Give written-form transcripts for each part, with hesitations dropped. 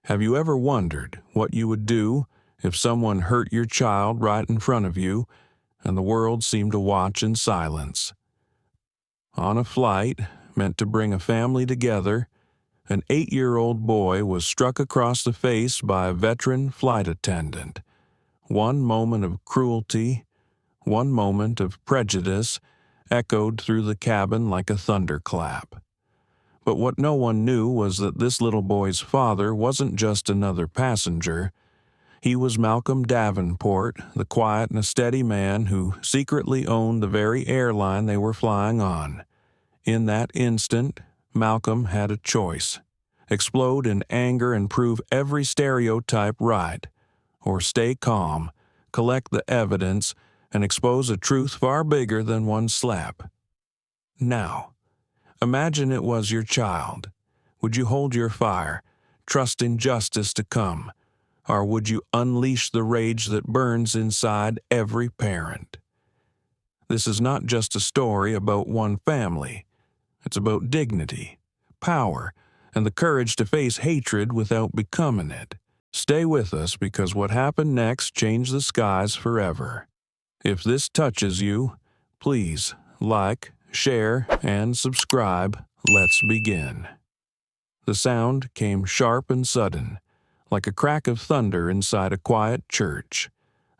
Have you ever wondered what you would do if someone hurt your child right in front of you and the world seemed to watch in silence? On a flight meant to bring a family together, an 8-year-old boy was struck across the face by a veteran flight attendant. One moment of cruelty, one moment of prejudice echoed through the cabin like a thunderclap. But what no one knew was that this little boy's father wasn't just another passenger. He was Malcolm Davenport, the quiet and steady man who secretly owned the very airline they were flying on. In that instant, Malcolm had a choice: explode in anger and prove every stereotype right, or stay calm, collect the evidence, and expose a truth far bigger than one slap. Now, imagine it was your child. Would you hold your fire, trusting justice to come, or would you unleash the rage that burns inside every parent? This is not just a story about one family. It's about dignity, power, and the courage to face hatred without becoming it. Stay with us because what happened next changed the skies forever. If this touches you, please like, share, and subscribe. Let's begin. The sound came sharp and sudden, like a crack of thunder inside a quiet church,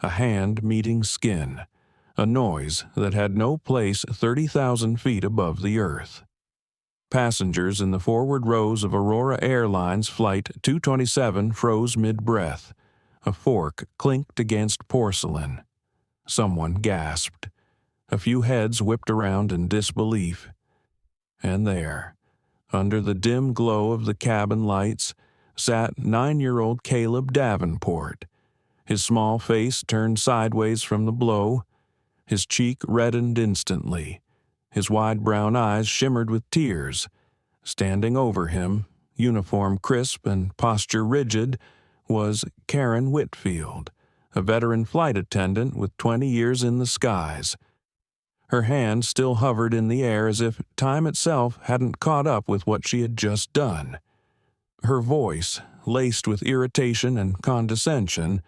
a hand meeting skin, a noise that had no place 30,000 feet above the earth. Passengers in the forward rows of Aurora Airlines Flight 227 froze mid-breath. A fork clinked against porcelain. Someone gasped. A few heads whipped around in disbelief. And there, under the dim glow of the cabin lights, sat 9-year-old Caleb Davenport. His small face turned sideways from the blow. His cheek reddened instantly. His wide brown eyes shimmered with tears. Standing over him, uniform crisp and posture rigid, was Karen Whitfield, a veteran flight attendant with 20 years in the skies. Her hand still hovered in the air as if time itself hadn't caught up with what she had just done. Her voice, laced with irritation and condescension,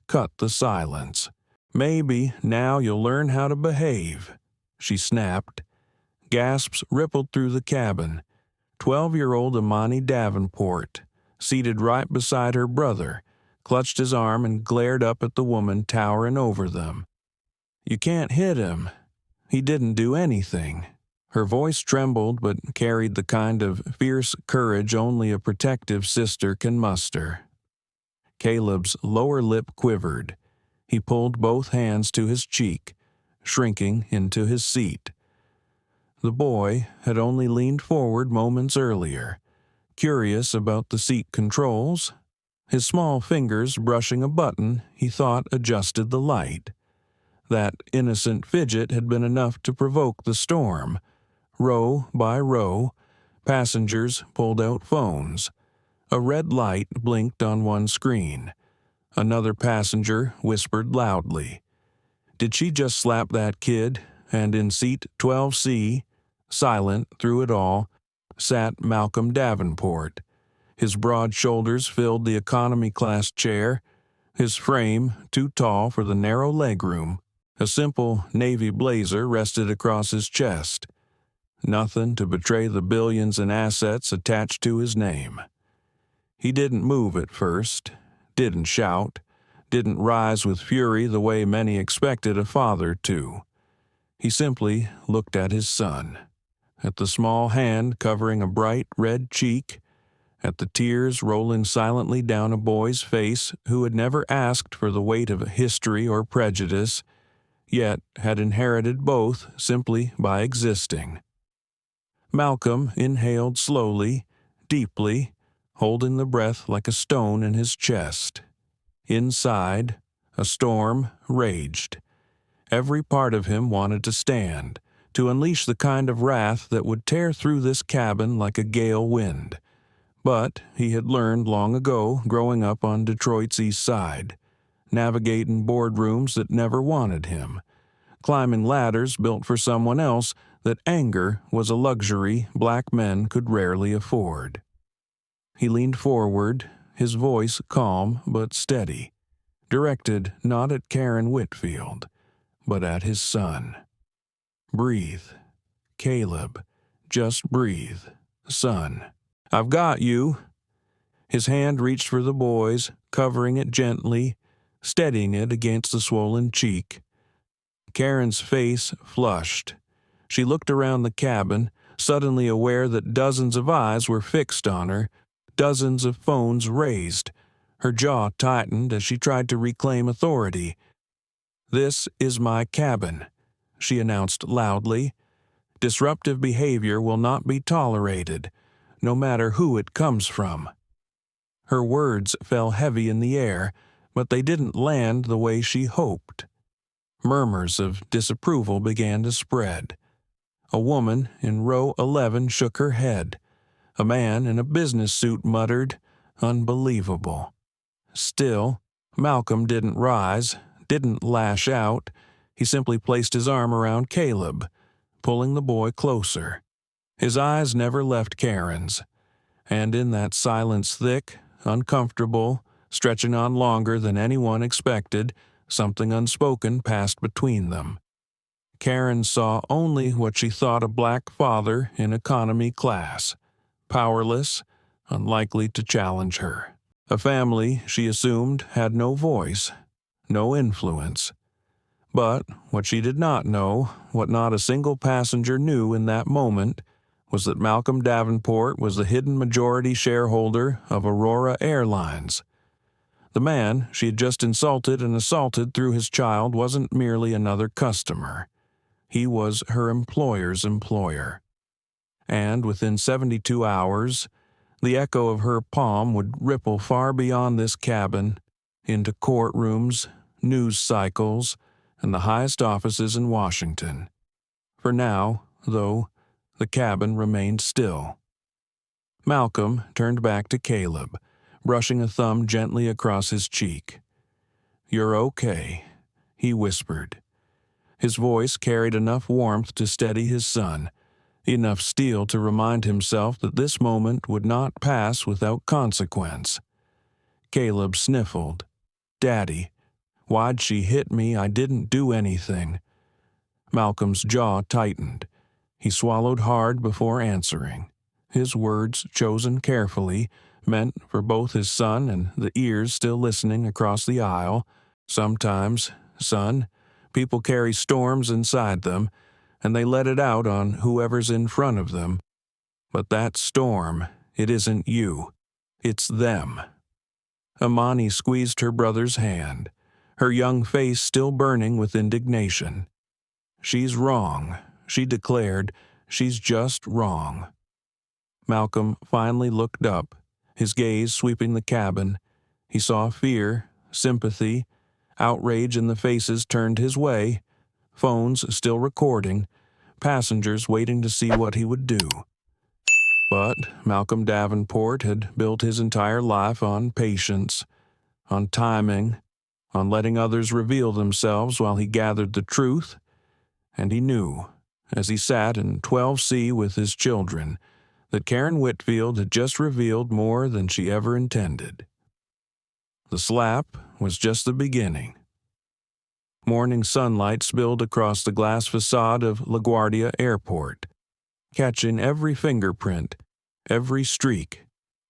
cut the silence. "Maybe now you'll learn how to behave," she snapped. Gasps rippled through the cabin. 12-year-old Amani Davenport, seated right beside her brother, clutched his arm and glared up at the woman towering over them. "You can't hit him. He didn't do anything." Her voice trembled but carried the kind of fierce courage only a protective sister can muster. Caleb's lower lip quivered. He pulled both hands to his cheek, shrinking into his seat. The boy had only leaned forward moments earlier, curious about the seat controls, his small fingers brushing a button he thought adjusted the light. That innocent fidget had been enough to provoke the storm. Row by row, passengers pulled out phones. A red light blinked on one screen. Another passenger whispered loudly. Did she just slap that kid? And in seat 12C, silent through it all, sat Malcolm Davenport. His broad shoulders filled the economy-class chair, his frame too tall for the narrow legroom. A simple navy blazer rested across his chest. Nothing to betray the billions in assets attached to his name. He didn't move at first, didn't shout, didn't rise with fury the way many expected a father to. He simply looked at his son, at the small hand covering a bright red cheek, at the tears rolling silently down a boy's face who had never asked for the weight of history or prejudice, yet had inherited both simply by existing. Malcolm inhaled slowly, deeply, holding the breath like a stone in his chest. Inside, a storm raged. Every part of him wanted to stand, to unleash the kind of wrath that would tear through this cabin like a gale wind. But he had learned long ago, growing up on Detroit's East Side, navigating boardrooms that never wanted him, climbing ladders built for someone else, that anger was a luxury black men could rarely afford. He leaned forward, his voice calm but steady, directed not at Karen Whitfield, but at his son. "Breathe, Caleb. Just breathe, son. I've got you." His hand reached for the boy's, covering it gently, steadying it against the swollen cheek. Karen's face flushed. She looked around the cabin, suddenly aware that dozens of eyes were fixed on her, dozens of phones raised. Her jaw tightened as she tried to reclaim authority. "This is my cabin," she announced loudly. "Disruptive behavior will not be tolerated, no matter who it comes from." Her words fell heavy in the air, but they didn't land the way she hoped. Murmurs of disapproval began to spread. A woman in row 11 shook her head. A man in a business suit muttered, "Unbelievable." Still, Malcolm didn't rise, didn't lash out. He simply placed his arm around Caleb, pulling the boy closer. His eyes never left Karen's, and in that silence thick, uncomfortable, stretching on longer than anyone expected, something unspoken passed between them. Karen saw only what she thought a black father in economy class, powerless, unlikely to challenge her. A family, she assumed, had no voice, no influence. But what she did not know, what not a single passenger knew in that moment, was that Malcolm Davenport was the hidden majority shareholder of Aurora Airlines. The man she had just insulted and assaulted through his child wasn't merely another customer. He was her employer's employer. And within 72 hours, the echo of her palm would ripple far beyond this cabin, into courtrooms, news cycles, and the highest offices in Washington. For now, though, the cabin remained still. Malcolm turned back to Caleb, brushing a thumb gently across his cheek. "You're okay," he whispered. His voice carried enough warmth to steady his son, enough steel to remind himself that this moment would not pass without consequence. Caleb sniffled. "Daddy, why'd she hit me? I didn't do anything." Malcolm's jaw tightened. He swallowed hard before answering. His words, chosen carefully, meant for both his son and the ears still listening across the aisle, "Sometimes, son, people carry storms inside them, and they let it out on whoever's in front of them. But that storm, it isn't you. It's them." Amani squeezed her brother's hand, her young face still burning with indignation. "She's wrong," she declared. "She's just wrong." Malcolm finally looked up, his gaze sweeping the cabin. He saw fear, sympathy, outrage in the faces turned his way, phones still recording, passengers waiting to see what he would do. But Malcolm Davenport had built his entire life on patience, on timing, on letting others reveal themselves while he gathered the truth, and he knew, as he sat in 12C with his children, that Karen Whitfield had just revealed more than she ever intended. The slap was just the beginning. Morning sunlight spilled across the glass facade of LaGuardia Airport, catching every fingerprint, every streak,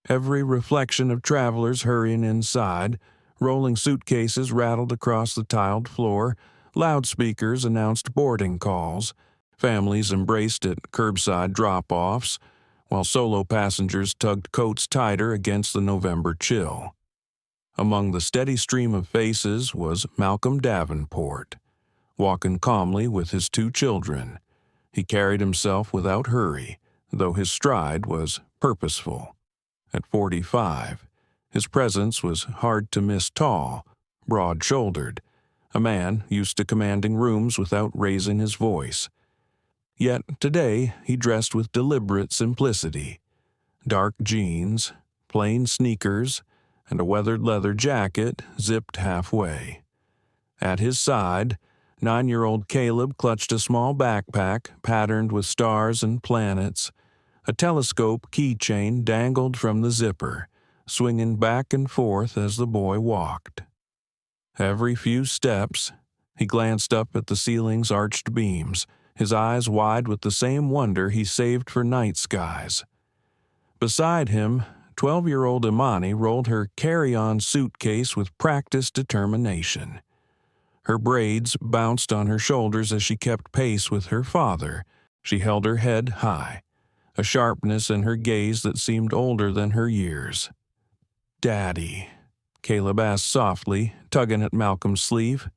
every reflection of travelers hurrying inside. Rolling suitcases rattled across the tiled floor, loudspeakers announced boarding calls, families embraced at curbside drop-offs, while solo passengers tugged coats tighter against the November chill. Among the steady stream of faces was Malcolm Davenport, walking calmly with his two children. He carried himself without hurry, though his stride was purposeful. At 45, his presence was hard to miss tall, broad-shouldered, a man used to commanding rooms without raising his voice. Yet today he dressed with deliberate simplicity. Dark jeans, plain sneakers, and a weathered leather jacket zipped halfway. At his side, 9-year-old Caleb clutched a small backpack patterned with stars and planets. A telescope keychain dangled from the zipper, swinging back and forth as the boy walked. Every few steps, he glanced up at the ceiling's arched beams, his eyes wide with the same wonder he saved for night skies. Beside him, 12-year-old Imani rolled her carry-on suitcase with practiced determination. Her braids bounced on her shoulders as she kept pace with her father. She held her head high, a sharpness in her gaze that seemed older than her years. "Daddy," Caleb asked softly, tugging at Malcolm's sleeve,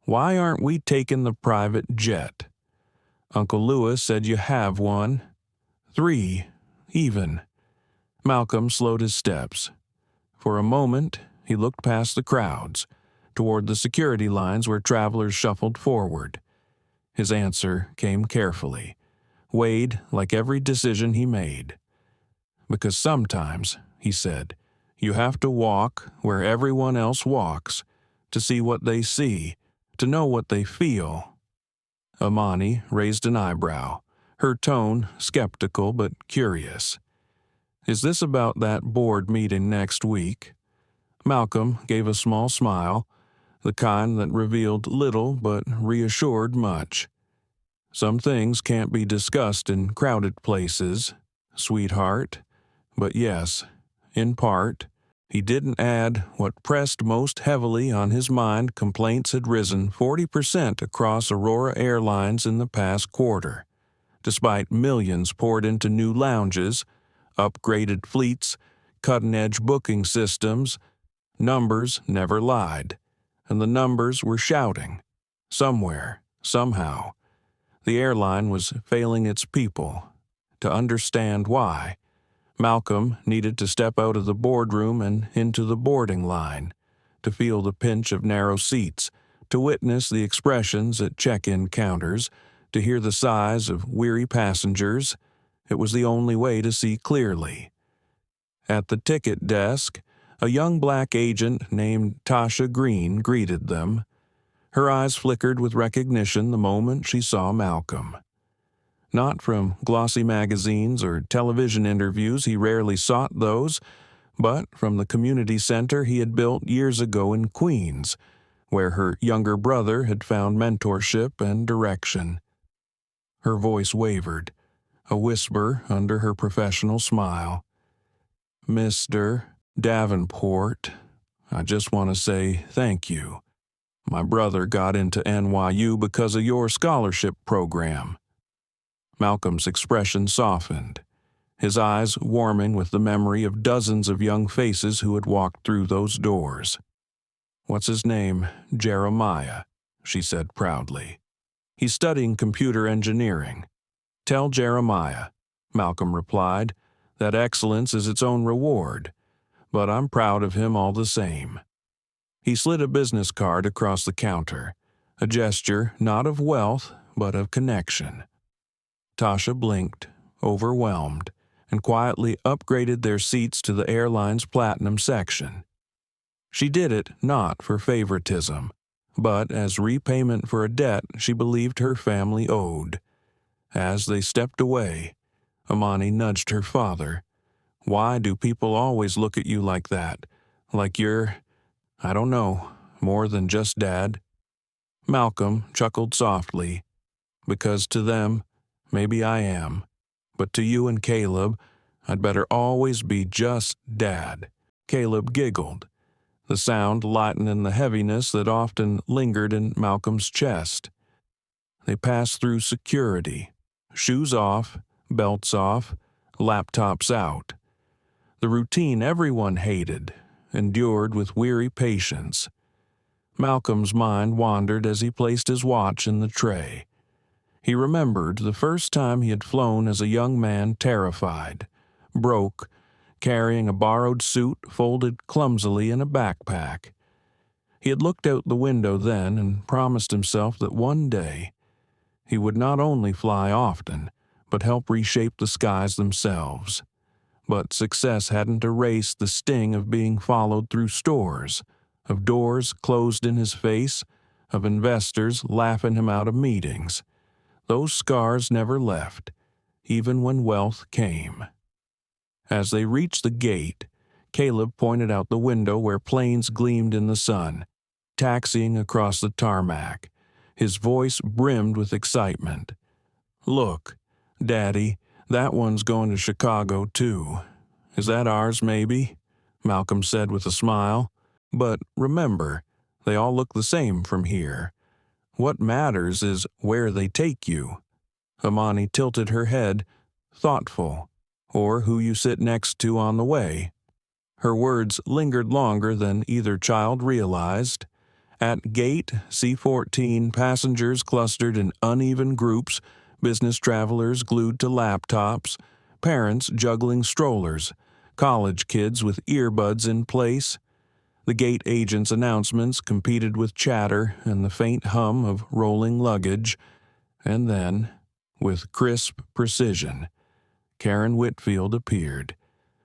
"why aren't we taking the private jet? Uncle Lewis said you have one. 3, even." Malcolm slowed his steps. For a moment, he looked past the crowds, toward the security lines where travelers shuffled forward. His answer came carefully, weighed like every decision he made. "Because sometimes," he said, "you have to walk where everyone else walks, to see what they see, to know what they feel." Imani raised an eyebrow, her tone skeptical but curious. "Is this about that board meeting next week?" Malcolm gave a small smile, the kind that revealed little but reassured much. "Some things can't be discussed in crowded places, sweetheart, but yes, in part." He didn't add what pressed most heavily on his mind. Complaints had risen 40% across Aurora Airlines in the past quarter, despite millions poured into new lounges, upgraded fleets, cutting-edge booking systems. Numbers never lied, and the numbers were shouting. Somewhere, somehow, the airline was failing its people. To understand why, Malcolm needed to step out of the boardroom and into the boarding line, to feel the pinch of narrow seats, to witness the expressions at check-in counters, to hear the sighs of weary passengers. It was the only way to see clearly. At the ticket desk, a young black agent named Tasha Green greeted them. Her eyes flickered with recognition the moment she saw Malcolm. Not from glossy magazines or television interviews, he rarely sought those, but from the community center he had built years ago in Queens, where her younger brother had found mentorship and direction. Her voice wavered, a whisper under her professional smile. "Mr. Davenport, I just want to say thank you. My brother got into NYU because of your scholarship program." Malcolm's expression softened, his eyes warming with the memory of dozens of young faces who had walked through those doors. "What's his name? Jeremiah," she said proudly. "He's studying computer engineering." "Tell Jeremiah," Malcolm replied, "that excellence is its own reward, but I'm proud of him all the same." He slid a business card across the counter, a gesture not of wealth but of connection. Tasha blinked, overwhelmed, and quietly upgraded their seats to the airline's platinum section. She did it not for favoritism, but as repayment for a debt she believed her family owed. As they stepped away, Imani nudged her father. "Why do people always look at you like that? Like you're, I don't know, more than just Dad?" Malcolm chuckled softly. "Because to them, maybe I am, but to you and Caleb, I'd better always be just Dad." Caleb giggled, the sound lightening the heaviness that often lingered in Malcolm's chest. They passed through security, shoes off, belts off, laptops out. The routine everyone hated, endured with weary patience. Malcolm's mind wandered as he placed his watch in the tray. He remembered the first time he had flown as a young man, terrified, broke, carrying a borrowed suit folded clumsily in a backpack. He had looked out the window then and promised himself that one day he would not only fly often, but help reshape the skies themselves. But success hadn't erased the sting of being followed through stores, of doors closed in his face, of investors laughing him out of meetings. Those scars never left, even when wealth came. As they reached the gate, Caleb pointed out the window where planes gleamed in the sun, taxiing across the tarmac. His voice brimmed with excitement. "Look, Daddy, that one's going to Chicago, too. Is that ours, maybe?" Malcolm said with a smile. "But remember, they all look the same from here. What matters is where they take you." Amani tilted her head, thoughtful. "Or who you sit next to on the way." Her words lingered longer than either child realized. At gate C-14, passengers clustered in uneven groups, business travelers glued to laptops, parents juggling strollers, college kids with earbuds in place. The gate agent's announcements competed with chatter and the faint hum of rolling luggage. And then, with crisp precision, Karen Whitfield appeared.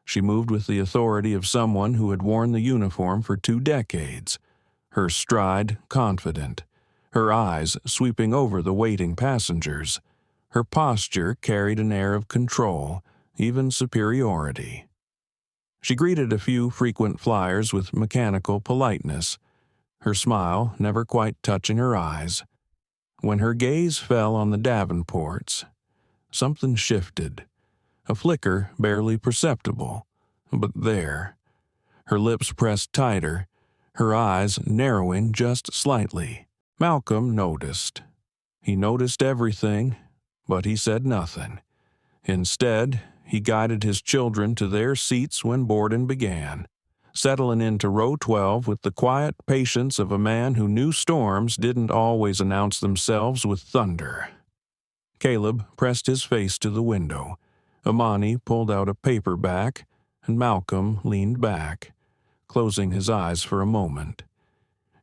She moved with the authority of someone who had worn the uniform for 2 decades, her stride confident, her eyes sweeping over the waiting passengers. Her posture carried an air of control, even superiority. She greeted a few frequent flyers with mechanical politeness, her smile never quite touching her eyes. When her gaze fell on the Davenports, something shifted, a flicker barely perceptible, but there. Her lips pressed tighter, her eyes narrowing just slightly. Malcolm noticed. He noticed everything, but he said nothing. Instead, he guided his children to their seats when boarding began, settling into row 12 with the quiet patience of a man who knew storms didn't always announce themselves with thunder. Caleb pressed his face to the window. Amani pulled out a paperback, and Malcolm leaned back, closing his eyes for a moment.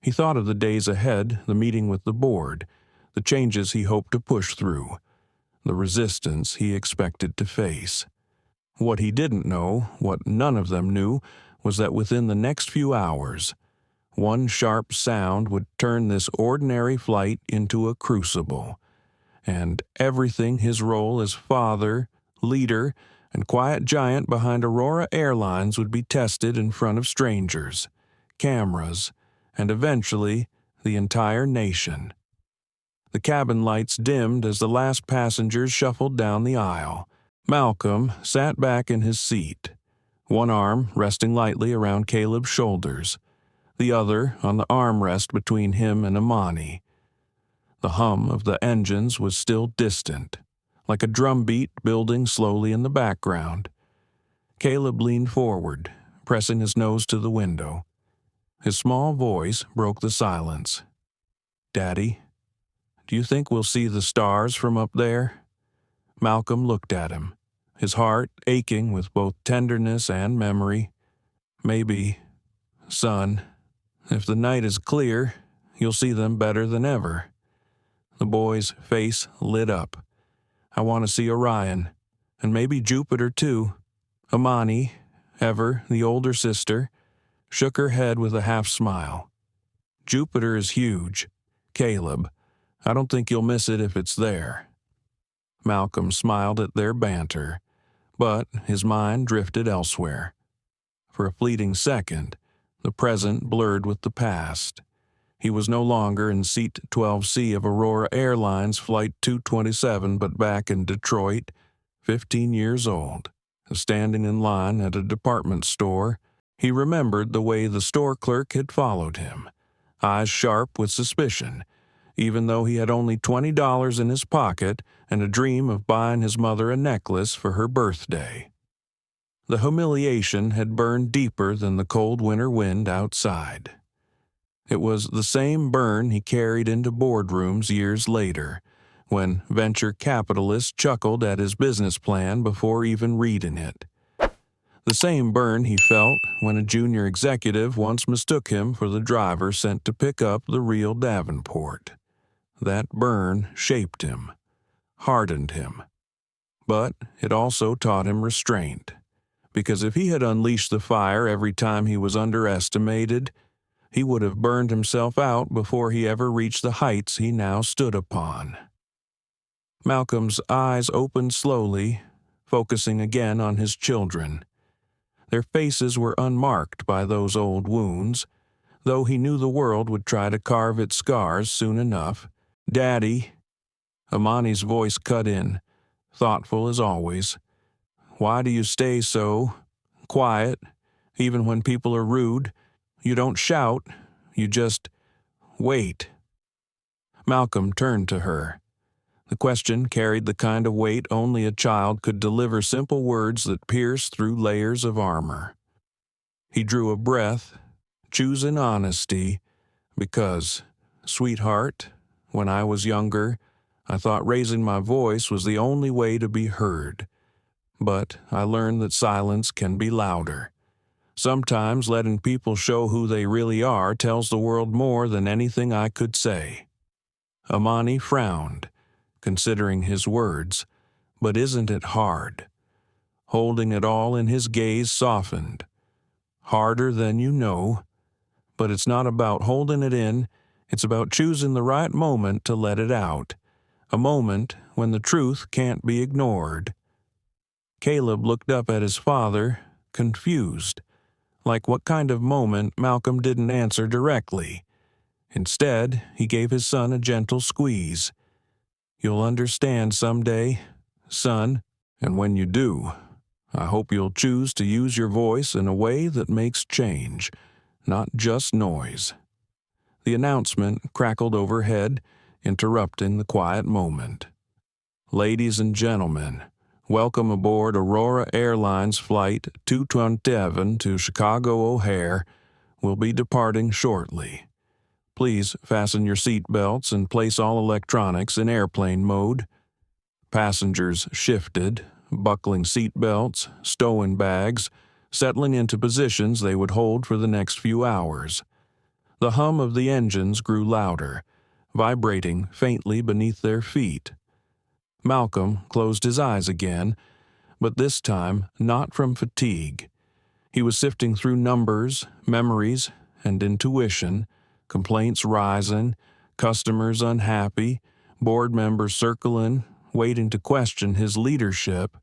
He thought of the days ahead, the meeting with the board, the changes he hoped to push through, the resistance he expected to face. What he didn't know, what none of them knew, was that within the next few hours, one sharp sound would turn this ordinary flight into a crucible, and everything his role as father, leader, and quiet giant behind Aurora Airlines would be tested in front of strangers, cameras, and eventually the entire nation. The cabin lights dimmed as the last passengers shuffled down the aisle. Malcolm sat back in his seat, one arm resting lightly around Caleb's shoulders, the other on the armrest between him and Amani. The hum of the engines was still distant, like a drumbeat building slowly in the background. Caleb leaned forward, pressing his nose to the window. His small voice broke the silence. "Daddy, do you think we'll see the stars from up there?" Malcolm looked at him, his heart aching with both tenderness and memory. "Maybe, son. If the night is clear, you'll see them better than ever." The boy's face lit up. "I want to see Orion, and maybe Jupiter too." Amani, Ever, the older sister, shook her head with a half-smile. "Jupiter is huge. Caleb, I don't think you'll miss it if it's there." Malcolm smiled at their banter, but his mind drifted elsewhere. For a fleeting second, the present blurred with the past. He was no longer in Seat 12C of Aurora Airlines Flight 227, but back in Detroit, 15 years old. Standing in line at a department store, he remembered the way the store clerk had followed him, eyes sharp with suspicion, even though he had only $20 in his pocket and a dream of buying his mother a necklace for her birthday. The humiliation had burned deeper than the cold winter wind outside. It was the same burn he carried into boardrooms years later, when venture capitalists chuckled at his business plan before even reading it. The same burn he felt when a junior executive once mistook him for the driver sent to pick up the real Davenport. That burn shaped him, hardened him. But it also taught him restraint, because if he had unleashed the fire every time he was underestimated, he would have burned himself out before he ever reached the heights he now stood upon. Malcolm's eyes opened slowly, focusing again on his children. Their faces were unmarked by those old wounds, though he knew the world would try to carve its scars soon enough. "Daddy," Amani's voice cut in, thoughtful as always. "Why do you stay so quiet, even when people are rude? You don't shout, you just wait." Malcolm turned to her. The question carried the kind of weight only a child could deliver, simple words that pierced through layers of armor. He drew a breath, choosing honesty, because, sweetheart, when I was younger, I thought raising my voice was the only way to be heard. But I learned that silence can be louder. Sometimes letting people show who they really are tells the world more than anything I could say. Amani frowned, considering his words, but isn't it hard? Holding it all in his gaze softened. Harder than you know, but it's not about holding it in, it's about choosing the right moment to let it out. A moment when the truth can't be ignored. Caleb looked up at his father, confused. Like what kind of moment, Malcolm didn't answer directly. Instead, he gave his son a gentle squeeze. "You'll understand someday, son, and when you do, I hope you'll choose to use your voice in a way that makes change, not just noise." The announcement crackled overhead, interrupting the quiet moment. "Ladies and gentlemen, welcome aboard Aurora Airlines Flight 227 to Chicago O'Hare. We'll be departing shortly. Please fasten your seat belts and place all electronics in airplane mode." Passengers shifted, buckling seat belts, stowing bags, settling into positions they would hold for the next few hours. The hum of the engines grew louder, vibrating faintly beneath their feet. Malcolm closed his eyes again, but this time not from fatigue. He was sifting through numbers, memories, and intuition, complaints rising, customers unhappy, board members circling, waiting to question his leadership.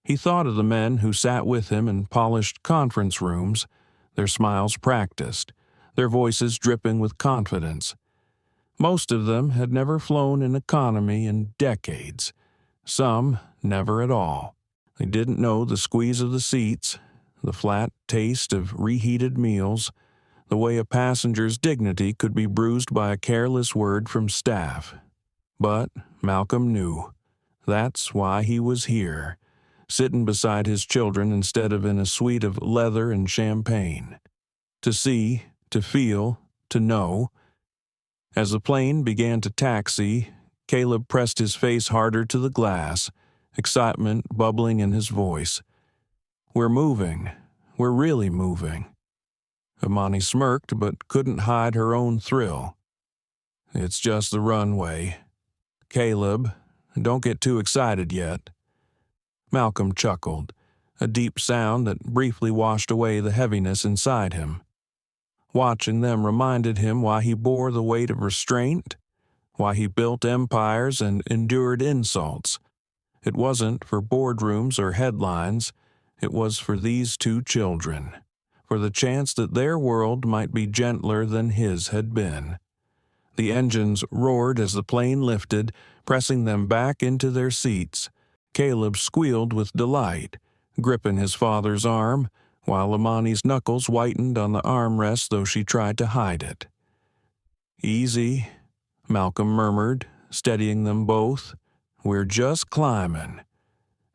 He thought of the men who sat with him in polished conference rooms, their smiles practiced, their voices dripping with confidence. Most of them had never flown in economy in decades. Some never at all. They didn't know the squeeze of the seats, the flat taste of reheated meals, the way a passenger's dignity could be bruised by a careless word from staff. But Malcolm knew. That's why he was here, sitting beside his children instead of in a suite of leather and champagne. To see, to feel, to know. As the plane began to taxi, Caleb pressed his face harder to the glass, excitement bubbling in his voice. "We're moving. We're really moving." Amani smirked but couldn't hide her own thrill. "It's just the runway. Caleb, don't get too excited yet." Malcolm chuckled, a deep sound that briefly washed away the heaviness inside him. Watching them reminded him why he bore the weight of restraint, why he built empires and endured insults. It wasn't for boardrooms or headlines, it was for these two children, for the chance that their world might be gentler than his had been. The engines roared as the plane lifted, pressing them back into their seats. Caleb squealed with delight, gripping his father's arm, while Amani's knuckles whitened on the armrest though she tried to hide it. "Easy," Malcolm murmured, steadying them both. "We're just climbing."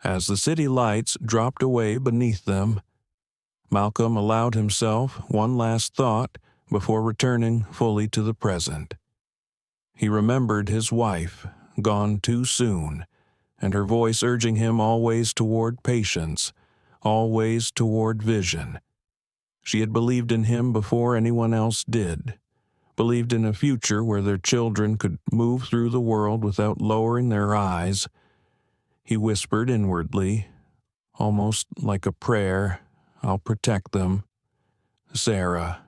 As the city lights dropped away beneath them, Malcolm allowed himself one last thought before returning fully to the present. He remembered his wife, gone too soon, and her voice urging him always toward patience, always toward vision. She had believed in him before anyone else did, believed in a future where their children could move through the world without lowering their eyes. He whispered inwardly, almost like a prayer, "I'll protect them. Sarah,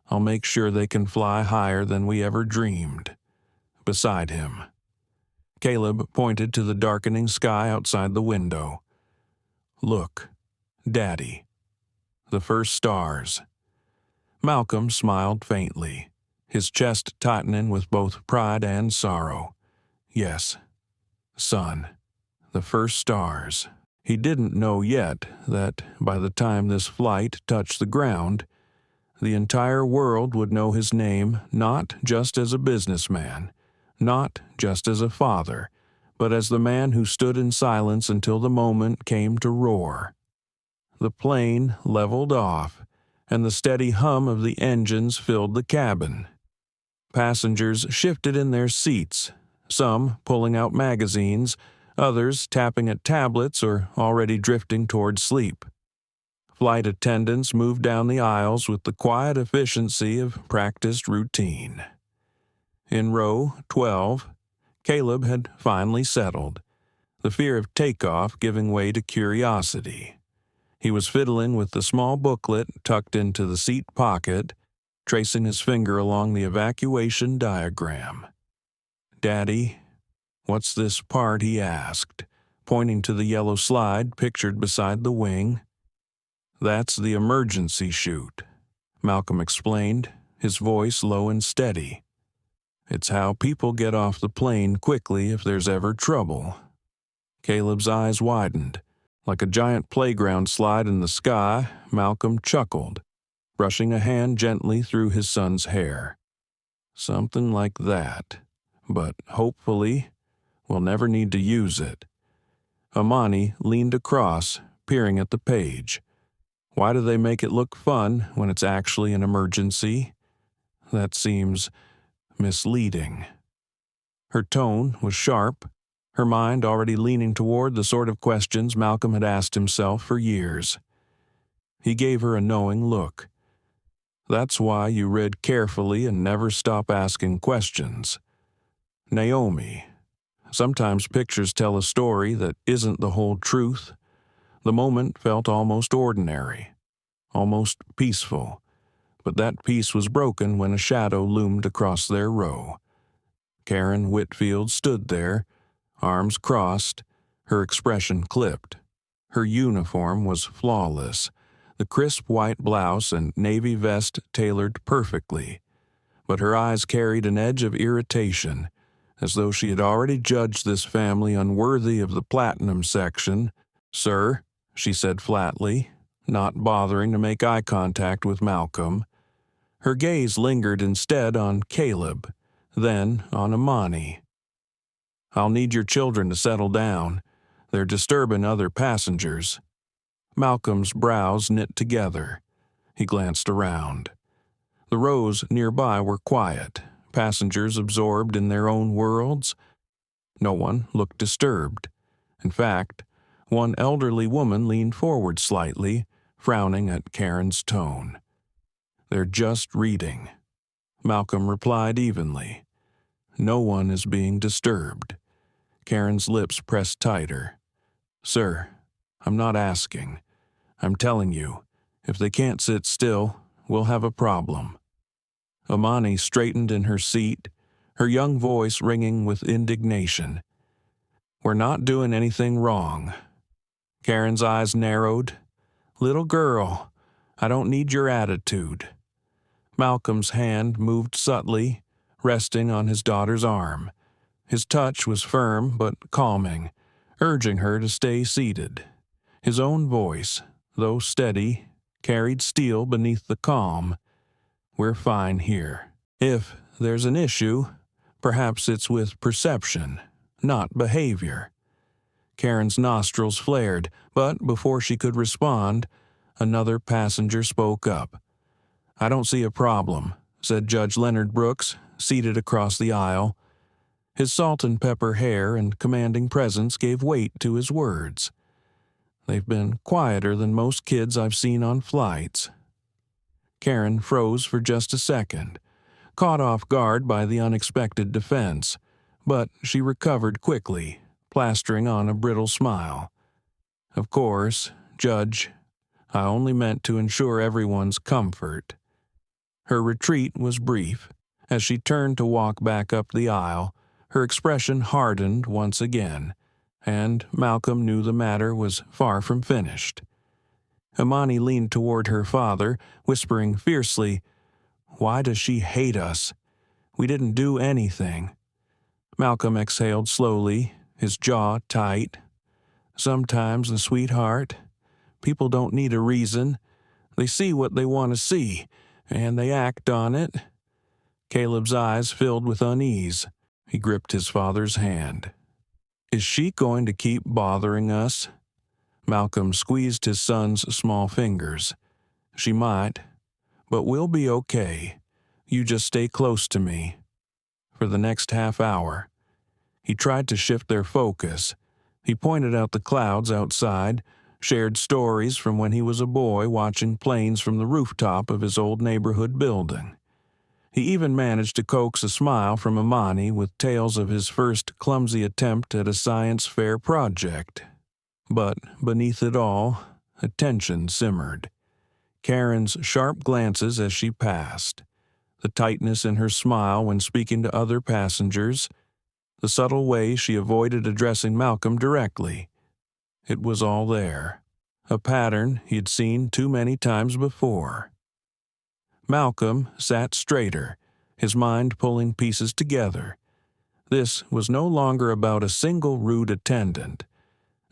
I'll make sure they can fly higher than we ever dreamed." Beside him, Caleb pointed to the darkening sky outside the window. "Look, Daddy." The first stars. Malcolm smiled faintly, his chest tightening with both pride and sorrow. Yes, son, the first stars. He didn't know yet that by the time this flight touched the ground, the entire world would know his name not just as a businessman, not just as a father, but as the man who stood in silence until the moment came to roar. The plane leveled off, and the steady hum of the engines filled the cabin. Passengers shifted in their seats, some pulling out magazines, others tapping at tablets or already drifting toward sleep. Flight attendants moved down the aisles with the quiet efficiency of practiced routine. In row 12, Caleb had finally settled, the fear of takeoff giving way to curiosity. He was fiddling with the small booklet tucked into the seat pocket, tracing his finger along the evacuation diagram. "Daddy, what's this part?" he asked, pointing to the yellow slide pictured beside the wing. "That's the emergency chute," Malcolm explained, his voice low and steady. "It's how people get off the plane quickly if there's ever trouble." Caleb's eyes widened. Like a giant playground slide in the sky, Malcolm chuckled, brushing a hand gently through his son's hair. "Something like that. But hopefully, we'll never need to use it." Amani leaned across, peering at the page. "Why do they make it look fun when it's actually an emergency? That seems misleading." Her tone was sharp, her mind already leaning toward the sort of questions Malcolm had asked himself for years. He gave her a knowing look. "That's why you read carefully and never stop asking questions. Naomi, sometimes pictures tell a story that isn't the whole truth." The moment felt almost ordinary, almost peaceful, but that peace was broken when a shadow loomed across their row. Karen Whitfield stood there, arms crossed, her expression clipped. Her uniform was flawless, the crisp white blouse and navy vest tailored perfectly, but her eyes carried an edge of irritation, as though she had already judged this family unworthy of the platinum section. "Sir," she said flatly, not bothering to make eye contact with Malcolm. Her gaze lingered instead on Caleb, then on Amani. "I'll need your children to settle down. They're disturbing other passengers." Malcolm's brows knit together. He glanced around. The rows nearby were quiet, passengers absorbed in their own worlds. No one looked disturbed. In fact, one elderly woman leaned forward slightly, frowning at Karen's tone. "They're just reading," Malcolm replied evenly. "No one is being disturbed." Karen's lips pressed tighter. "Sir, I'm not asking. I'm telling you, if they can't sit still, we'll have a problem." Amani straightened in her seat, her young voice ringing with indignation. "We're not doing anything wrong." Karen's eyes narrowed. "Little girl, I don't need your attitude." Malcolm's hand moved subtly, resting on his daughter's arm. His touch was firm but calming, urging her to stay seated. His own voice, though steady, carried steel beneath the calm. "We're fine here. If there's an issue, perhaps it's with perception, not behavior." Karen's nostrils flared, but before she could respond, another passenger spoke up. "I don't see a problem," said Judge Leonard Brooks, seated across the aisle. His salt and pepper hair and commanding presence gave weight to his words. "They've been quieter than most kids I've seen on flights." Karen froze for just a second, caught off guard by the unexpected defense, but she recovered quickly, plastering on a brittle smile. "Of course, Judge, I only meant to ensure everyone's comfort." Her retreat was brief. As she turned to walk back up the aisle, her expression hardened once again, and Malcolm knew the matter was far from finished. Imani leaned toward her father, whispering fiercely, "Why does she hate us? We didn't do anything." Malcolm exhaled slowly, his jaw tight. "Sometimes, sweetheart, people don't need a reason. They see what they want to see, and they act on it." Caleb's eyes filled with unease. He gripped his father's hand. "Is she going to keep bothering us?" Malcolm squeezed his son's small fingers. "She might, but we'll be okay. You just stay close to me." For the next half hour, he tried to shift their focus. He pointed out the clouds outside, shared stories from when he was a boy watching planes from the rooftop of his old neighborhood building. He even managed to coax a smile from Imani with tales of his first clumsy attempt at a science fair project. But beneath it all, a tension simmered. Karen's sharp glances as she passed, the tightness in her smile when speaking to other passengers, the subtle way she avoided addressing Malcolm directly. It was all there, a pattern he'd seen too many times before. Malcolm sat straighter, his mind pulling pieces together. This was no longer about a single rude attendant.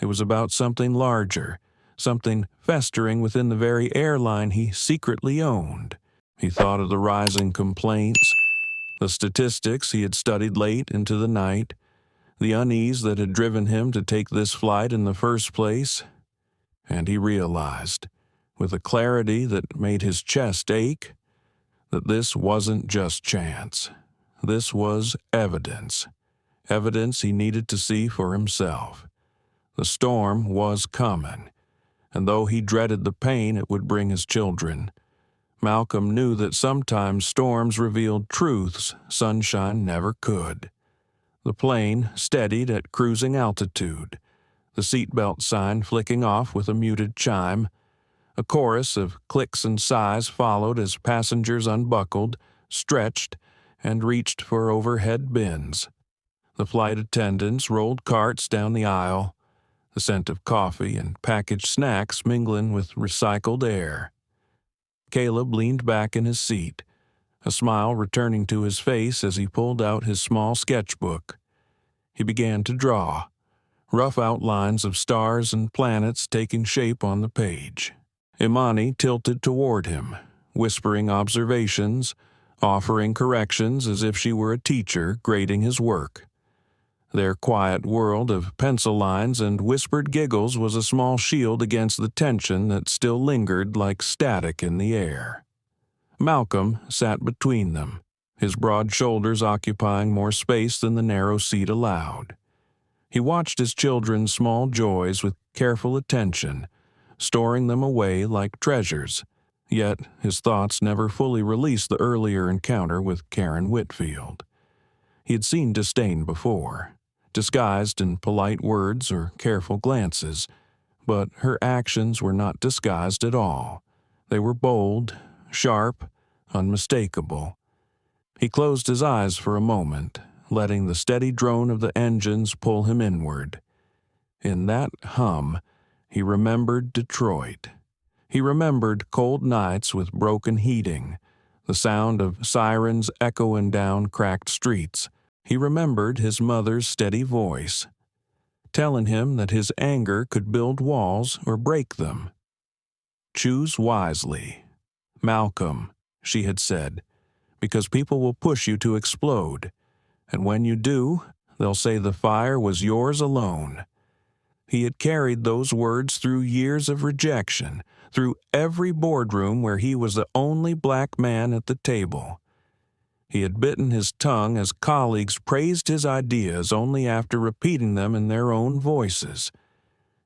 It was about something larger, something festering within the very airline he secretly owned. He thought of the rising complaints, the statistics he had studied late into the night, the unease that had driven him to take this flight in the first place, and he realized, with a clarity that made his chest ache, that this wasn't just chance. This was evidence. Evidence he needed to see for himself. The storm was coming, and though he dreaded the pain it would bring his children, Malcolm knew that sometimes storms revealed truths sunshine never could. The plane steadied at cruising altitude, the seatbelt sign flicking off with a muted chime. A chorus of clicks and sighs followed as passengers unbuckled, stretched, and reached for overhead bins. The flight attendants rolled carts down the aisle, the scent of coffee and packaged snacks mingling with recycled air. Caleb leaned back in his seat, a smile returning to his face as he pulled out his small sketchbook. He began to draw, rough outlines of stars and planets taking shape on the page. Imani tilted toward him, whispering observations, offering corrections as if she were a teacher grading his work. Their quiet world of pencil lines and whispered giggles was a small shield against the tension that still lingered like static in the air. Malcolm sat between them, his broad shoulders occupying more space than the narrow seat allowed. He watched his children's small joys with careful attention, storing them away like treasures, yet his thoughts never fully released the earlier encounter with Karen Whitfield. He had seen disdain before, disguised in polite words or careful glances, but her actions were not disguised at all. They were bold, sharp, unmistakable. He closed his eyes for a moment, letting the steady drone of the engines pull him inward. In that hum, he remembered Detroit. He remembered cold nights with broken heating, the sound of sirens echoing down cracked streets. He remembered his mother's steady voice, telling him that his anger could build walls or break them. "Choose wisely, Malcolm," she had said, "because people will push you to explode, and when you do, they'll say the fire was yours alone." He had carried those words through years of rejection, through every boardroom where he was the only black man at the table. He had bitten his tongue as colleagues praised his ideas only after repeating them in their own voices.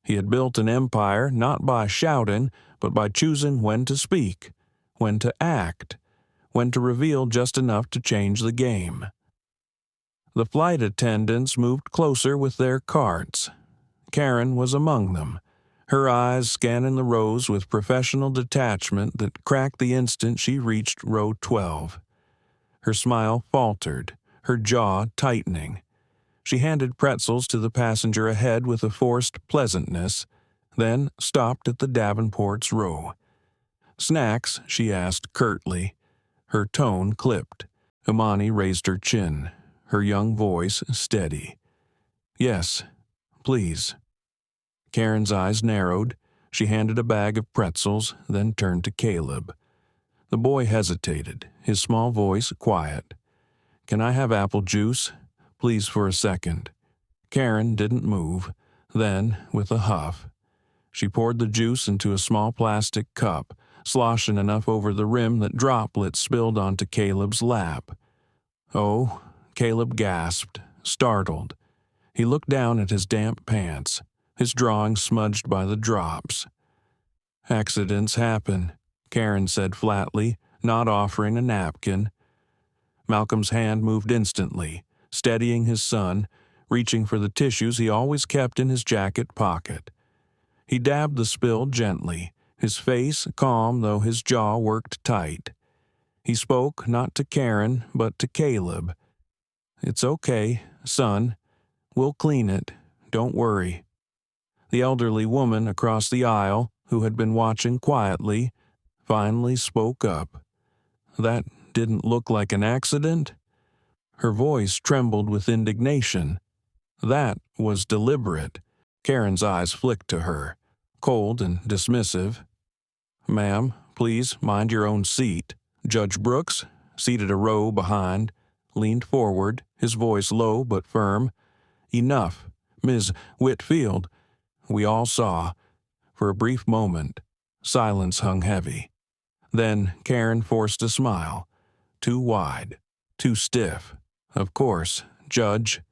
He had built an empire not by shouting, but by choosing when to speak, when to act, when to reveal just enough to change the game. The flight attendants moved closer with their carts. Karen was among them, her eyes scanning the rows with professional detachment that cracked the instant she reached row 12. Her smile faltered, her jaw tightening. She handed pretzels to the passenger ahead with a forced pleasantness, then stopped at the Davenport's row. "Snacks?" she asked curtly. Her tone clipped. Imani raised her chin, her young voice steady. "Yes, please." Karen's eyes narrowed. She handed a bag of pretzels, then turned to Caleb. The boy hesitated, his small voice quiet. "Can I have apple juice? Please, for a second." Karen didn't move. Then, with a huff, she poured the juice into a small plastic cup, sloshing enough over the rim that droplets spilled onto Caleb's lap. "Oh," Caleb gasped, startled. He looked down at his damp pants, his drawing smudged by the drops. "Accidents happen," Karen said flatly, not offering a napkin. Malcolm's hand moved instantly, steadying his son, reaching for the tissues he always kept in his jacket pocket. He dabbed the spill gently, his face calm though his jaw worked tight. He spoke not to Karen, but to Caleb. "It's okay, son. We'll clean it. Don't worry." The elderly woman across the aisle, who had been watching quietly, finally spoke up. "That didn't look like an accident?" Her voice trembled with indignation. "That was deliberate." Karen's eyes flicked to her, cold and dismissive. "Ma'am, please mind your own seat." Judge Brooks, seated a row behind, leaned forward, his voice low but firm. "Enough. Ms. Whitfield." We all saw. For a brief moment, silence hung heavy. Then Karen forced a smile. Too wide, too stiff. "Of course, Judge.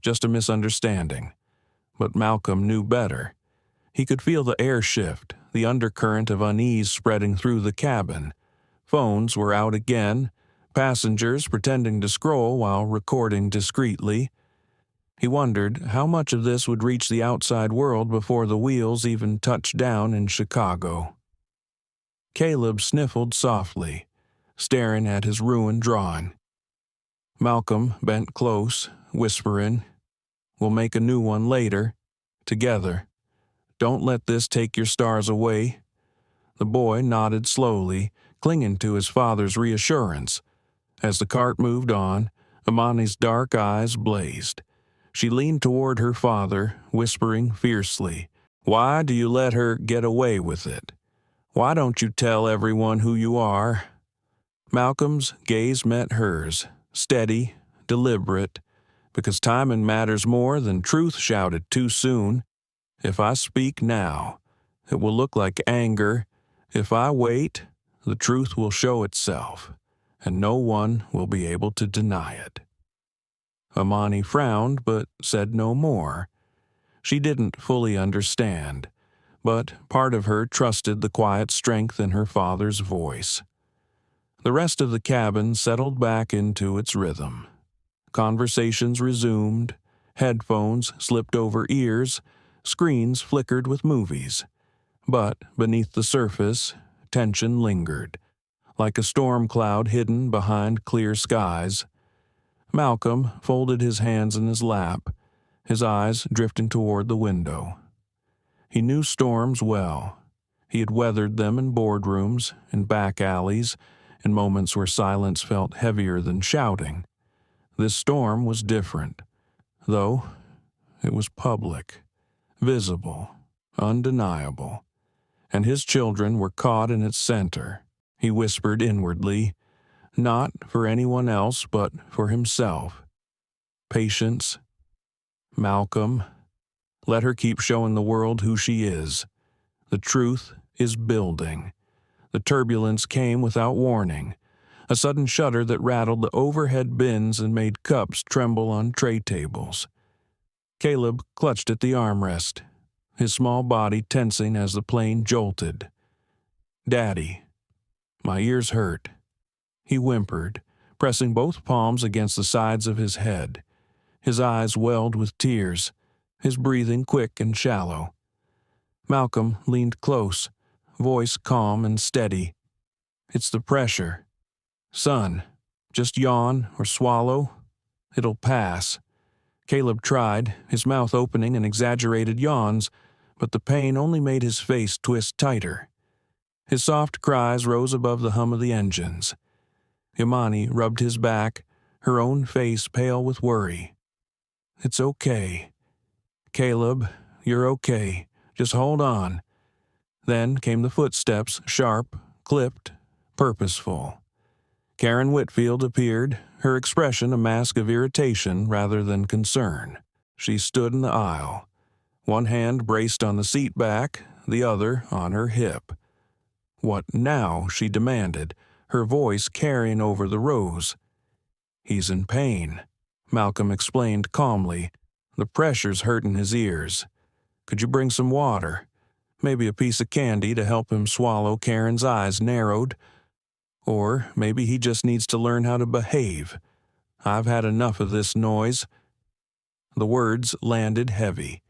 Just a misunderstanding." But Malcolm knew better. He could feel the air shift, the undercurrent of unease spreading through the cabin. Phones were out again, passengers pretending to scroll while recording discreetly. He wondered how much of this would reach the outside world before the wheels even touched down in Chicago. Caleb sniffled softly, staring at his ruined drawing. Malcolm bent close, whispering, "We'll make a new one later, together. Don't let this take your stars away." The boy nodded slowly, clinging to his father's reassurance. As the cart moved on, Imani's dark eyes blazed. She leaned toward her father, whispering fiercely, "Why do you let her get away with it? Why don't you tell everyone who you are?" Malcolm's gaze met hers, steady, deliberate, because timing matters more than truth shouted too soon. "If I speak now, it will look like anger. If I wait, the truth will show itself, and no one will be able to deny it." Imani frowned but said no more. She didn't fully understand, but part of her trusted the quiet strength in her father's voice. The rest of the cabin settled back into its rhythm. Conversations resumed, headphones slipped over ears, screens flickered with movies. But beneath the surface, tension lingered, like a storm cloud hidden behind clear skies. Malcolm folded his hands in his lap, his eyes drifting toward the window. He knew storms well. He had weathered them in boardrooms, in back alleys, in moments where silence felt heavier than shouting. This storm was different, though it was public, visible, undeniable, and his children were caught in its center. He whispered inwardly, not for anyone else but for himself. "Patience. Malcolm. Let her keep showing the world who she is. The truth is building." The turbulence came without warning, a sudden shudder that rattled the overhead bins and made cups tremble on tray tables. Caleb clutched at the armrest, his small body tensing as the plane jolted. "Daddy, my ears hurt." He whimpered, pressing both palms against the sides of his head. His eyes welled with tears, his breathing quick and shallow. Malcolm leaned close, voice calm and steady. "It's the pressure. Son, just yawn or swallow. It'll pass." Caleb tried, his mouth opening in exaggerated yawns, but the pain only made his face twist tighter. His soft cries rose above the hum of the engines. Imani rubbed his back, her own face pale with worry. "It's okay. Caleb, you're okay. Just hold on." Then came the footsteps, sharp, clipped, purposeful. Karen Whitfield appeared, her expression a mask of irritation rather than concern. She stood in the aisle, one hand braced on the seat back, the other on her hip. "What now?" she demanded, her voice carrying over the rows. "He's in pain," Malcolm explained calmly. "The pressure's hurting his ears. Could you bring some water? Maybe a piece of candy to help him swallow." Karen's eyes narrowed. "Or maybe he just needs to learn how to behave. I've had enough of this noise." The words landed heavy.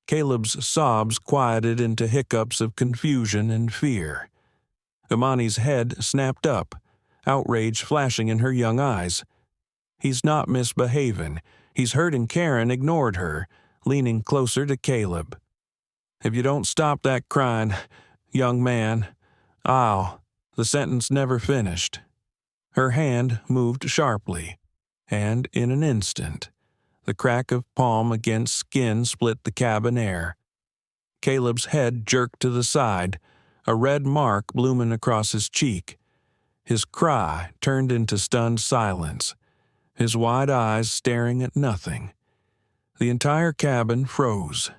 Caleb's sobs quieted into hiccups of confusion and fear. Imani's head snapped up, outrage flashing in her young eyes. "He's not misbehaving. He's hurting." Karen ignored her, leaning closer to Caleb. "If you don't stop that crying, young man, I'll—" The sentence never finished. Her hand moved sharply, and in an instant, the crack of palm against skin split the cabin air. Caleb's head jerked to the side, a red mark blooming across his cheek. His cry turned into stunned silence, his wide eyes staring at nothing. The entire cabin froze.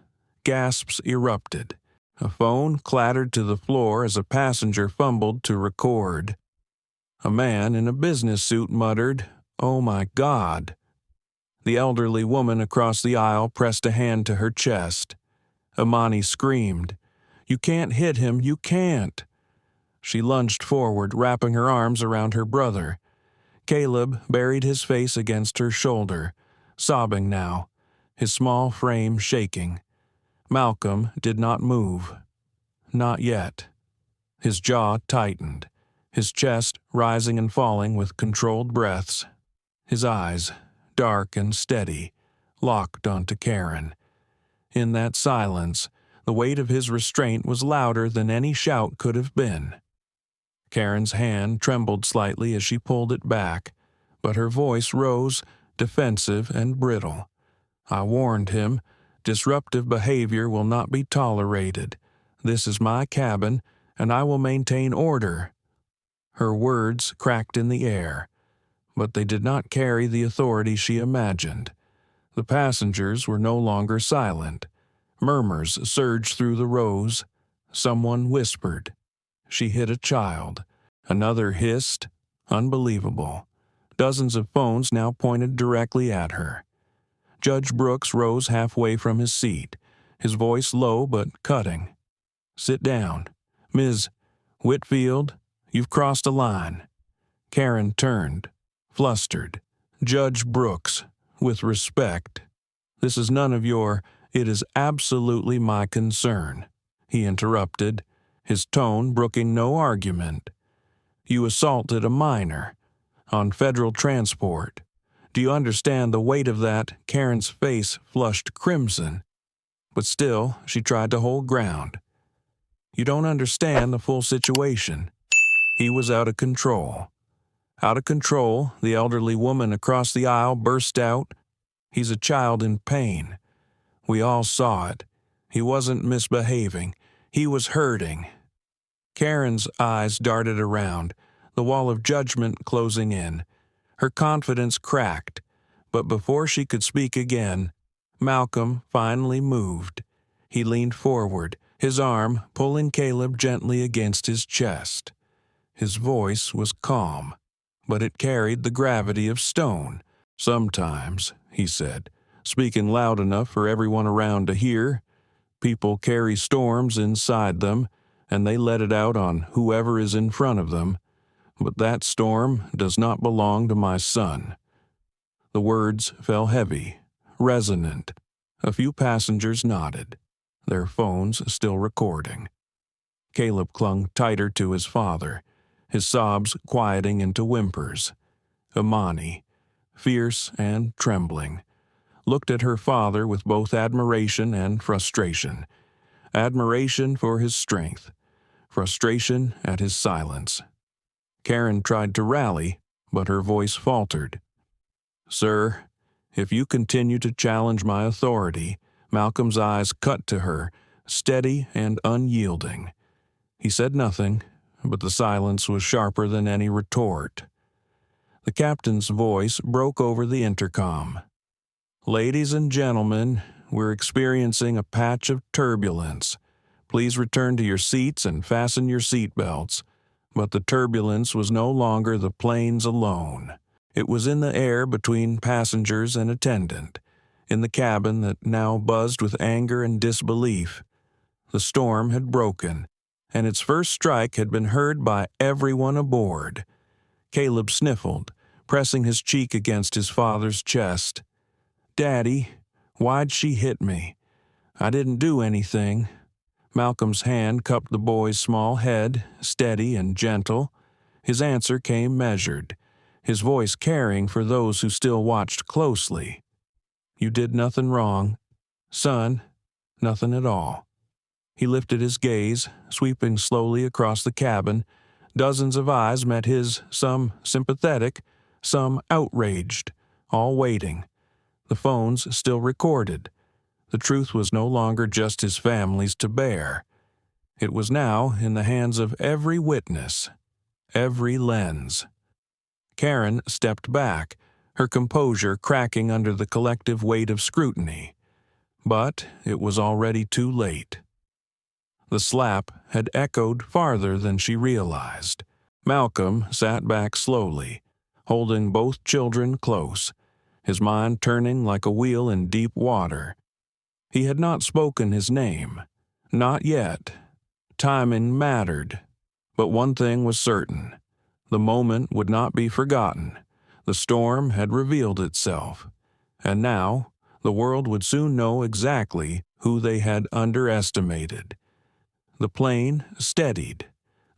Gasps erupted. A phone clattered to the floor as a passenger fumbled to record. A man in a business suit muttered, "Oh my God." The elderly woman across the aisle pressed a hand to her chest. Imani screamed, "You can't hit him, you can't." She lunged forward, wrapping her arms around her brother. Caleb buried his face against her shoulder, sobbing now, his small frame shaking. Malcolm did not move. Not yet. His jaw tightened, his chest rising and falling with controlled breaths. His eyes, dark and steady, locked onto Karen. In that silence, the weight of his restraint was louder than any shout could have been. Karen's hand trembled slightly as she pulled it back, but her voice rose, defensive and brittle. "I warned him. Disruptive behavior will not be tolerated. This is my cabin, and I will maintain order." Her words cracked in the air, but they did not carry the authority she imagined. The passengers were no longer silent. Murmurs surged through the rows. Someone whispered, "She hit a child." Another hissed, "Unbelievable." Dozens of phones now pointed directly at her. Judge Brooks rose halfway from his seat, his voice low but cutting. "Sit down. Ms. Whitfield, you've crossed a line." Karen turned, flustered. "Judge Brooks, with respect, this is none of your—" "It is absolutely my concern," he interrupted, his tone brooking no argument. "You assaulted a minor on federal transport. Do you understand the weight of that?" Karen's face flushed crimson, but still she tried to hold ground. "You don't understand the full situation. He was out of control." "Out of control," the elderly woman across the aisle burst out. "He's a child in pain. We all saw it. He wasn't misbehaving. He was hurting." Karen's eyes darted around, the wall of judgment closing in. Her confidence cracked, but before she could speak again, Malcolm finally moved. He leaned forward, his arm pulling Caleb gently against his chest. His voice was calm, but it carried the gravity of stone. "Sometimes," he said, speaking loud enough for everyone around to hear, "people carry storms inside them, and they let it out on whoever is in front of them. But that storm does not belong to my son." The words fell heavy, resonant. A few passengers nodded, their phones still recording. Caleb clung tighter to his father, his sobs quieting into whimpers. Imani, fierce and trembling, looked at her father with both admiration and frustration. admiration for his strength, frustration at his silence. Karen tried to rally, but her voice faltered. "Sir, if you continue to challenge my authority," Malcolm's eyes cut to her, steady and unyielding. He said nothing, but the silence was sharper than any retort. The captain's voice broke over the intercom. "Ladies and gentlemen, we're experiencing a patch of turbulence. Please return to your seats and fasten your seatbelts." But the turbulence was no longer the planes alone. It was in the air between passengers and attendant, in the cabin that now buzzed with anger and disbelief. The storm had broken, and its first strike had been heard by everyone aboard. Caleb sniffled, pressing his cheek against his father's chest. "Daddy, why'd she hit me? I didn't do anything." Malcolm's hand cupped the boy's small head, steady and gentle. His answer came measured, his voice caring for those who still watched closely. "You did nothing wrong. Son, nothing at all." He lifted his gaze, sweeping slowly across the cabin. Dozens of eyes met his, some sympathetic, some outraged, all waiting. The phones still recorded. The truth was no longer just his family's to bear. It was now in the hands of every witness, every lens. Karen stepped back, her composure cracking under the collective weight of scrutiny. But it was already too late. The slap had echoed farther than she realized. Malcolm sat back slowly, holding both children close, his mind turning like a wheel in deep water. He had not spoken his name. Not yet. Timing mattered. But one thing was certain. The moment would not be forgotten. The storm had revealed itself. And now, the world would soon know exactly who they had underestimated. The plane steadied,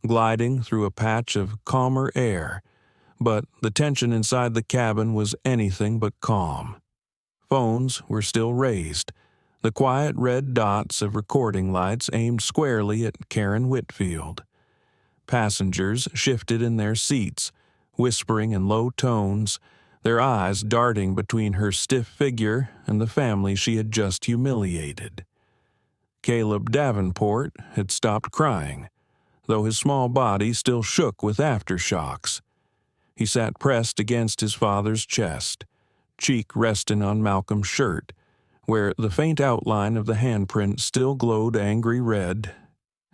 gliding through a patch of calmer air, but the tension inside the cabin was anything but calm. Phones were still raised, the quiet red dots of recording lights aimed squarely at Karen Whitfield. Passengers shifted in their seats, whispering in low tones, their eyes darting between her stiff figure and the family she had just humiliated. Caleb Davenport had stopped crying, though his small body still shook with aftershocks. He sat pressed against his father's chest, cheek resting on Malcolm's shirt, where the faint outline of the handprint still glowed angry red.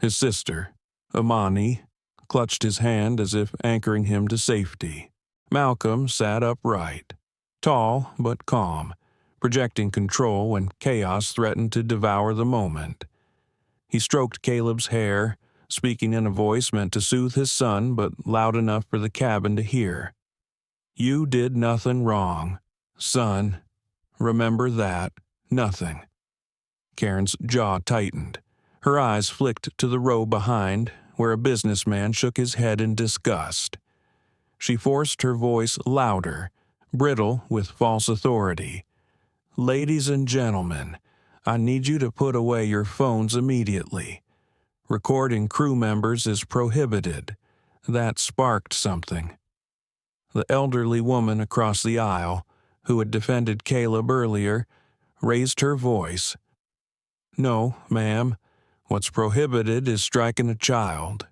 His sister, Amani, clutched his hand as if anchoring him to safety. Malcolm sat upright, tall but calm, projecting control when chaos threatened to devour the moment. He stroked Caleb's hair, speaking in a voice meant to soothe his son but loud enough for the cabin to hear. "You did nothing wrong, son. Remember that. Nothing." Karen's jaw tightened. Her eyes flicked to the row behind, where a businessman shook his head in disgust. She forced her voice louder, brittle with false authority. "Ladies and gentlemen, I need you to put away your phones immediately. Recording crew members is prohibited." That sparked something. The elderly woman across the aisle, who had defended Caleb earlier, raised her voice. "No, ma'am. What's prohibited is striking a child."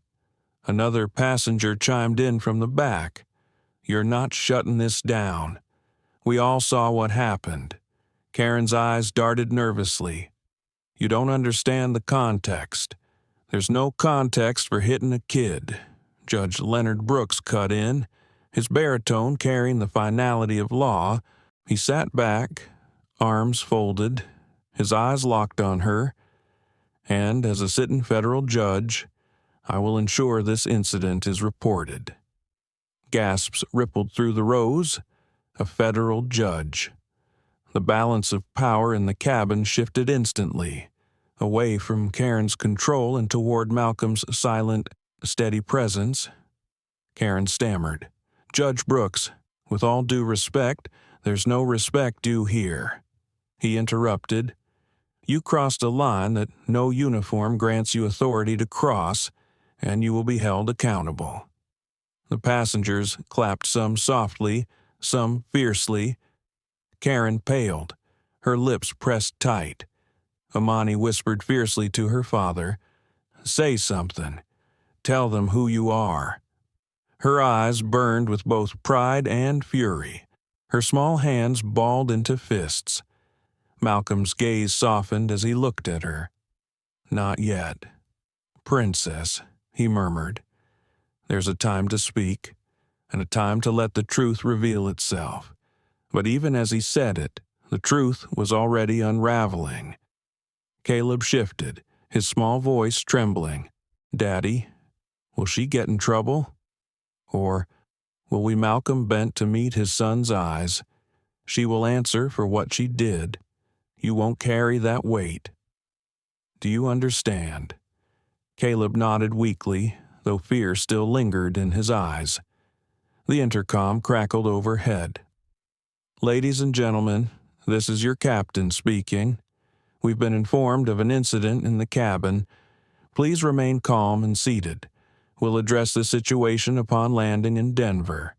Another passenger chimed in from the back. "You're not shutting this down. We all saw what happened." Karen's eyes darted nervously. "You don't understand the context. There's no context for hitting a kid." Judge Leonard Brooks cut in, his baritone carrying the finality of law. He sat back, arms folded, his eyes locked on her. "And as a sitting federal judge, I will ensure this incident is reported." Gasps rippled through the rows. A federal judge. The balance of power in the cabin shifted instantly, away from Karen's control and toward Malcolm's silent, steady presence. Karen stammered. "Judge Brooks, with all due respect, there's no respect due here." He interrupted. You crossed a line that no uniform grants you authority to cross, and you will be held accountable." The passengers clapped, some softly, some fiercely. Karen paled, her lips pressed tight. Amani whispered fiercely to her father, "Say something. Tell them who you are." Her eyes burned with both pride and fury. Her small hands balled into fists. Malcolm's gaze softened as he looked at her. "Not yet. Princess," he murmured. "There's a time to speak, and a time to let the truth reveal itself." But even as he said it, the truth was already unraveling. Caleb shifted, his small voice trembling. "Daddy, will she get in trouble? Or will we?" Malcolm bent to meet his son's eyes. "She will answer for what she did. You won't carry that weight. Do you understand?" Caleb nodded weakly, though fear still lingered in his eyes. The intercom crackled overhead. "Ladies and gentlemen, this is your captain speaking. We've been informed of an incident in the cabin. Please remain calm and seated. We'll address the situation upon landing in Denver."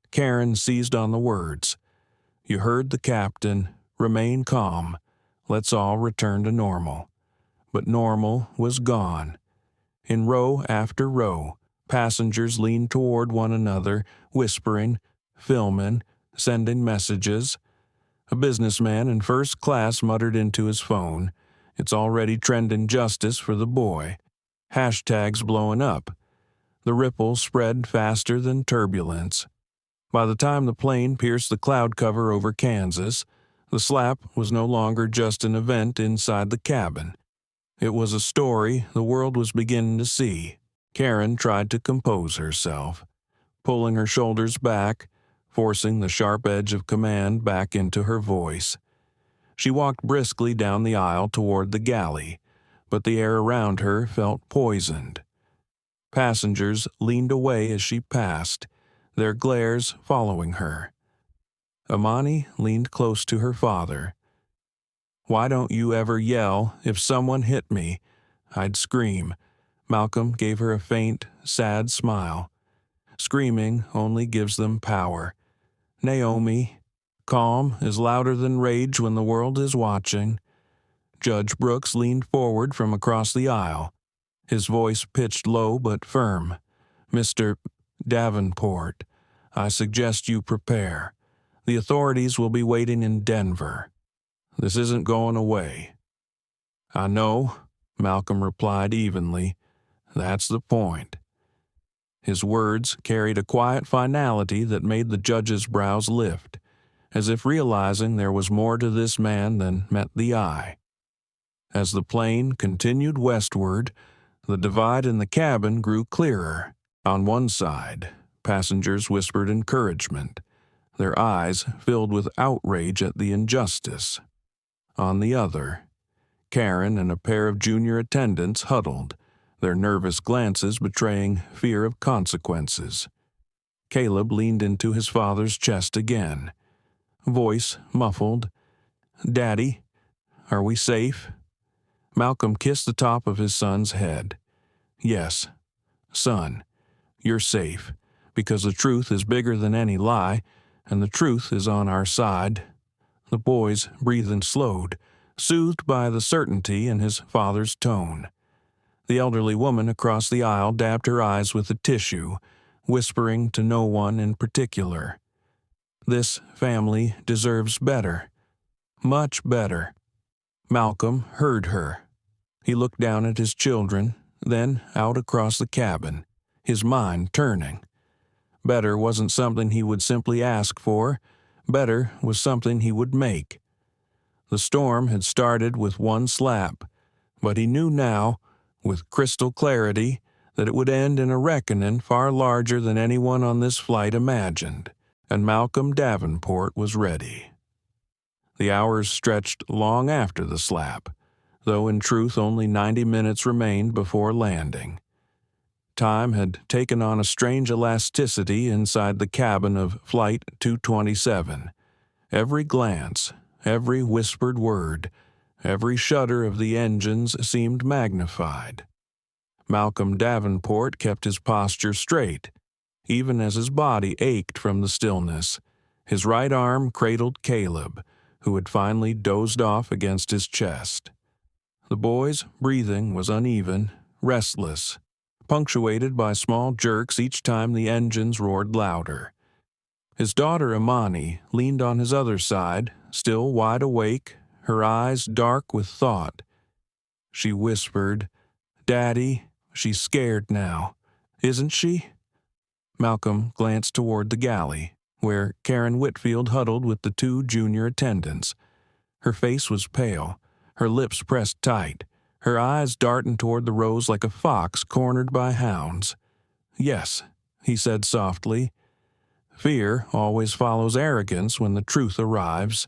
Karen seized on the words. "You heard the captain. Remain calm. Let's all return to normal." But normal was gone. In row after row, passengers leaned toward one another, whispering, filming, sending messages. A businessman in first class muttered into his phone, "It's already trending justice for the boy." Hashtags blowing up. The ripple spread faster than turbulence. By the time the plane pierced the cloud cover over Kansas, the slap was no longer just an event inside the cabin. It was a story the world was beginning to see. Karen tried to compose herself, pulling her shoulders back, forcing the sharp edge of command back into her voice. She walked briskly down the aisle toward the galley, but the air around her felt poisoned. Passengers leaned away as she passed, their glares following her. Amani leaned close to her father. "Why don't you ever yell? If someone hit me, I'd scream." Malcolm gave her a faint, sad smile. "Screaming only gives them power. Naomi, calm is louder than rage when the world is watching." Judge Brooks leaned forward from across the aisle, his voice pitched low but firm. "Mr. Davenport, I suggest you prepare. The authorities will be waiting in Denver. This isn't going away." "I know," Malcolm replied evenly. "That's the point." His words carried a quiet finality that made the judge's brows lift, as if realizing there was more to this man than met the eye. As the plane continued westward, the divide in the cabin grew clearer. On one side, passengers whispered encouragement, their eyes filled with outrage at the injustice. On the other, Karen and a pair of junior attendants huddled, their nervous glances betraying fear of consequences. Caleb leaned into his father's chest again, voice muffled. "Daddy, are we safe?" Malcolm kissed the top of his son's head. "Yes, son, you're safe, because the truth is bigger than any lie, and the truth is on our side." The boy's breathing slowed, soothed by the certainty in his father's tone. The elderly woman across the aisle dabbed her eyes with a tissue, whispering to no one in particular. "This family deserves better. Much better." Malcolm heard her. He looked down at his children, then out across the cabin, his mind turning. Better wasn't something he would simply ask for. Better was something he would make. The storm had started with one slap, but he knew now, with crystal clarity, that it would end in a reckoning far larger than anyone on this flight imagined, and Malcolm Davenport was ready. The hours stretched long after the slap, though in truth only 90 minutes remained before landing. Time had taken on a strange elasticity inside the cabin of Flight 227. Every glance, every whispered word, Every shudder of the engines seemed magnified. Malcolm Davenport kept his posture straight, even as his body ached from the stillness. His right arm cradled Caleb, who had finally dozed off against his chest. The boy's breathing was uneven, restless, punctuated by small jerks each time the engines roared louder. His daughter Imani leaned on his other side, still wide awake, her eyes dark with thought. She whispered, "Daddy, she's scared now, isn't she?" Malcolm glanced toward the galley, where Karen Whitfield huddled with the two junior attendants. Her face was pale, her lips pressed tight, her eyes darting toward the rows like a fox cornered by hounds. "Yes," he said softly. "Fear always follows arrogance when the truth arrives."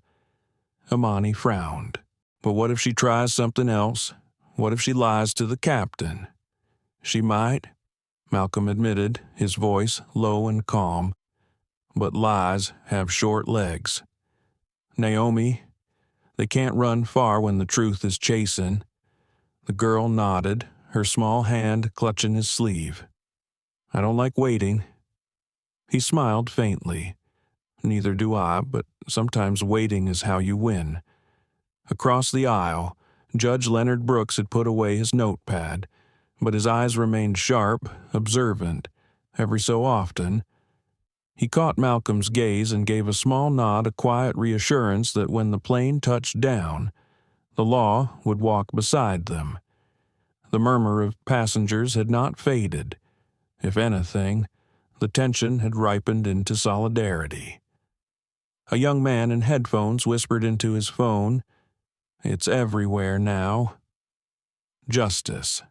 Imani frowned. "But what if she tries something else? What if she lies to the captain?" "She might," Malcolm admitted, his voice low and calm. "But lies have short legs. Naomi, they can't run far when the truth is chasing." The girl nodded, her small hand clutching his sleeve. "I don't like waiting." He smiled faintly. "Neither do I, but sometimes waiting is how you win." Across the aisle, Judge Leonard Brooks had put away his notepad, but his eyes remained sharp, observant. Every so often, he caught Malcolm's gaze and gave a small nod, a quiet reassurance that when the plane touched down, the law would walk beside them. The murmur of passengers had not faded. If anything, the tension had ripened into solidarity. A young man in headphones whispered into his phone, "It's everywhere now." Justice.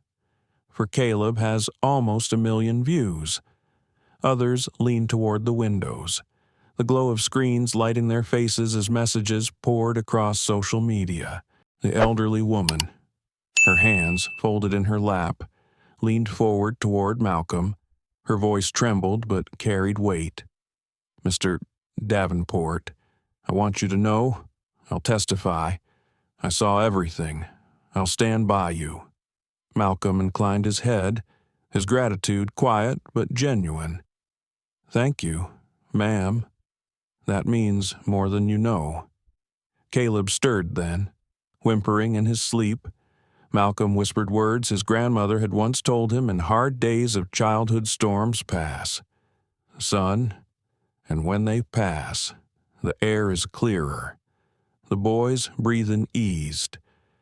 For Caleb has almost 1 million views. Others leaned toward the windows, the glow of screens lighting their faces as messages poured across social media. The elderly woman, her hands folded in her lap, leaned forward toward Malcolm. Her voice trembled but carried weight. "Mr. Davenport, I want you to know, I'll testify. I saw everything. I'll stand by you." Malcolm inclined his head, his gratitude quiet but genuine. "Thank you, ma'am. That means more than you know." Caleb stirred then, whimpering in his sleep. Malcolm whispered words his grandmother had once told him in hard days of childhood storms past. "Son, and when they pass, the air is clearer." The boy's breathing eased,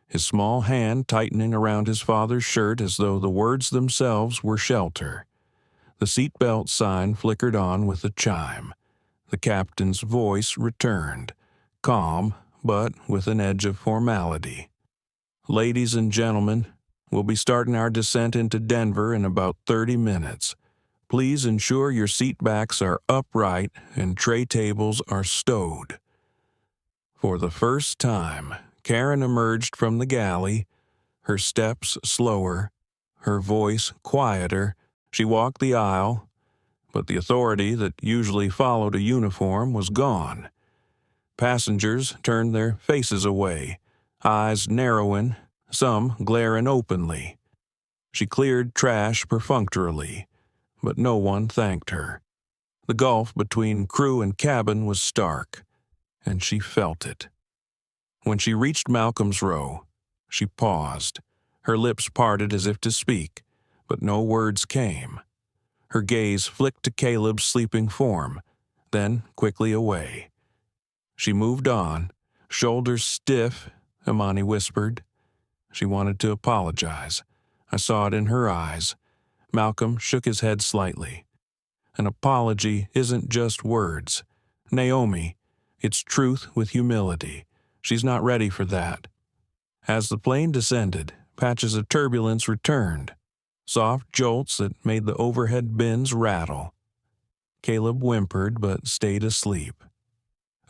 his small hand tightening around his father's shirt as though the words themselves were shelter. The seatbelt sign flickered on with a chime. The captain's voice returned, calm but with an edge of formality. "Ladies and gentlemen, we'll be starting our descent into Denver in about 30 minutes. Please ensure your seat backs are upright and tray tables are stowed." For the first time, Karen emerged from the galley, her steps slower, her voice quieter. She walked the aisle, but the authority that usually followed a uniform was gone. Passengers turned their faces away, eyes narrowing, some glaring openly. She cleared trash perfunctorily, but no one thanked her. The gulf between crew and cabin was stark, and she felt it. When she reached Malcolm's row, she paused, her lips parted as if to speak, but no words came. Her gaze flicked to Caleb's sleeping form, then quickly away. She moved on, shoulders stiff, Imani whispered. She wanted to apologize. I saw it in her eyes. Malcolm shook his head slightly. An apology isn't just words. Naomi, it's truth with humility. She's not ready for that. As the plane descended, patches of turbulence returned, soft jolts that made the overhead bins rattle. Caleb whimpered but stayed asleep.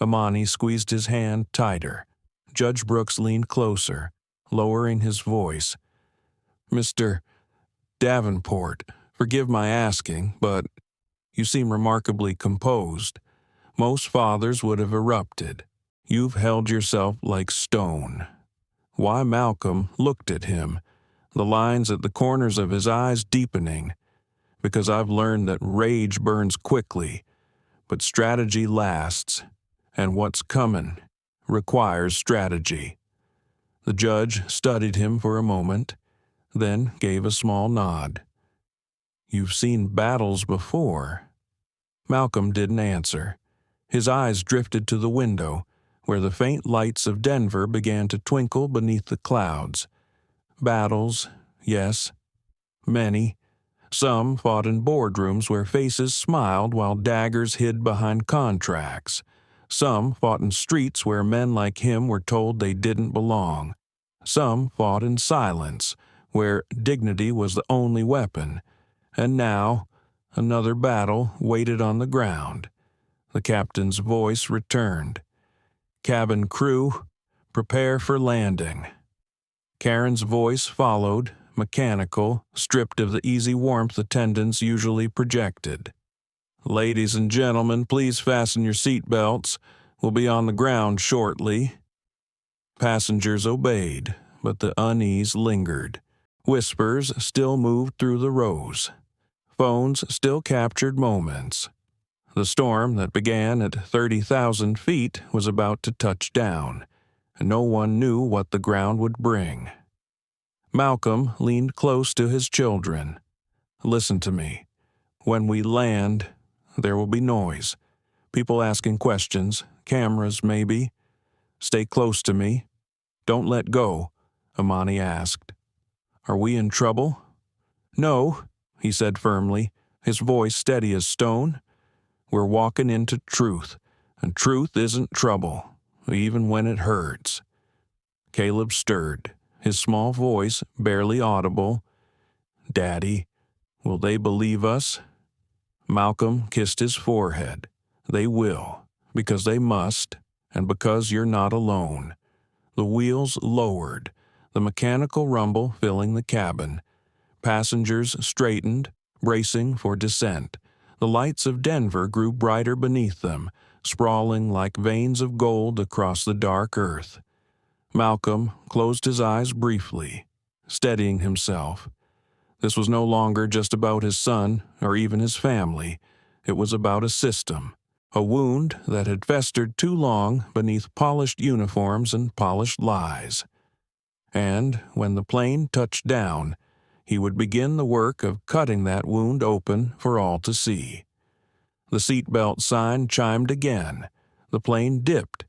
Imani squeezed his hand tighter. Judge Brooks leaned closer, lowering his voice. "Mr. Davenport, forgive my asking, but you seem remarkably composed. Most fathers would have erupted. You've held yourself like stone. why Malcolm looked at him, the lines at the corners of his eyes deepening, because I've learned that rage burns quickly, but strategy lasts, and what's coming requires strategy. The judge studied him for a moment, then gave a small nod. You've seen battles before. Malcolm didn't answer. His eyes drifted to the window, where the faint lights of Denver began to twinkle beneath the clouds. Battles, yes, many. Some fought in boardrooms where faces smiled while daggers hid behind contracts. Some fought in streets where men like him were told they didn't belong. Some fought in silence, where dignity was the only weapon. And now, another battle waited on the ground. The captain's voice returned. Cabin crew, prepare for landing. Karen's voice followed, mechanical, stripped of the easy warmth attendants usually projected. Ladies and gentlemen, please fasten your seat belts. We'll be on the ground shortly. Passengers obeyed, but the unease lingered. Whispers still moved through the rows. Phones still captured moments. The storm that began at 30,000 feet was about to touch down, and no one knew what the ground would bring. Malcolm leaned close to his children. Listen to me. When we land, there will be noise. People asking questions, cameras maybe. Stay close to me. Don't let go, Amani asked. Are we in trouble? No, he said firmly, his voice steady as stone. We're walking into truth, and truth isn't trouble, even when it hurts. Caleb stirred, his small voice barely audible. Daddy, will they believe us? Malcolm kissed his forehead. They will, because they must, and because you're not alone. The wheels lowered, the mechanical rumble filling the cabin. Passengers straightened, bracing for descent. The lights of Denver grew brighter beneath them, sprawling like veins of gold across the dark earth. Malcolm closed his eyes briefly, steadying himself. This was no longer just about his son or even his family. It was about a system, a wound that had festered too long beneath polished uniforms and polished lies. And when the plane touched down, he would begin the work of cutting that wound open for all to see. The seatbelt sign chimed again. The plane dipped,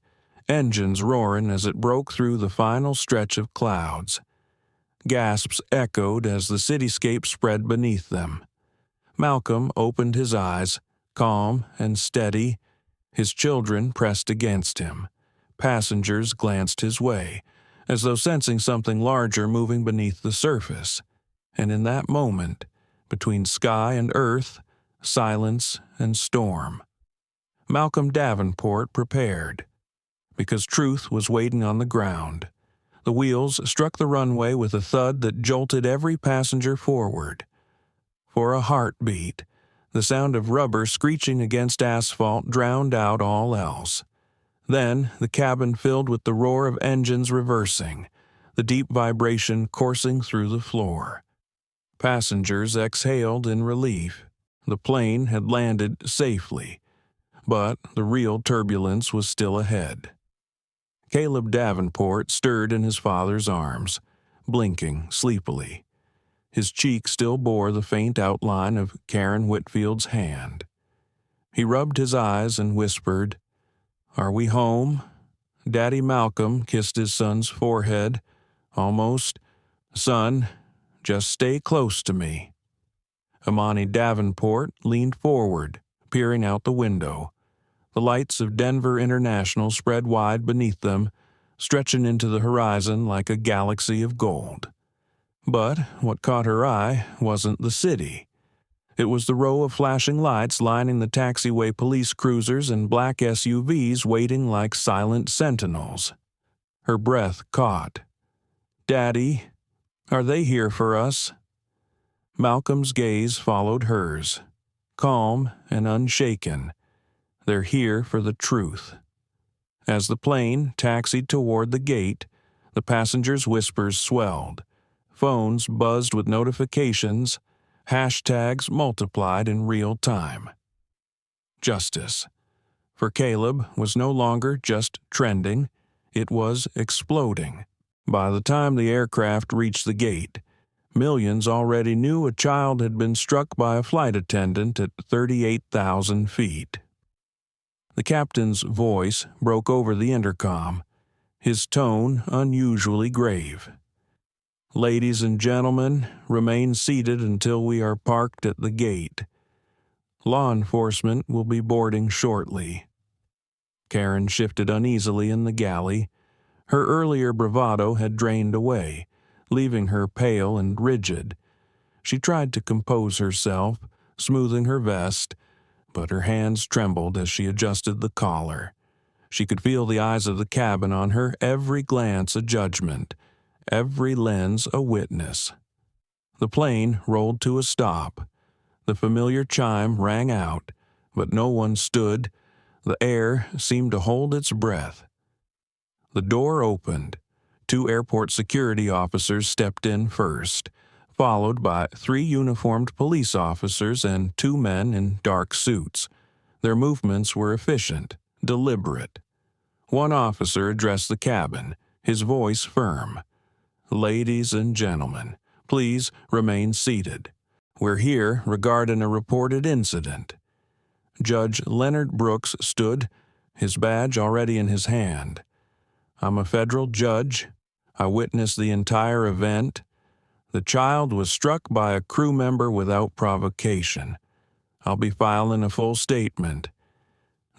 engines roaring as it broke through the final stretch of clouds. Gasps echoed as the cityscape spread beneath them. Malcolm opened his eyes, calm and steady. His children pressed against him. Passengers glanced his way, as though sensing something larger moving beneath the surface. And in that moment, between sky and earth, silence and storm, Malcolm Davenport prepared, because truth was waiting on the ground. The wheels struck the runway with a thud that jolted every passenger forward. For a heartbeat, the sound of rubber screeching against asphalt drowned out all else. Then the cabin filled with the roar of engines reversing, the deep vibration coursing through the floor. Passengers exhaled in relief. The plane had landed safely, but the real turbulence was still ahead. Caleb Davenport stirred in his father's arms, blinking sleepily. His cheek still bore the faint outline of Karen Whitfield's hand. He rubbed his eyes and whispered, "Are we home?" Daddy Malcolm kissed his son's forehead, almost. "Son, just stay close to me." Amani Davenport leaned forward, peering out the window. The lights of Denver International spread wide beneath them, stretching into the horizon like a galaxy of gold. But what caught her eye wasn't the city. It was the row of flashing lights lining the taxiway, police cruisers and black SUVs waiting like silent sentinels. Her breath caught. "Daddy, are they here for us?" Malcolm's gaze followed hers, calm and unshaken. "They're here for the truth." As the plane taxied toward the gate, The passengers' whispers swelled. Phones buzzed with notifications. Hashtags multiplied in real time. Justice, for Caleb, was no longer just trending. It was exploding. By the time the aircraft reached the gate, millions already knew a child had been struck by a flight attendant at 38,000 feet. The captain's voice broke over the intercom, his tone unusually grave. "Ladies and gentlemen, remain seated until we are parked at the gate. Law enforcement will be boarding shortly." Karen shifted uneasily in the galley. Her earlier bravado had drained away, leaving her pale and rigid. She tried to compose herself, smoothing her vest, but her hands trembled as she adjusted the collar. She could feel the eyes of the cabin on her, every glance a judgment, every lens a witness. The plane rolled to a stop. The familiar chime rang out, but no one stood. The air seemed to hold its breath. The door opened. 2 airport security officers stepped in first, followed by 3 uniformed police officers and 2 men in dark suits. Their movements were efficient, deliberate. One officer addressed the cabin, his voice firm. "Ladies and gentlemen, please remain seated. We're here regarding a reported incident." Judge Leonard Brooks stood, his badge already in his hand. "I'm a federal judge. I witnessed the entire event. The child was struck by a crew member without provocation. I'll be filing a full statement."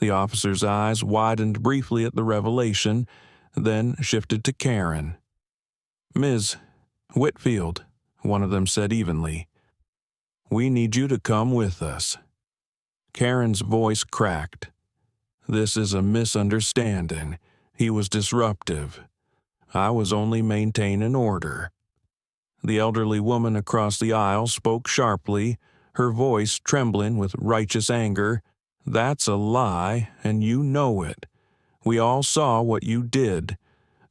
The officer's eyes widened briefly at the revelation, then shifted to Karen. "Ms. Whitfield," one of them said evenly, "we need you to come with us." Karen's voice cracked. "This is a misunderstanding. He was disruptive. I was only maintaining order." The elderly woman across the aisle spoke sharply, her voice trembling with righteous anger. "That's a lie, and you know it. We all saw what you did."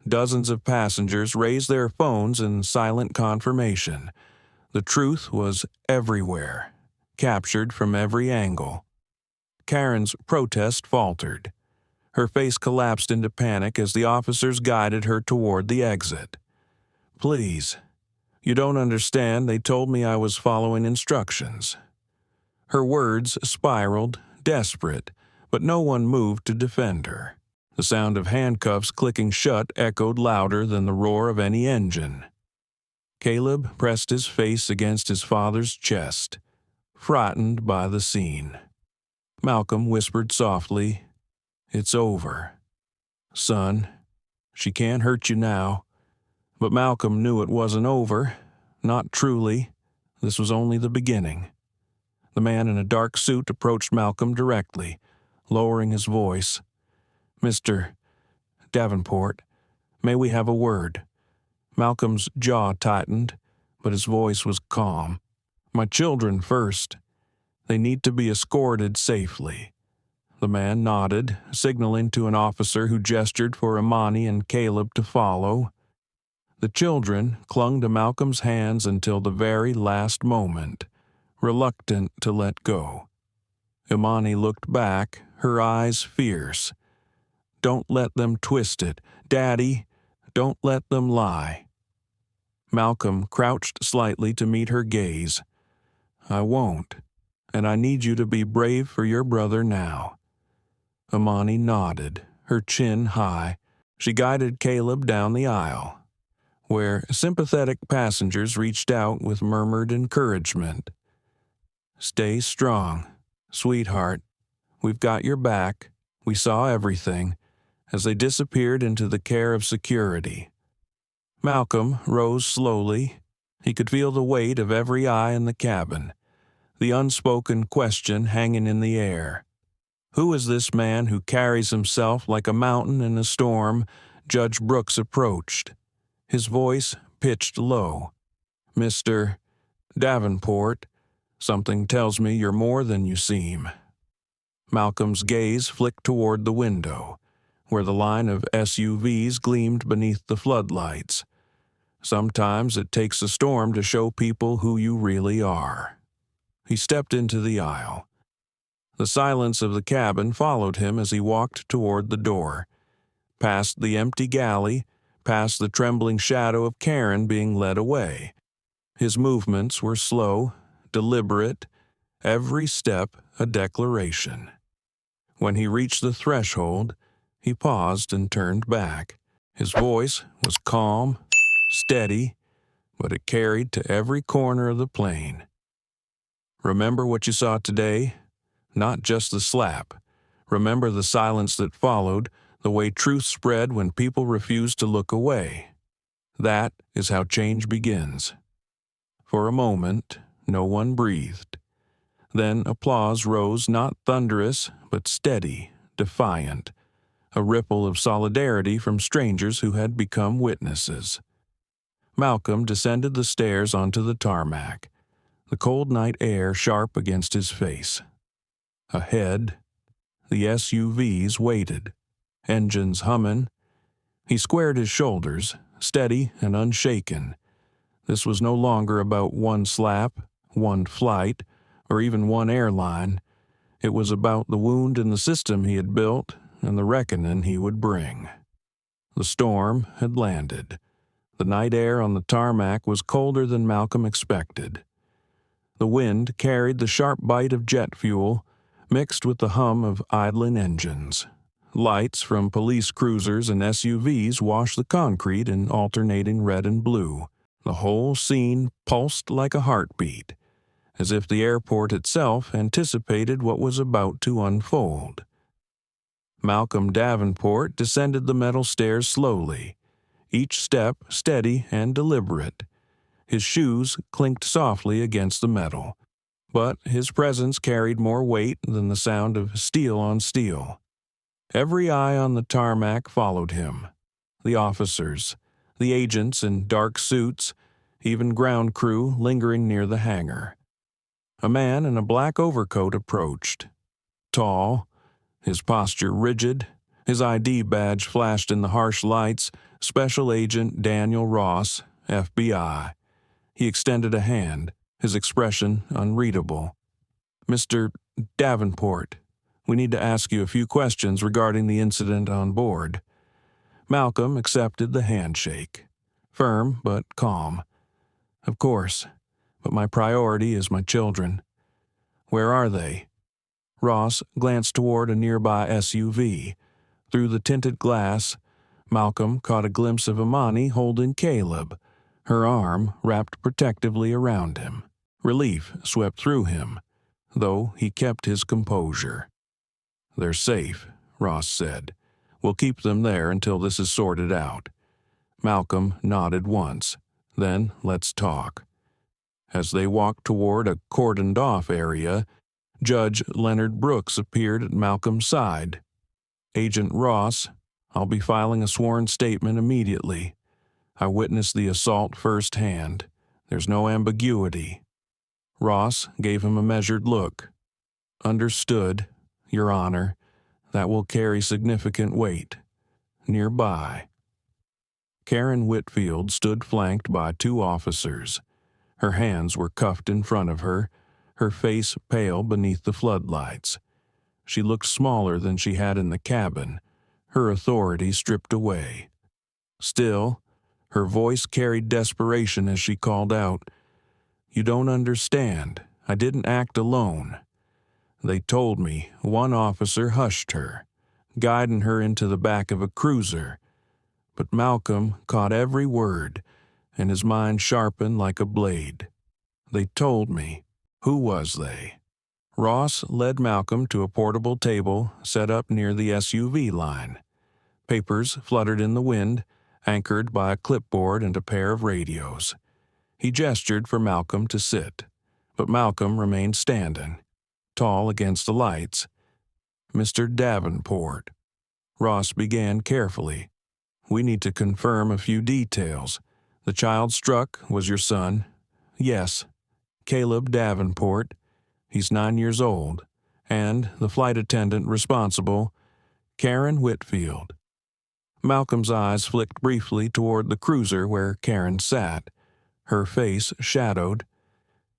Dozens of passengers raised their phones in silent confirmation. The truth was everywhere, captured from every angle. Karen's protest faltered. Her face collapsed into panic as the officers guided her toward the exit. "Please, you don't understand. They told me I was following instructions." Her words spiraled, desperate, but no one moved to defend her. The sound of handcuffs clicking shut echoed louder than the roar of any engine. Caleb pressed his face against his father's chest, frightened by the scene. Malcolm whispered softly, "It's over. Son, she can't hurt you now." But Malcolm knew it wasn't over. Not truly. This was only the beginning. The man in a dark suit approached Malcolm directly, lowering his voice. "Mr. Davenport, may we have a word?" Malcolm's jaw tightened, but his voice was calm. "My children first. They need to be escorted safely." The man nodded, signaling to an officer who gestured for Imani and Caleb to follow. The children clung to Malcolm's hands until the very last moment, reluctant to let go. Imani looked back, her eyes fierce. "Don't let them twist it. Daddy, don't let them lie." Malcolm crouched slightly to meet her gaze. "I won't, and I need you to be brave for your brother now." Imani nodded, her chin high. She guided Caleb down the aisle, where sympathetic passengers reached out with murmured encouragement. "Stay strong, sweetheart. We've got your back. We saw everything," as they disappeared into the care of security. Malcolm rose slowly. He could feel the weight of every eye in the cabin, the unspoken question hanging in the air. Who is this man who carries himself like a mountain in a storm? Judge Brooks approached, his voice pitched low. "Mr. Davenport, something tells me you're more than you seem." Malcolm's gaze flicked toward the window, where the line of SUVs gleamed beneath the floodlights. Sometimes it takes a storm to show people who you really are. He stepped into the aisle. The silence of the cabin followed him as he walked toward the door, past the empty galley, past the trembling shadow of Karen being led away. His movements were slow, deliberate, every step a declaration. When he reached the threshold, he paused and turned back. His voice was calm, steady, but it carried to every corner of the plane. Remember what you saw today? Not just the slap. Remember the silence that followed, the way truth spread when people refused to look away. That is how change begins. For a moment, no one breathed. Then applause rose, not thunderous, but steady, defiant, a ripple of solidarity from strangers who had become witnesses. Malcolm descended the stairs onto the tarmac, the cold night air sharp against his face. Ahead, the SUVs waited, engines humming. He squared his shoulders, steady and unshaken. This was no longer about one slap, one flight, or even one airline. It was about the wound in the system he had built and the reckoning he would bring. The storm had landed. The night air on the tarmac was colder than Malcolm expected. The wind carried the sharp bite of jet fuel, mixed with the hum of idling engines. Lights from police cruisers and SUVs washed the concrete in alternating red and blue. The whole scene pulsed like a heartbeat, as if the airport itself anticipated what was about to unfold. Malcolm Davenport descended the metal stairs slowly, each step steady and deliberate. His shoes clinked softly against the metal, but his presence carried more weight than the sound of steel on steel. Every eye on the tarmac followed him. The officers, the agents in dark suits, even ground crew lingering near the hangar. A man in a black overcoat approached. Tall, his posture rigid, his ID badge flashed in the harsh lights, Special Agent Daniel Ross, FBI. He extended a hand, his expression unreadable. "Mr. Davenport, we need to ask you a few questions regarding the incident on board." Malcolm accepted the handshake, firm but calm. "Of course, but my priority is my children." "Where are they?" Ross glanced toward a nearby SUV. Through the tinted glass, Malcolm caught a glimpse of Imani holding Caleb, her arm wrapped protectively around him. Relief swept through him, though he kept his composure. "They're safe," Ross said. "We'll keep them there until this is sorted out." Malcolm nodded once. "Then let's talk." As they walked toward a cordoned-off area, Judge Leonard Brooks appeared at Malcolm's side. "Agent Ross, I'll be filing a sworn statement immediately. I witnessed the assault firsthand. There's no ambiguity." Ross gave him a measured look. "Understood, Your Honor. That will carry significant weight." Nearby, Karen Whitfield stood flanked by two officers. Her hands were cuffed in front of her face pale beneath the floodlights. She looked smaller than she had in the cabin, her authority stripped away. Still, her voice carried desperation as she called out, "You don't understand. I didn't act alone. They told me one officer hushed her, guiding her into the back of a cruiser. But Malcolm caught every word, and his mind sharpened like a blade. They told me. Who was they?" Ross led Malcolm to a portable table set up near the SUV line. Papers fluttered in the wind, anchored by a clipboard and a pair of radios. He gestured for Malcolm to sit, but Malcolm remained standing, tall against the lights. "Mr. Davenport," Ross began carefully, "we need to confirm a few details. The child struck was your son?" "Yes. Caleb Davenport. He's 9 years old. And the flight attendant responsible, Karen Whitfield." Malcolm's eyes flicked briefly toward the cruiser where Karen sat, her face shadowed.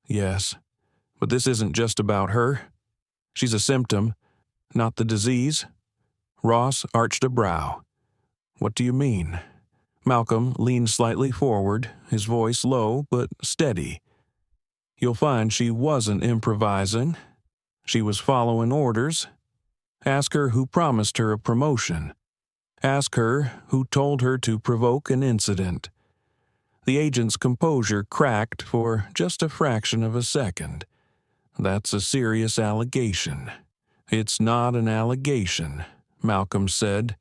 Yes, but this isn't just about her. She's a symptom, not the disease. Ross arched a brow. What do you mean? Malcolm leaned slightly forward, his voice low but steady. You'll find she wasn't improvising. She was following orders. Ask her who promised her a promotion. Ask her who told her to provoke an incident. The agent's composure cracked for just a fraction of a second. That's a serious allegation. It's not an allegation, Malcolm said.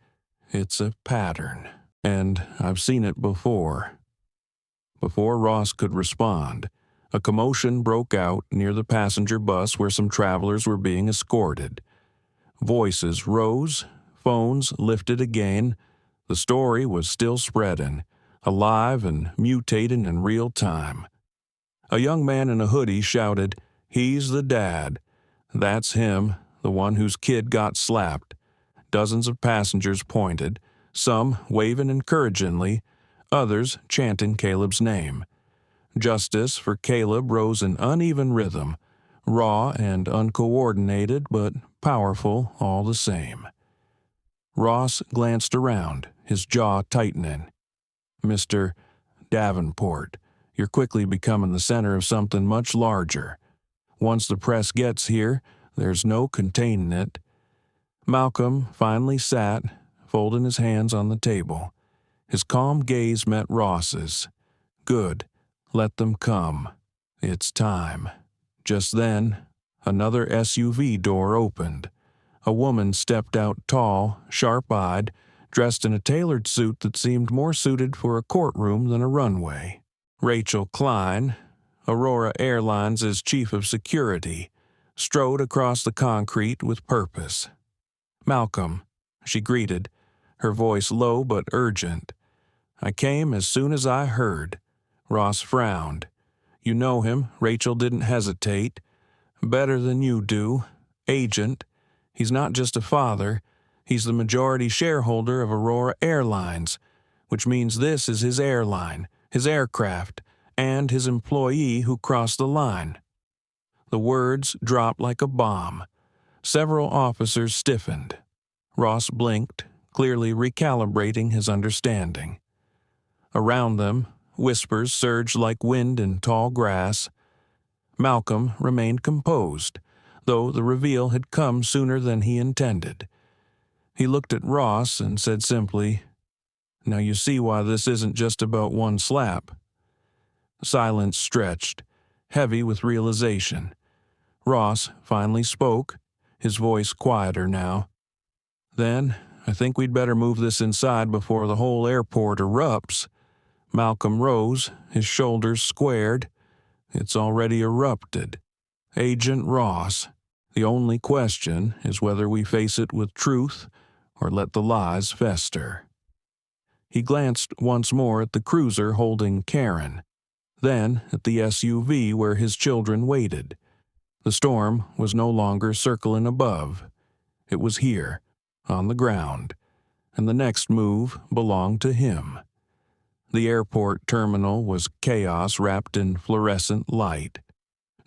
It's a pattern, and I've seen it before. Before Ross could respond, a commotion broke out near the passenger bus where some travelers were being escorted. Voices rose, phones lifted again. The story was still spreading, alive and mutating in real time. A young man in a hoodie shouted, "He's the dad." That's him, the one whose kid got slapped. Dozens of passengers pointed, some waving encouragingly, others chanting Caleb's name. Justice for Caleb rose in uneven rhythm, raw and uncoordinated, but powerful all the same. Ross glanced around, his jaw tightening. Mr. Davenport, you're quickly becoming the center of something much larger. Once the press gets here, there's no containing it. Malcolm finally sat, folding his hands on the table. His calm gaze met Ross's. Good. Let them come. It's time. Just then, another SUV door opened. A woman stepped out tall, sharp-eyed, dressed in a tailored suit that seemed more suited for a courtroom than a runway. Rachel Klein, Aurora Airlines' chief of security, strode across the concrete with purpose. Malcolm, she greeted, her voice low but urgent. I came as soon as I heard. Ross frowned. You know him, Rachel didn't hesitate. Better than you do. Agent. He's not just a father. He's the majority shareholder of Aurora Airlines, which means this is his airline, his aircraft, and his employee who crossed the line. The words dropped like a bomb. Several officers stiffened. Ross blinked, clearly recalibrating his understanding. Around them, whispers surged like wind in tall grass. Malcolm remained composed, though the reveal had come sooner than he intended. He looked at Ross and said simply, Now you see why this isn't just about one slap. Silence stretched, heavy with realization. Ross finally spoke, his voice quieter now. Then, I think we'd better move this inside before the whole airport erupts. Malcolm rose, his shoulders squared. It's already erupted. Agent Ross, the only question is whether we face it with truth or let the lies fester. He glanced once more at the cruiser holding Karen, then at the SUV where his children waited. The storm was no longer circling above. It was here, on the ground, and the next move belonged to him. The airport terminal was chaos wrapped in fluorescent light.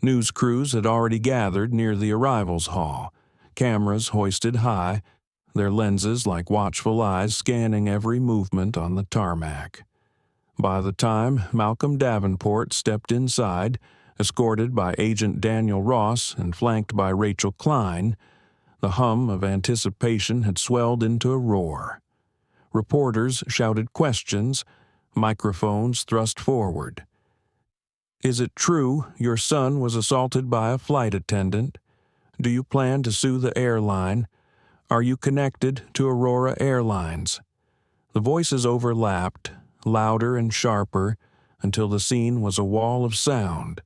News crews had already gathered near the arrivals hall, cameras hoisted high, their lenses like watchful eyes scanning every movement on the tarmac. By the time Malcolm Davenport stepped inside, escorted by Agent Daniel Ross and flanked by Rachel Klein, the hum of anticipation had swelled into a roar. Reporters shouted questions, microphones thrust forward. Is it true your son was assaulted by a flight attendant? Do you plan to sue the airline? Are you connected to Aurora Airlines? The voices overlapped, louder and sharper, until the scene was a wall of sound.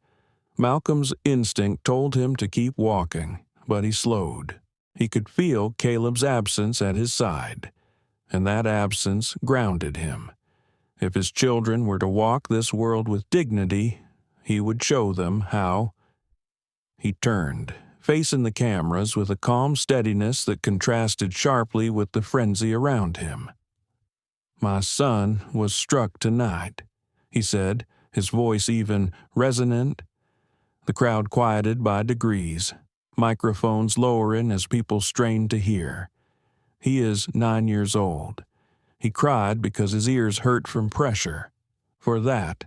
Malcolm's instinct told him to keep walking, but he slowed. He could feel Caleb's absence at his side, and that absence grounded him. If his children were to walk this world with dignity, he would show them how. He turned, facing the cameras with a calm steadiness that contrasted sharply with the frenzy around him. "My son was struck tonight," he said, his voice even resonant. The crowd quieted by degrees, microphones lowering as people strained to hear. "He is 9 years old. He cried because his ears hurt from pressure. For that,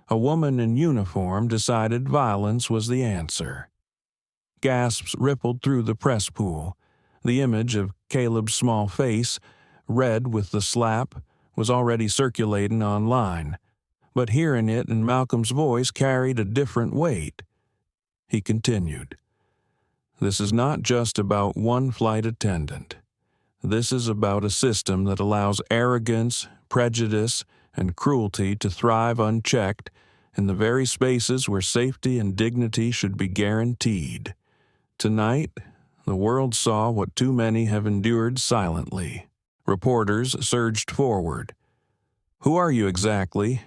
a woman in uniform decided violence was the answer." Gasps rippled through the press pool. The image of Caleb's small face, red with the slap, was already circulating online, but hearing it in Malcolm's voice carried a different weight. He continued, "This is not just about one flight attendant. This is about a system that allows arrogance, prejudice, and cruelty to thrive unchecked in the very spaces where safety and dignity should be guaranteed. Tonight, the world saw what too many have endured silently." Reporters surged forward. "Who are you exactly?"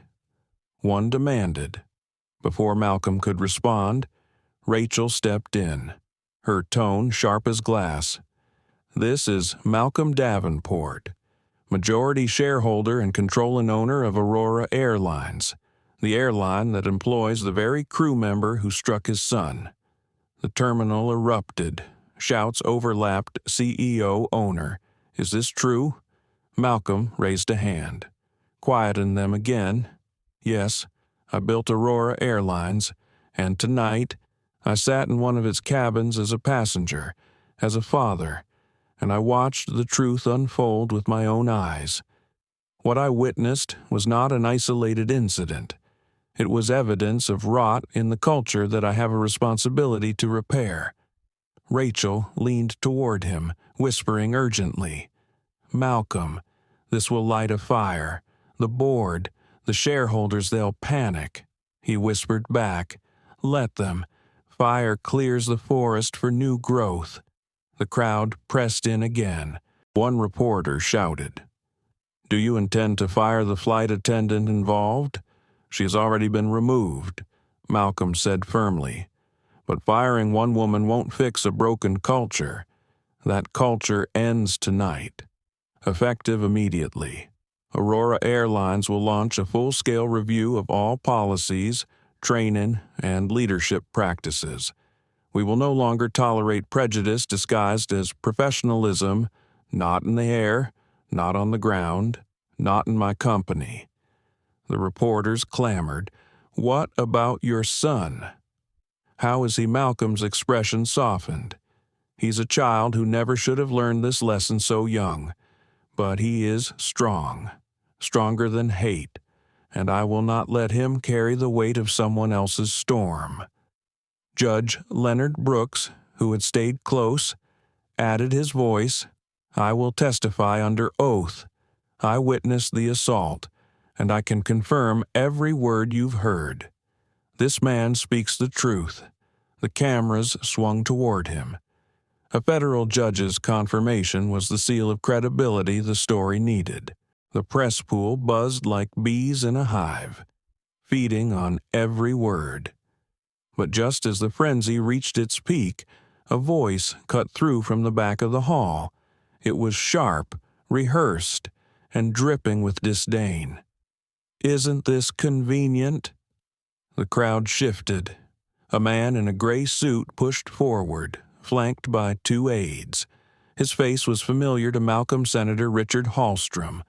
one demanded. Before Malcolm could respond, Rachel stepped in, her tone sharp as glass. "This is Malcolm Davenport, majority shareholder and controlling owner of Aurora Airlines, the airline that employs the very crew member who struck his son." The terminal erupted. Shouts overlapped CEO owner. "Is this true?" Malcolm raised a hand, quieting them again. "Yes, I built Aurora Airlines, and tonight I sat in one of its cabins as a passenger, as a father, and I watched the truth unfold with my own eyes. What I witnessed was not an isolated incident. It was evidence of rot in the culture that I have a responsibility to repair." Rachel leaned toward him, whispering urgently, "Malcolm, this will light a fire. The board, the shareholders, they'll panic." He whispered back, "Let them. Fire clears the forest for new growth." The crowd pressed in again. One reporter shouted, "Do you intend to fire the flight attendant involved? She has already been removed," Malcolm said firmly. "But firing one woman won't fix a broken culture. That culture ends tonight. Effective immediately. Aurora Airlines will launch a full-scale review of all policies, training, and leadership practices. We will no longer tolerate prejudice disguised as professionalism, not in the air, not on the ground, not in my company." The reporters clamored, "What about your son?" "How is he?" Malcolm's expression softened. "He's a child who never should have learned this lesson so young. But he is strong, stronger than hate, and I will not let him carry the weight of someone else's storm." Judge Leonard Brooks, who had stayed close, added his voice, "I will testify under oath. I witnessed the assault, and I can confirm every word you've heard. This man speaks the truth." The cameras swung toward him. A federal judge's confirmation was the seal of credibility the story needed. The press pool buzzed like bees in a hive, feeding on every word. But just as the frenzy reached its peak, a voice cut through from the back of the hall. It was sharp, rehearsed, and dripping with disdain. "Isn't this convenient?" The crowd shifted. A man in a gray suit pushed forward, flanked by two aides. His face was familiar to Malcolm Senator Richard Hallstrom,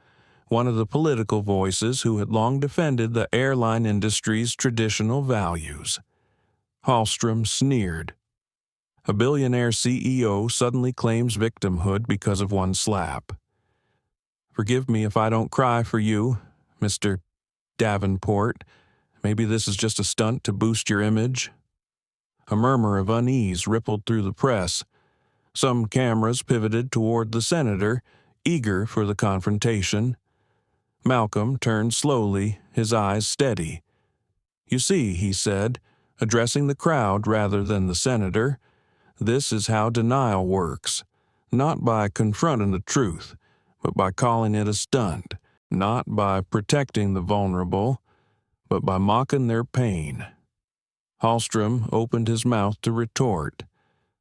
one of the political voices who had long defended the airline industry's traditional values. Hallstrom sneered. "A billionaire CEO suddenly claims victimhood because of one slap. Forgive me if I don't cry for you, Mr. Davenport. Maybe this is just a stunt to boost your image." A murmur of unease rippled through the press. Some cameras pivoted toward the senator, eager for the confrontation. Malcolm turned slowly, his eyes steady. "You see," he said, addressing the crowd rather than the senator, "this is how denial works. Not by confronting the truth, but by calling it a stunt. Not by protecting the vulnerable, but by mocking their pain." Hallstrom opened his mouth to retort,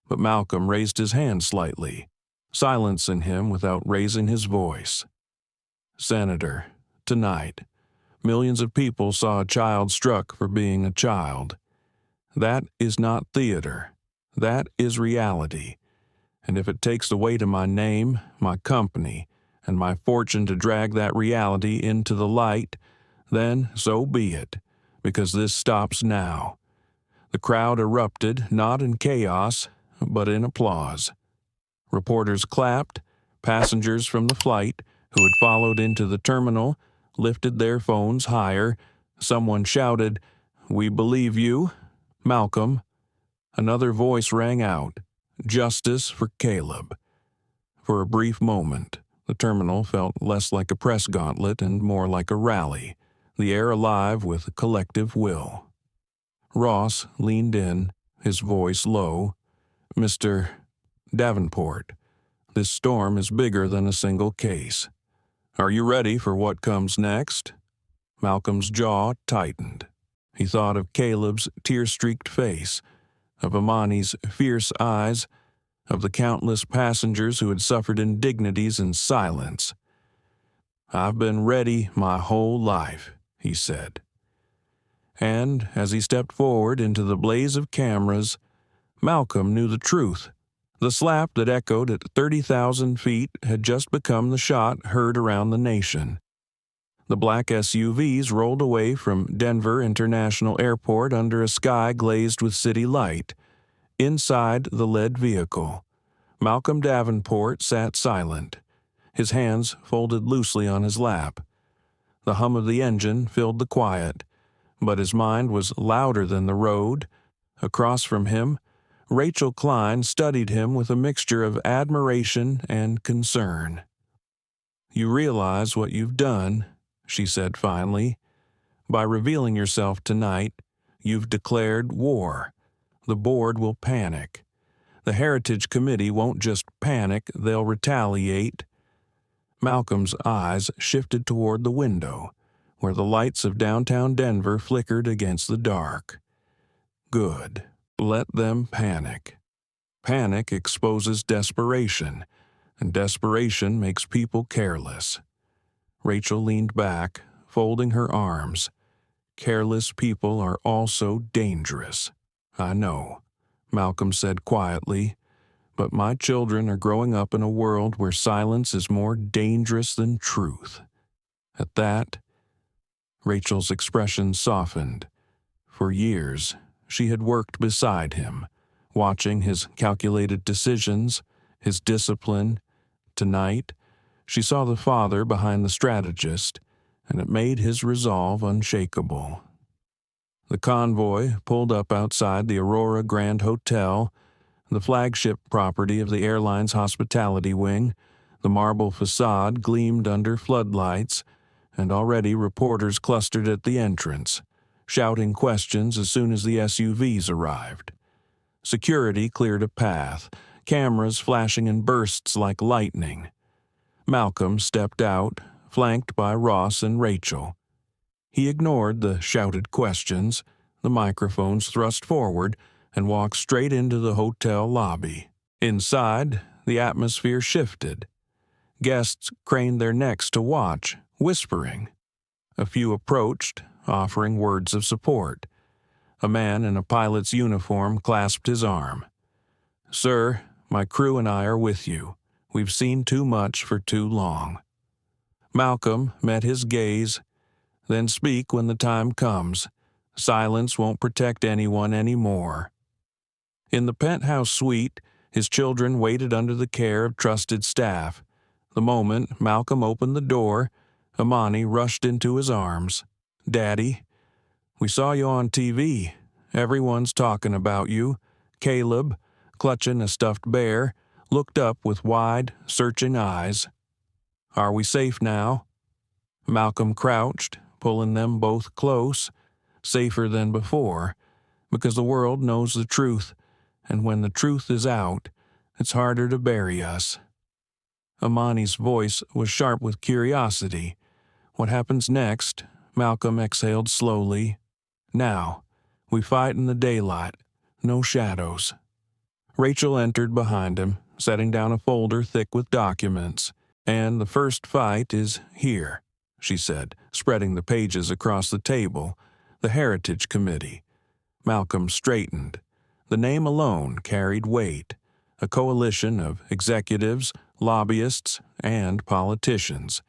but Malcolm raised his hand slightly, silencing him without raising his voice. Senator, tonight, millions of people saw a child struck for being a child. That is not theater. That is reality. And if it takes the weight of my name, my company, and my fortune to drag that reality into the light, then so be it, because this stops now. The crowd erupted, not in chaos, but in applause. Reporters clapped. Passengers from the flight, who had followed into the terminal, lifted their phones higher. Someone shouted, "We believe you, Malcolm." Another voice rang out, "Justice for Caleb." For a brief moment, the terminal felt less like a press gauntlet and more like a rally, the air alive with collective will. Ross leaned in, his voice low. "Mr. Davenport, this storm is bigger than a single case. Are you ready for what comes next?" Malcolm's jaw tightened. He thought of Caleb's tear-streaked face, of Amani's fierce eyes, of the countless passengers who had suffered indignities in silence. "I've been ready my whole life," he said. And as he stepped forward into the blaze of cameras, Malcolm knew the truth. The slap that echoed at 30,000 feet had just become the shot heard around the nation. The black SUVs rolled away from Denver International Airport under a sky glazed with city light. Inside the lead vehicle, Malcolm Davenport sat silent, his hands folded loosely on his lap. The hum of the engine filled the quiet, but his mind was louder than the road. Across from him, Rachel Klein studied him with a mixture of admiration and concern. "You realize what you've done," she said finally. "By revealing yourself tonight, you've declared war. The board will panic. The Heritage Committee won't just panic, they'll retaliate." Malcolm's eyes shifted toward the window, where the lights of downtown Denver flickered against the dark. Good. Let them panic. Panic exposes desperation, and desperation makes people careless. Rachel leaned back, folding her arms. "Careless people are also dangerous." "I know," Malcolm said quietly, "but my children are growing up in a world where silence is more dangerous than truth." At that, Rachel's expression softened. For years, she had worked beside him, watching his calculated decisions, his discipline. Tonight, she saw the father behind the strategist, and it made his resolve unshakable. The convoy pulled up outside the Aurora Grand Hotel, the flagship property of the airline's hospitality wing. The marble facade gleamed under floodlights, and already reporters clustered at the entrance, shouting questions as soon as the SUVs arrived. Security cleared a path, cameras flashing in bursts like lightning. Malcolm stepped out, flanked by Ross and Rachel. He ignored the shouted questions, the microphones thrust forward, and walked straight into the hotel lobby. Inside, the atmosphere shifted. Guests craned their necks to watch, whispering. A few approached, offering words of support. A man in a pilot's uniform clasped his arm. "Sir, my crew and I are with you. We've seen too much for too long." Malcolm met his gaze. "Then speak when the time comes. Silence won't protect anyone anymore." In the penthouse suite, his children waited under the care of trusted staff. The moment Malcolm opened the door, Amani rushed into his arms. "Daddy, we saw you on TV. Everyone's talking about you." Caleb, clutching a stuffed bear, looked up with wide, searching eyes. "Are we safe now?" Malcolm crouched, pulling them both close, safer than before, because the world knows the truth, and when the truth is out, it's harder to bury us. Amani's voice was sharp with curiosity. "What happens next?" Malcolm exhaled slowly. "Now, we fight in the daylight, no shadows." Rachel entered behind him, setting down a folder thick with documents. And the first fight is here, she said, spreading the pages across the table. The Heritage Committee. Malcolm straightened. The name alone carried weight. A coalition of executives, lobbyists, and politicians.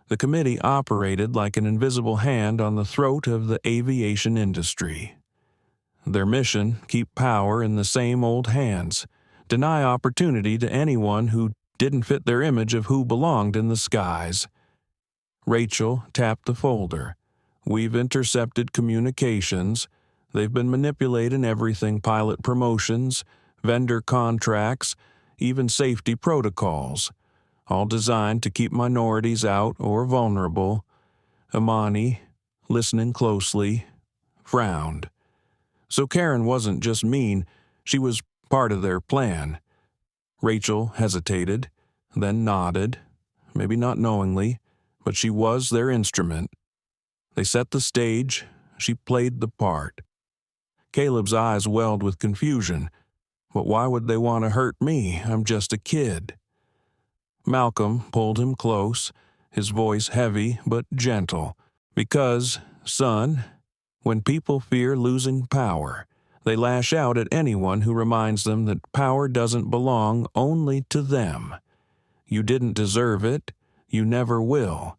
The committee operated like an invisible hand on the throat of the aviation industry. Their mission: keep power in the same old hands, deny opportunity to anyone who didn't fit their image of who belonged in the skies. Rachel tapped the folder. We've intercepted communications. They've been manipulating everything: pilot promotions, vendor contracts, even safety protocols, all designed to keep minorities out or vulnerable. Amani, listening closely, frowned. So Karen wasn't just mean, she was part of their plan. Rachel hesitated, then nodded, maybe not knowingly, but she was their instrument. They set the stage, she played the part. Caleb's eyes welled with confusion. But why would they want to hurt me? I'm just a kid. Malcolm pulled him close, his voice heavy but gentle. Because, son, when people fear losing power, they lash out at anyone who reminds them that power doesn't belong only to them. You didn't deserve it, you never will,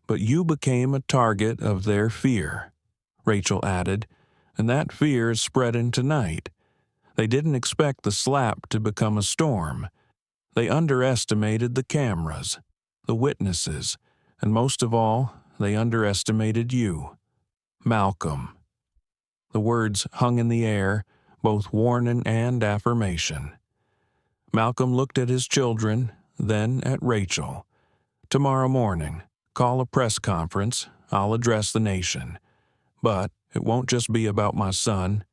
but you became a target of their fear, Rachel added, and that fear is spreading tonight. They didn't expect the slap to become a storm. They underestimated the cameras, the witnesses, and most of all, they underestimated you, Malcolm. The words hung in the air, both warning and affirmation. Malcolm looked at his children, then at Rachel. Tomorrow morning, call a press conference. I'll address the nation. But it won't just be about my son.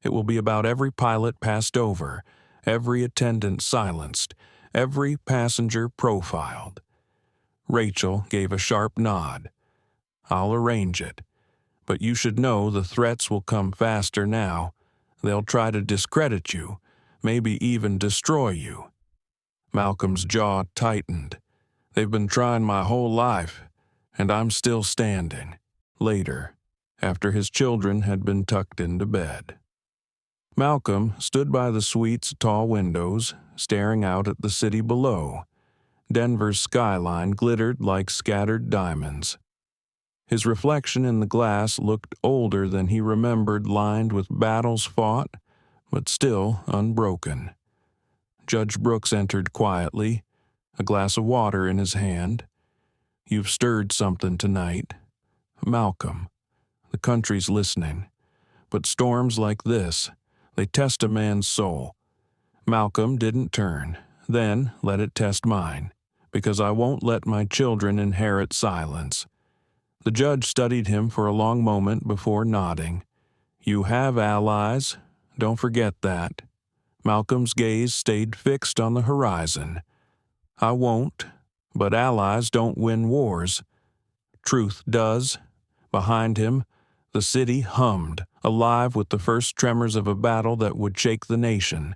It will be about every pilot passed over, every attendant silenced, every passenger profiled. Rachel gave a sharp nod. I'll arrange it. But you should know the threats will come faster now. They'll try to discredit you, maybe even destroy you. Malcolm's jaw tightened. They've been trying my whole life, and I'm still standing. Later, after his children had been tucked into bed. Malcolm stood by the suite's tall windows, staring out at the city below. Denver's skyline glittered like scattered diamonds. His reflection in the glass looked older than he remembered, lined with battles fought, but still unbroken. Judge Brooks entered quietly, a glass of water in his hand. You've stirred something tonight. Malcolm, the country's listening. But storms like this, they test a man's soul. Malcolm didn't turn, then let it test mine, because I won't let my children inherit silence. The judge studied him for a long moment before nodding. You have allies, don't forget that. Malcolm's gaze stayed fixed on the horizon. I won't, but allies don't win wars. Truth does. Behind him, the city hummed, alive with the first tremors of a battle that would shake the nation.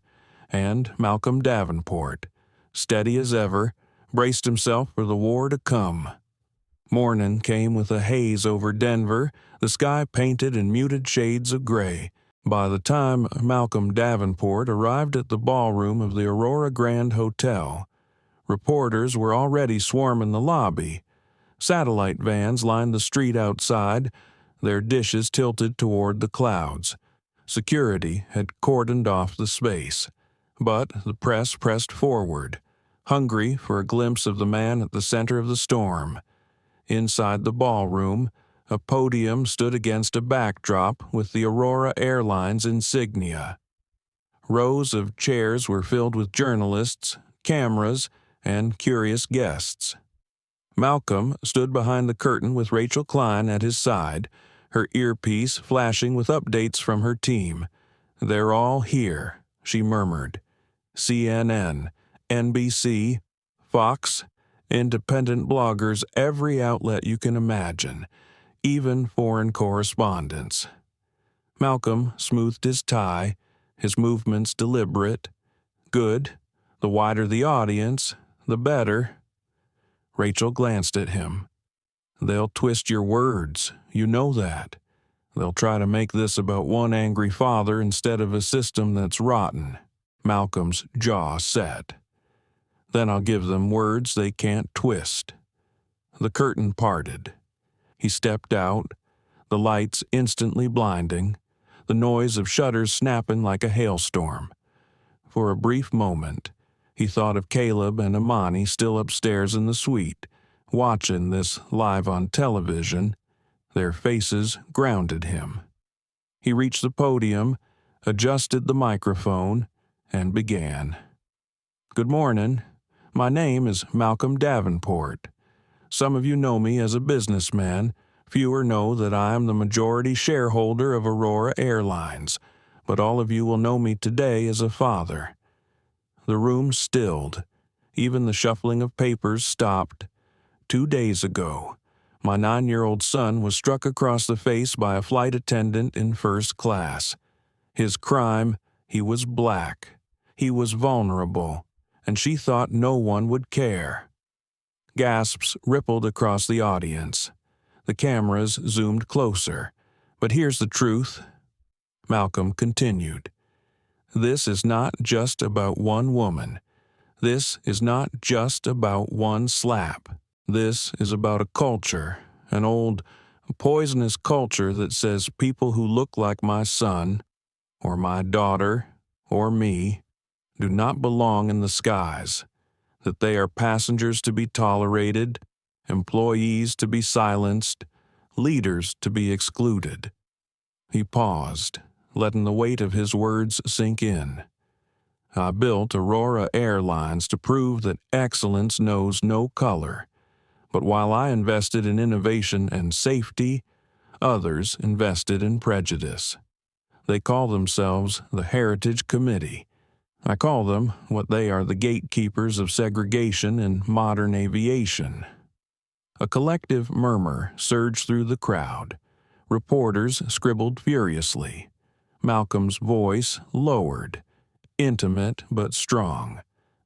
And Malcolm Davenport, steady as ever, braced himself for the war to come. Morning came with a haze over Denver, the sky painted in muted shades of gray. By the time Malcolm Davenport arrived at the ballroom of the Aurora Grand Hotel, reporters were already swarming the lobby. Satellite vans lined the street outside, their dishes tilted toward the clouds. Security had cordoned off the space, but the press pressed forward, hungry for a glimpse of the man at the center of the storm. Inside the ballroom, a podium stood against a backdrop with the Aurora Airline's insignia. Rows of chairs were filled with journalists, cameras, and curious guests. Malcolm stood behind the curtain with Rachel Klein at his side, her earpiece flashing with updates from her team. They're all here, she murmured. CNN, NBC, Fox, independent bloggers, every outlet you can imagine, even foreign correspondents. Malcolm smoothed his tie, his movements deliberate. Good. The wider the audience, the better. Rachel glanced at him. They'll twist your words, you know that. They'll try to make this about one angry father instead of a system that's rotten. Malcolm's jaw set. Then I'll give them words they can't twist. The curtain parted. He stepped out, the lights instantly blinding, the noise of shutters snapping like a hailstorm. For a brief moment, he thought of Caleb and Imani still upstairs in the suite, watching this live on television. Their faces grounded him. He reached the podium, adjusted the microphone, and began. Good morning. My name is Malcolm Davenport. Some of you know me as a businessman. Fewer know that I am the majority shareholder of Aurora Airlines, but all of you will know me today as a father. The room stilled. Even the shuffling of papers stopped. 2 days ago, my 9-year-old son was struck across the face by a flight attendant in first class. His crime, he was black. He was vulnerable, and she thought no one would care. Gasps rippled across the audience. The cameras zoomed closer. But here's the truth. Malcolm continued. This is not just about one woman. This is not just about one slap. This is about a culture, an old, poisonous culture that says people who look like my son, or my daughter, or me, do not belong in the skies, that they are passengers to be tolerated, employees to be silenced, leaders to be excluded. He paused, letting the weight of his words sink in. I built Aurora Airlines to prove that excellence knows no color. But while I invested in innovation and safety, others invested in prejudice. They call themselves the Heritage Committee. I call them what they are, the gatekeepers of segregation in modern aviation. A collective murmur surged through the crowd. Reporters scribbled furiously. Malcolm's voice lowered, intimate but strong.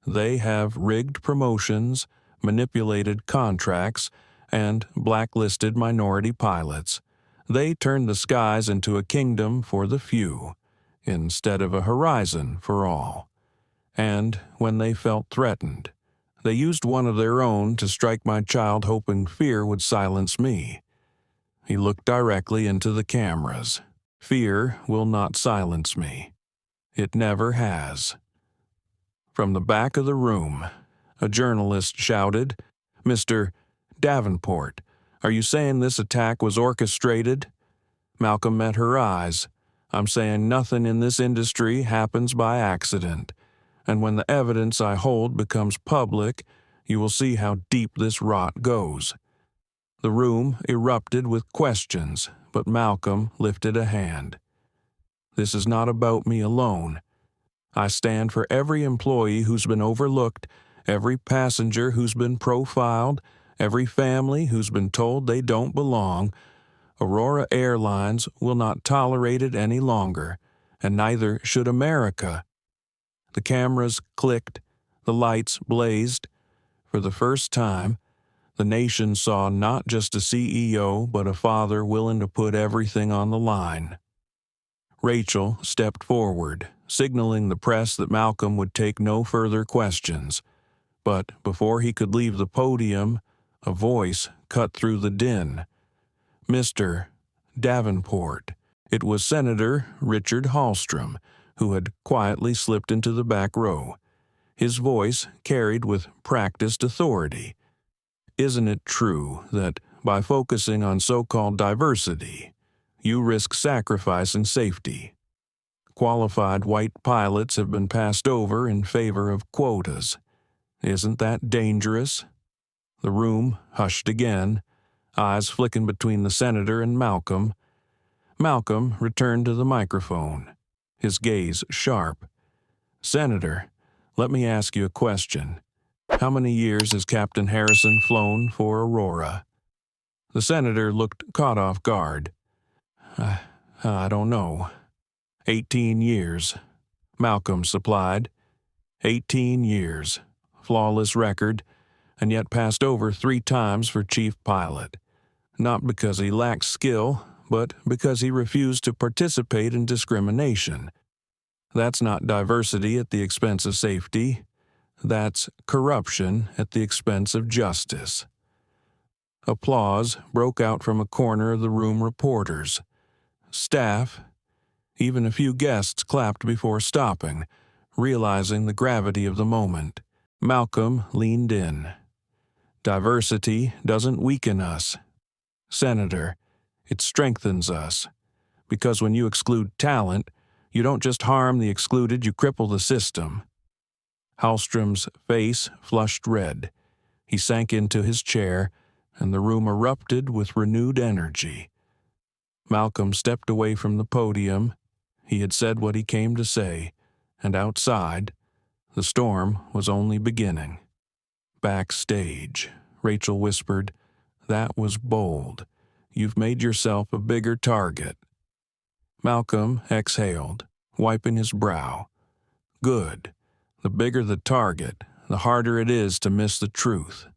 They have rigged promotions, manipulated contracts, and blacklisted minority pilots. They turned the skies into a kingdom for the few, instead of a horizon for all. And when they felt threatened, they used one of their own to strike my child, hoping fear would silence me. He looked directly into the cameras. Fear will not silence me. It never has. From the back of the room, a journalist shouted, Mr. Davenport, are you saying this attack was orchestrated? Malcolm met her eyes. I'm saying nothing in this industry happens by accident. And when the evidence I hold becomes public, you will see how deep this rot goes. The room erupted with questions, but Malcolm lifted a hand. This is not about me alone. I stand for every employee who's been overlooked, every passenger who's been profiled, every family who's been told they don't belong. Aurora Airlines will not tolerate it any longer, and neither should America. The cameras clicked, the lights blazed. For the first time, the nation saw not just a CEO, but a father willing to put everything on the line. Rachel stepped forward, signaling the press that Malcolm would take no further questions. But before he could leave the podium, a voice cut through the din. Mr. Davenport. It was Senator Richard Hallstrom, who had quietly slipped into the back row. His voice carried with practiced authority. Isn't it true that by focusing on so-called diversity, you risk sacrificing safety? Qualified white pilots have been passed over in favor of quotas. Isn't that dangerous? The room hushed again, eyes flicking between the senator and Malcolm. Malcolm returned to the microphone, his gaze sharp. Senator, let me ask you a question. How many years has Captain Harrison flown for Aurora? The senator looked caught off guard. I don't know. 18 years. Malcolm supplied. 18 years. Flawless record. and yet passed over 3 times for chief pilot, not because he lacked skill, but because he refused to participate in discrimination. That's not diversity at the expense of safety. That's corruption at the expense of justice. Applause broke out from a corner of the room. Reporters, staff, even a few guests clapped before stopping, realizing the gravity of the moment. Malcolm leaned in. Diversity doesn't weaken us, Senator. It strengthens us. Because when you exclude talent, you don't just harm the excluded, you cripple the system. Hallstrom's face flushed red. He sank into his chair, and the room erupted with renewed energy. Malcolm stepped away from the podium. He had said what he came to say, and outside, the storm was only beginning. Backstage, Rachel whispered, "That was bold. You've made yourself a bigger target." Malcolm exhaled, wiping his brow. "Good. The bigger the target, the harder it is to miss the truth."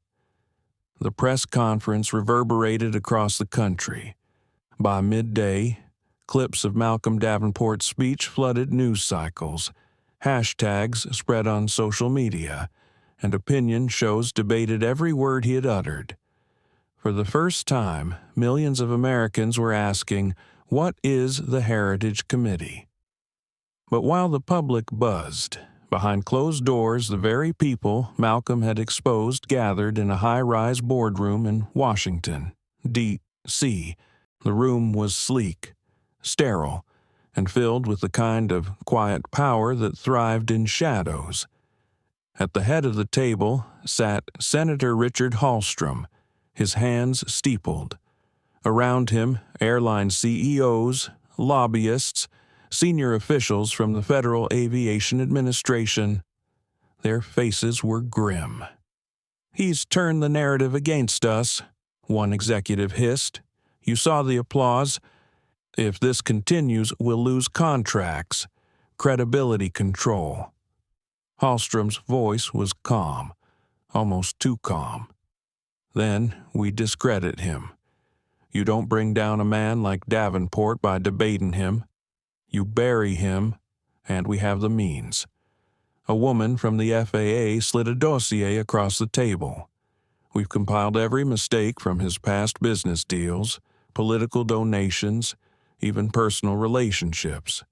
The press conference reverberated across the country. By midday, clips of Malcolm Davenport's speech flooded news cycles, hashtags spread on social media, and opinion shows debated every word he had uttered. For the first time, millions of Americans were asking, what is the Heritage Committee? But while the public buzzed, behind closed doors, the very people Malcolm had exposed gathered in a high-rise boardroom in Washington, D.C. The room was sleek, sterile, and filled with the kind of quiet power that thrived in shadows. At the head of the table sat Senator Richard Hallstrom, his hands steepled. Around him, airline CEOs, lobbyists, senior officials from the Federal Aviation Administration. Their faces were grim. "He's turned the narrative against us," one executive hissed. "You saw the applause. If this continues, we'll lose contracts, credibility control." Hallstrom's voice was calm, almost too calm. "Then we discredit him. You don't bring down a man like Davenport by debating him. You bury him, and we have the means." A woman from the FAA slid a dossier across the table. "We've compiled every mistake from his past business deals, political donations, even personal relationships.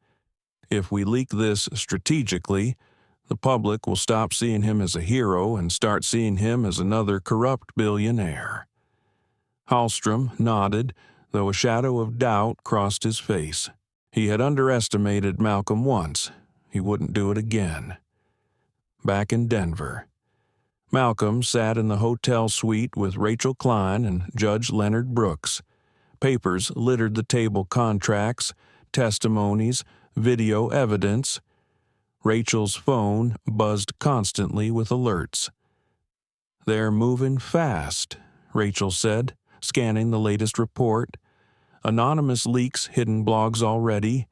If we leak this strategically, the public will stop seeing him as a hero and start seeing him as another corrupt billionaire." Hallstrom nodded, though a shadow of doubt crossed his face. He had underestimated Malcolm once. He wouldn't do it again. Back in Denver, Malcolm sat in the hotel suite with Rachel Klein and Judge Leonard Brooks. Papers littered the table: contracts, testimonies, video evidence. Rachel's phone buzzed constantly with alerts. "They're moving fast," Rachel said, scanning the latest report. "Anonymous leaks hitting blogs already,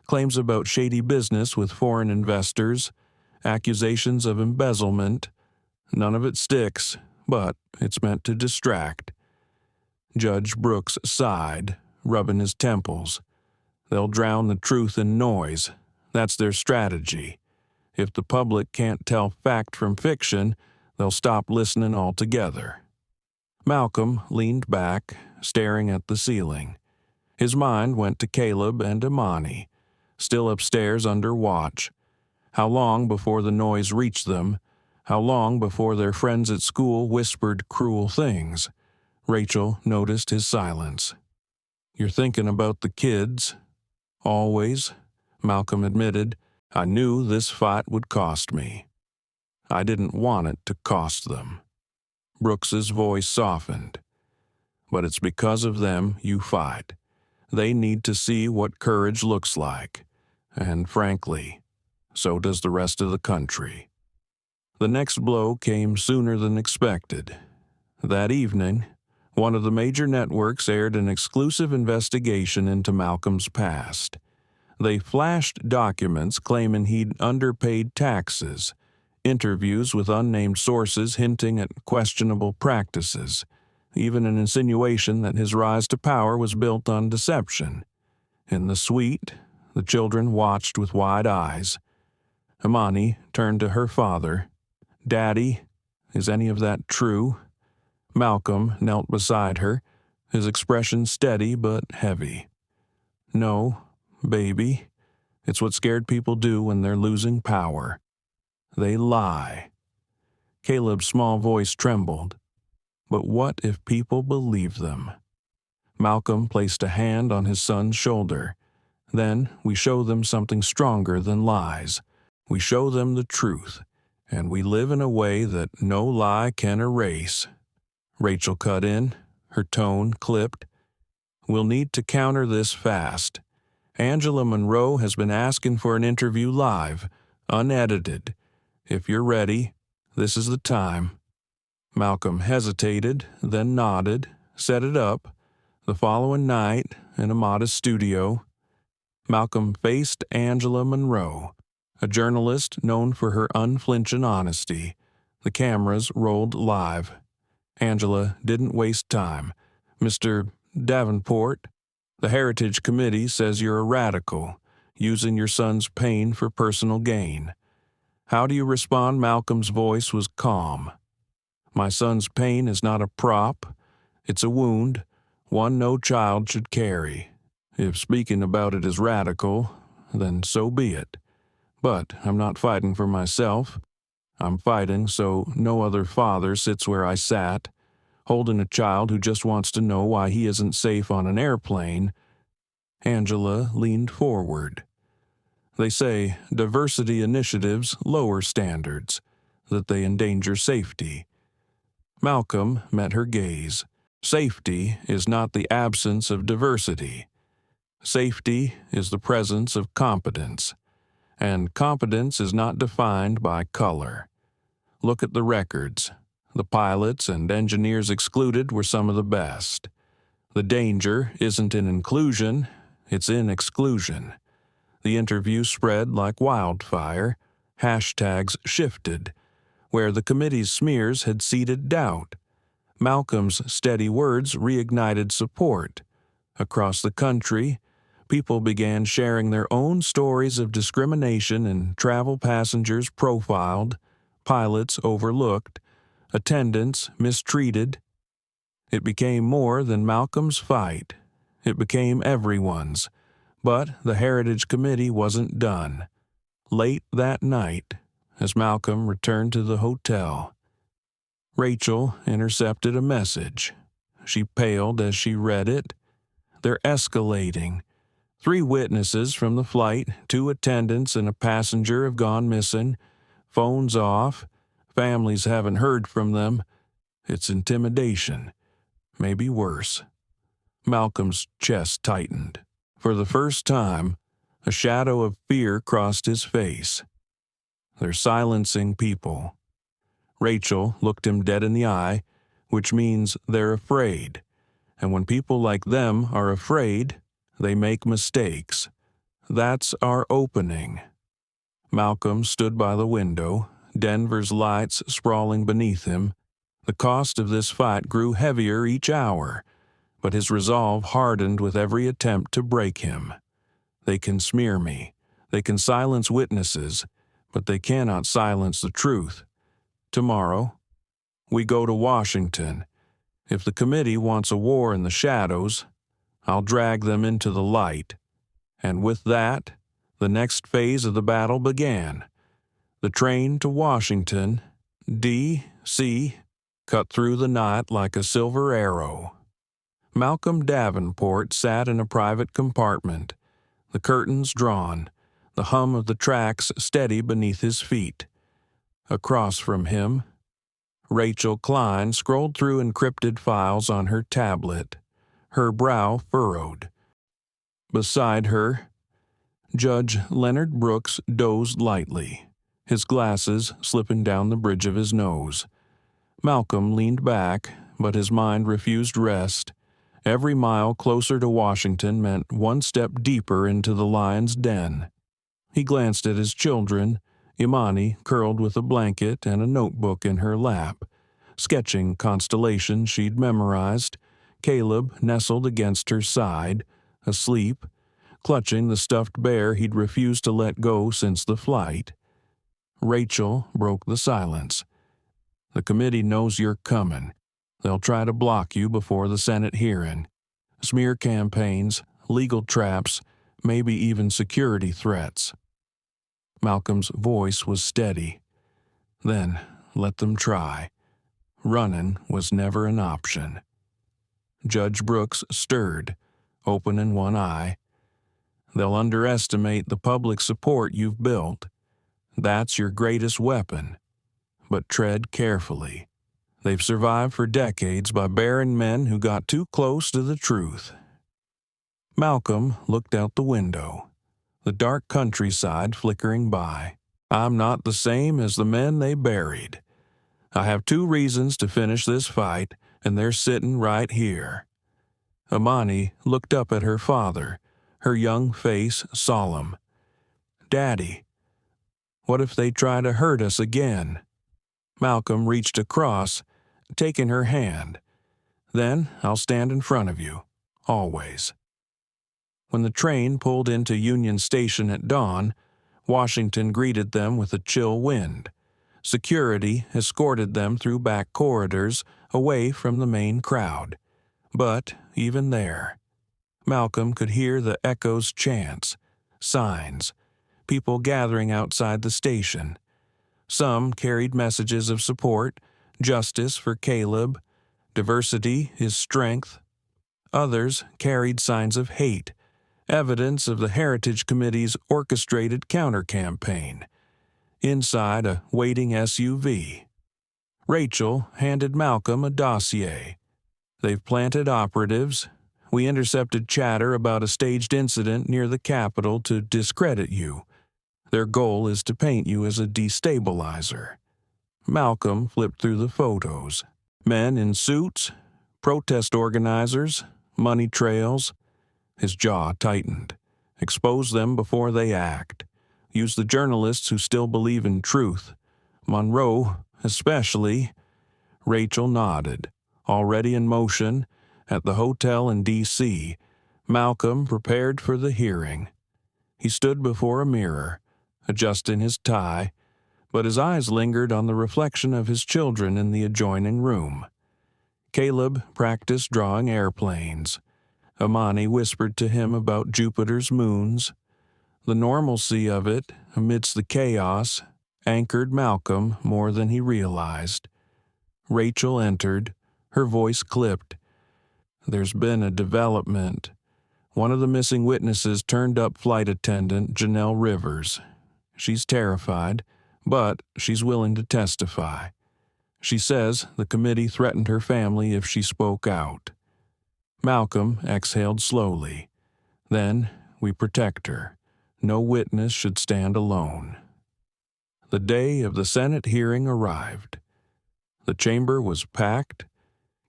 claims about shady business with foreign investors, accusations of embezzlement. None of it sticks, but it's meant to distract." Judge Brooks sighed, rubbing his temples. "They'll drown the truth in noise. That's their strategy. If the public can't tell fact from fiction, they'll stop listening altogether." Malcolm leaned back, staring at the ceiling. His mind went to Caleb and Imani, still upstairs under watch. How long before the noise reached them? How long before their friends at school whispered cruel things? Rachel noticed his silence. "You're thinking about the kids?" "Always," Malcolm admitted. "I knew this fight would cost me. I didn't want it to cost them." Brooks's voice softened. "But it's because of them you fight. They need to see what courage looks like. And frankly, so does the rest of the country." The next blow came sooner than expected. That evening, one of the major networks aired an exclusive investigation into Malcolm's past. They flashed documents claiming he'd underpaid taxes, interviews with unnamed sources hinting at questionable practices, even an insinuation that his rise to power was built on deception. In the suite, the children watched with wide eyes. Imani turned to her father. "Daddy, is any of that true?" Malcolm knelt beside her, his expression steady but heavy. "No, baby. It's what scared people do when they're losing power. They lie." Caleb's small voice trembled. But what if people believe them? Malcolm placed a hand on his son's shoulder. "Then we show them something stronger than lies. We show them the truth, and we live in a way that no lie can erase." Rachel cut in, her tone clipped. "We'll need to counter this fast. Angela Monroe has been asking for an interview live, unedited. If you're ready, this is the time." Malcolm hesitated, then nodded, set it up. The following night, in a modest studio, Malcolm faced Angela Monroe, a journalist known for her unflinching honesty. The cameras rolled live. Angela didn't waste time. "Mr. Davenport, the Heritage Committee says you're a radical, using your son's pain for personal gain. How do you respond?" Malcolm's voice was calm. "My son's pain is not a prop. It's a wound, one no child should carry. If speaking about it is radical, then so be it. But I'm not fighting for myself. I'm fighting so no other father sits where I sat, holding a child who just wants to know why he isn't safe on an airplane." Angela leaned forward. "They say diversity initiatives lower standards, that they endanger safety." Malcolm met her gaze. "Safety is not the absence of diversity. Safety is the presence of competence, and competence is not defined by color. Look at the records. The pilots and engineers excluded were some of the best. The danger isn't in inclusion, it's in exclusion." The interview spread like wildfire. Hashtags shifted. Where the committee's smears had seeded doubt, Malcolm's steady words reignited support. Across the country, people began sharing their own stories of discrimination and travel passengers profiled, pilots overlooked, attendants mistreated. It became more than Malcolm's fight. It became everyone's. But the Heritage Committee wasn't done. Late that night, as Malcolm returned to the hotel, Rachel intercepted a message. She paled as she read it. "They're escalating. 3 witnesses from the flight, 2 attendants and a passenger have gone missing. Phones off. Families haven't heard from them. It's intimidation. Maybe worse." Malcolm's chest tightened. For the first time, a shadow of fear crossed his face. "They're silencing people." Rachel looked him dead in the eye, which means they're afraid. And when people like them are afraid, they make mistakes. That's our opening. Malcolm stood by the window, Denver's lights sprawling beneath him. The cost of this fight grew heavier each hour, but his resolve hardened with every attempt to break him. "They can smear me. They can silence witnesses, but they cannot silence the truth. Tomorrow, we go to Washington. If the committee wants a war in the shadows, I'll drag them into the light." And with that, the next phase of the battle began. The train to Washington, D.C., cut through the night like a silver arrow. Malcolm Davenport sat in a private compartment, the curtains drawn, the hum of the tracks steady beneath his feet. Across from him, Rachel Klein scrolled through encrypted files on her tablet, her brow furrowed. Beside her, Judge Leonard Brooks dozed lightly, his glasses slipping down the bridge of his nose. Malcolm leaned back, but his mind refused rest. Every mile closer to Washington meant one step deeper into the lion's den. He glanced at his children, Imani curled with a blanket and a notebook in her lap, sketching constellations she'd memorized. Caleb nestled against her side, asleep, clutching the stuffed bear he'd refused to let go since the flight. Rachel broke the silence. "The committee knows you're coming. They'll try to block you before the Senate hearing. Smear campaigns, legal traps, maybe even security threats." Malcolm's voice was steady. "Then let them try. Running was never an option." Judge Brooks stirred, opening one eye. "They'll underestimate the public support you've built. That's your greatest weapon. But tread carefully. They've survived for decades by bearing men who got too close to the truth." Malcolm looked out the window, the dark countryside flickering by. "I'm not the same as the men they buried. I have 2 reasons to finish this fight, and they're sitting right here." Imani looked up at her father, her young face solemn. "Daddy, what if they try to hurt us again?" Malcolm reached across, taking her hand. "Then I'll stand in front of you, always." When the train pulled into Union Station at dawn, Washington greeted them with a chill wind. Security escorted them through back corridors, away from the main crowd. But even there, Malcolm could hear the echoes' chants, signs, people gathering outside the station. Some carried messages of support, justice for Caleb, diversity is strength. Others carried signs of hate, evidence of the Heritage Committee's orchestrated counter-campaign. Inside a waiting SUV, Rachel handed Malcolm a dossier. "They've planted operatives. We intercepted chatter about a staged incident near the Capitol to discredit you. Their goal is to paint you as a destabilizer." Malcolm flipped through the photos. Men in suits, protest organizers, money trails. His jaw tightened. Expose them before they act. Use the journalists who still believe in truth. Monroe, especially. Rachel nodded. Already in motion, at the hotel in D.C., Malcolm prepared for the hearing. He stood before a mirror, adjusting his tie, but his eyes lingered on the reflection of his children in the adjoining room. Caleb practiced drawing airplanes. Imani whispered to him about Jupiter's moons. The normalcy of it, amidst the chaos, anchored Malcolm more than he realized. Rachel entered, her voice clipped. "There's been a development. One of the missing witnesses turned up flight attendant Janelle Rivers. She's terrified, but she's willing to testify. She says the committee threatened her family if she spoke out." Malcolm exhaled slowly. "Then we protect her. No witness should stand alone." The day of the Senate hearing arrived. The chamber was packed,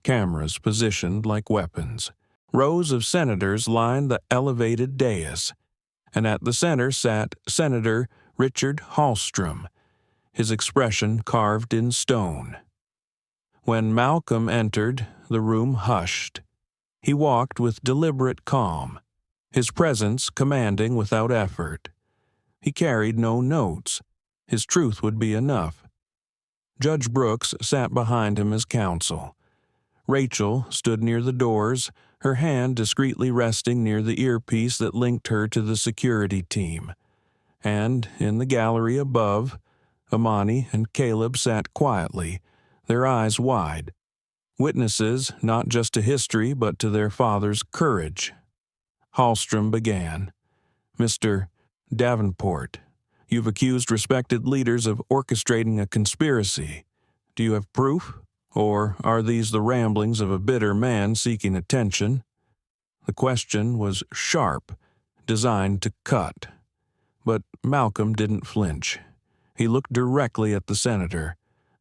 cameras positioned like weapons. Rows of senators lined the elevated dais, and at the center sat Senator Richard Hallstrom, his expression carved in stone. When Malcolm entered, the room hushed. He walked with deliberate calm, his presence commanding without effort. He carried no notes. His truth would be enough. Judge Brooks sat behind him as counsel. Rachel stood near the doors, her hand discreetly resting near the earpiece that linked her to the security team. And in the gallery above, Imani and Caleb sat quietly, their eyes wide. Witnesses not just to history but to their father's courage. Hallstrom began. "Mr. Davenport, you've accused respected leaders of orchestrating a conspiracy. Do you have proof? Or are these the ramblings of a bitter man seeking attention?" The question was sharp, designed to cut. But Malcolm didn't flinch. He looked directly at the senator.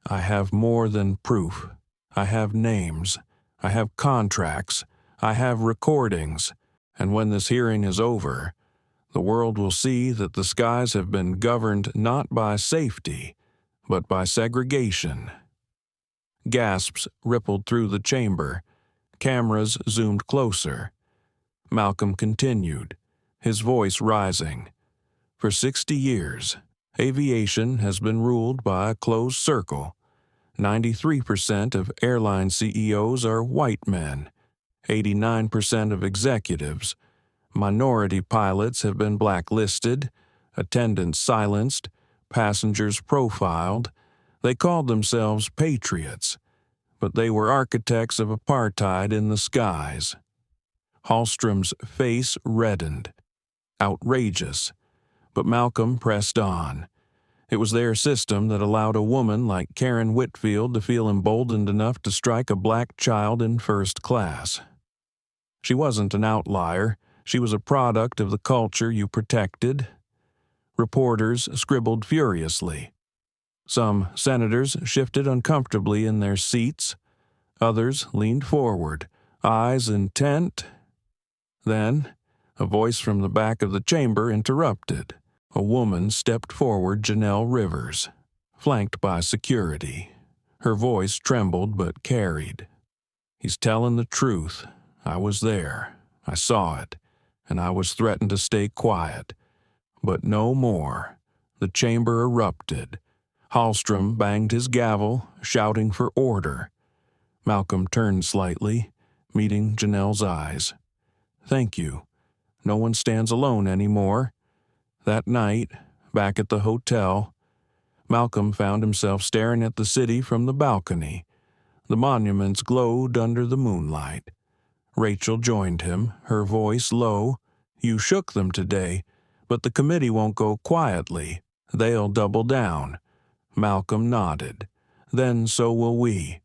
"I have more than proof. I have names. I have contracts. I have recordings. And when this hearing is over, The world will see that the skies have been governed not by safety, but by segregation. Gasps rippled through the chamber. Cameras zoomed closer. Malcolm continued, his voice rising. For 60 years, aviation has been ruled by a closed circle. 93% of airline CEOs are white men. 89% of executives. Minority pilots have been blacklisted, attendants silenced, passengers profiled. They called themselves patriots, but they were architects of apartheid in the skies. Hallstrom's face reddened. Outrageous. But Malcolm pressed on. It was their system that allowed a woman like Karen Whitfield to feel emboldened enough to strike a black child in first class. She wasn't an outlier. She was a product of the culture you protected. Reporters scribbled furiously. Some senators shifted uncomfortably in their seats. Others leaned forward, eyes intent. Then, a voice from the back of the chamber interrupted. A woman stepped forward, Janelle Rivers, flanked by security. Her voice trembled but carried. "He's telling the truth. I was there. I saw it. And I was threatened to stay quiet. But no more." The chamber erupted. Hallstrom banged his gavel, shouting for order. Malcolm turned slightly, meeting Janelle's eyes. "Thank you. No one stands alone anymore." That night, back at the hotel, Malcolm found himself staring at the city from the balcony. The monuments glowed under the moonlight. Rachel joined him, her voice low. "You shook them today, but the committee won't go quietly. They'll double down." Malcolm nodded. "Then so will we."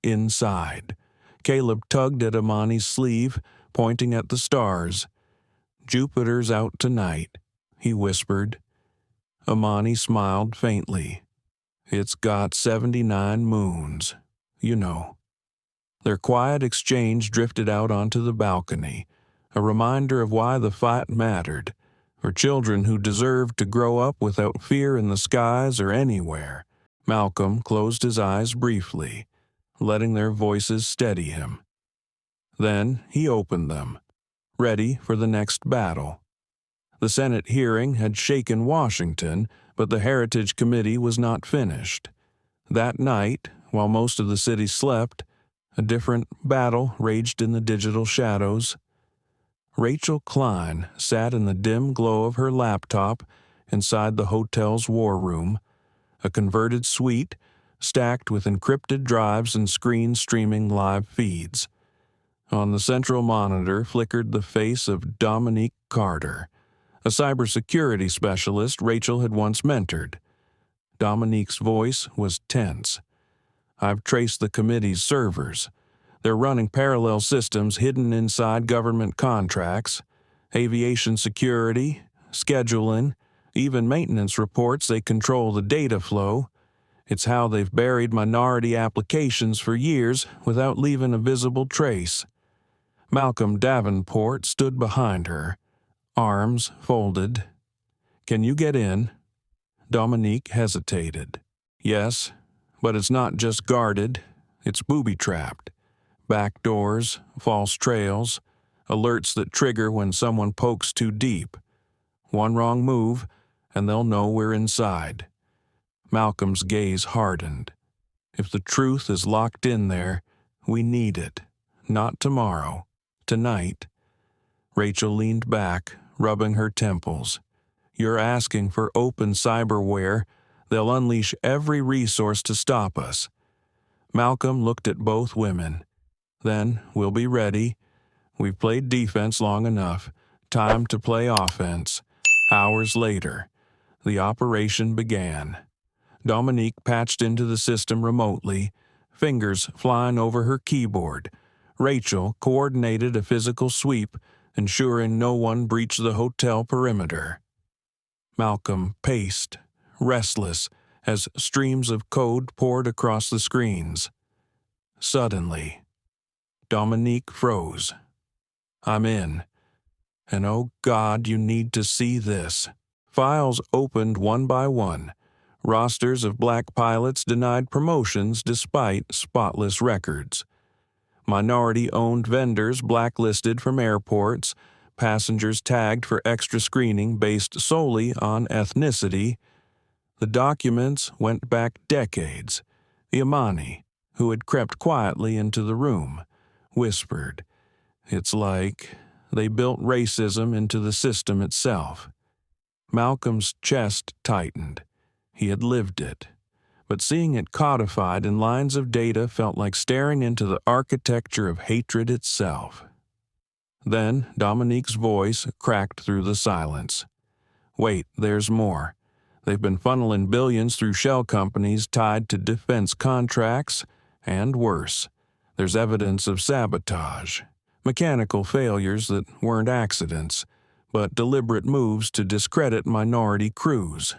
Inside, Caleb tugged at Amani's sleeve, pointing at the stars. "Jupiter's out tonight," he whispered. Amani smiled faintly. "It's got 79 moons, you know." Their quiet exchange drifted out onto the balcony, a reminder of why the fight mattered, for children who deserved to grow up without fear in the skies or anywhere. Malcolm closed his eyes briefly, letting their voices steady him. Then he opened them, ready for the next battle. The Senate hearing had shaken Washington, but the Heritage Committee was not finished. That night, while most of the city slept, a different battle raged in the digital shadows. Rachel Klein sat in the dim glow of her laptop inside the hotel's war room, a converted suite stacked with encrypted drives and screens streaming live feeds. On the central monitor flickered the face of Dominique Carter, a cybersecurity specialist Rachel had once mentored. Dominique's voice was tense. "I've traced the committee's servers. They're running parallel systems hidden inside government contracts, aviation security, scheduling, even maintenance reports. They control the data flow. It's how they've buried minority applications for years without leaving a visible trace." Malcolm Davenport stood behind her, arms folded. "Can you get in?" Dominique hesitated. "Yes, but it's not just guarded, it's booby-trapped. Back doors, false trails, alerts that trigger when someone pokes too deep. One wrong move, and they'll know we're inside." Malcolm's gaze hardened. "If the truth is locked in there, we need it. Not tomorrow. Tonight." Rachel leaned back, rubbing her temples. "You're asking for open cyberware. They'll unleash every resource to stop us." Malcolm looked at both women. "Then we'll be ready. We've played defense long enough. Time to play offense." Hours later, the operation began. Dominique patched into the system remotely, fingers flying over her keyboard. Rachel coordinated a physical sweep, ensuring no one breached the hotel perimeter. Malcolm paced, restless, as streams of code poured across the screens. Suddenly, Dominique froze. "I'm in." And oh God, you need to see this. Files opened one by one. Rosters of black pilots denied promotions despite spotless records. Minority-owned vendors blacklisted from airports, passengers tagged for extra screening based solely on ethnicity. The documents went back decades. The Imani, who had crept quietly into the room, whispered, "It's like they built racism into the system itself." Malcolm's chest tightened. He had lived it. But seeing it codified in lines of data felt like staring into the architecture of hatred itself. Then Dominique's voice cracked through the silence. "Wait, there's more. They've been funneling billions through shell companies tied to defense contracts, and worse, there's evidence of sabotage, mechanical failures that weren't accidents, but deliberate moves to discredit minority crews."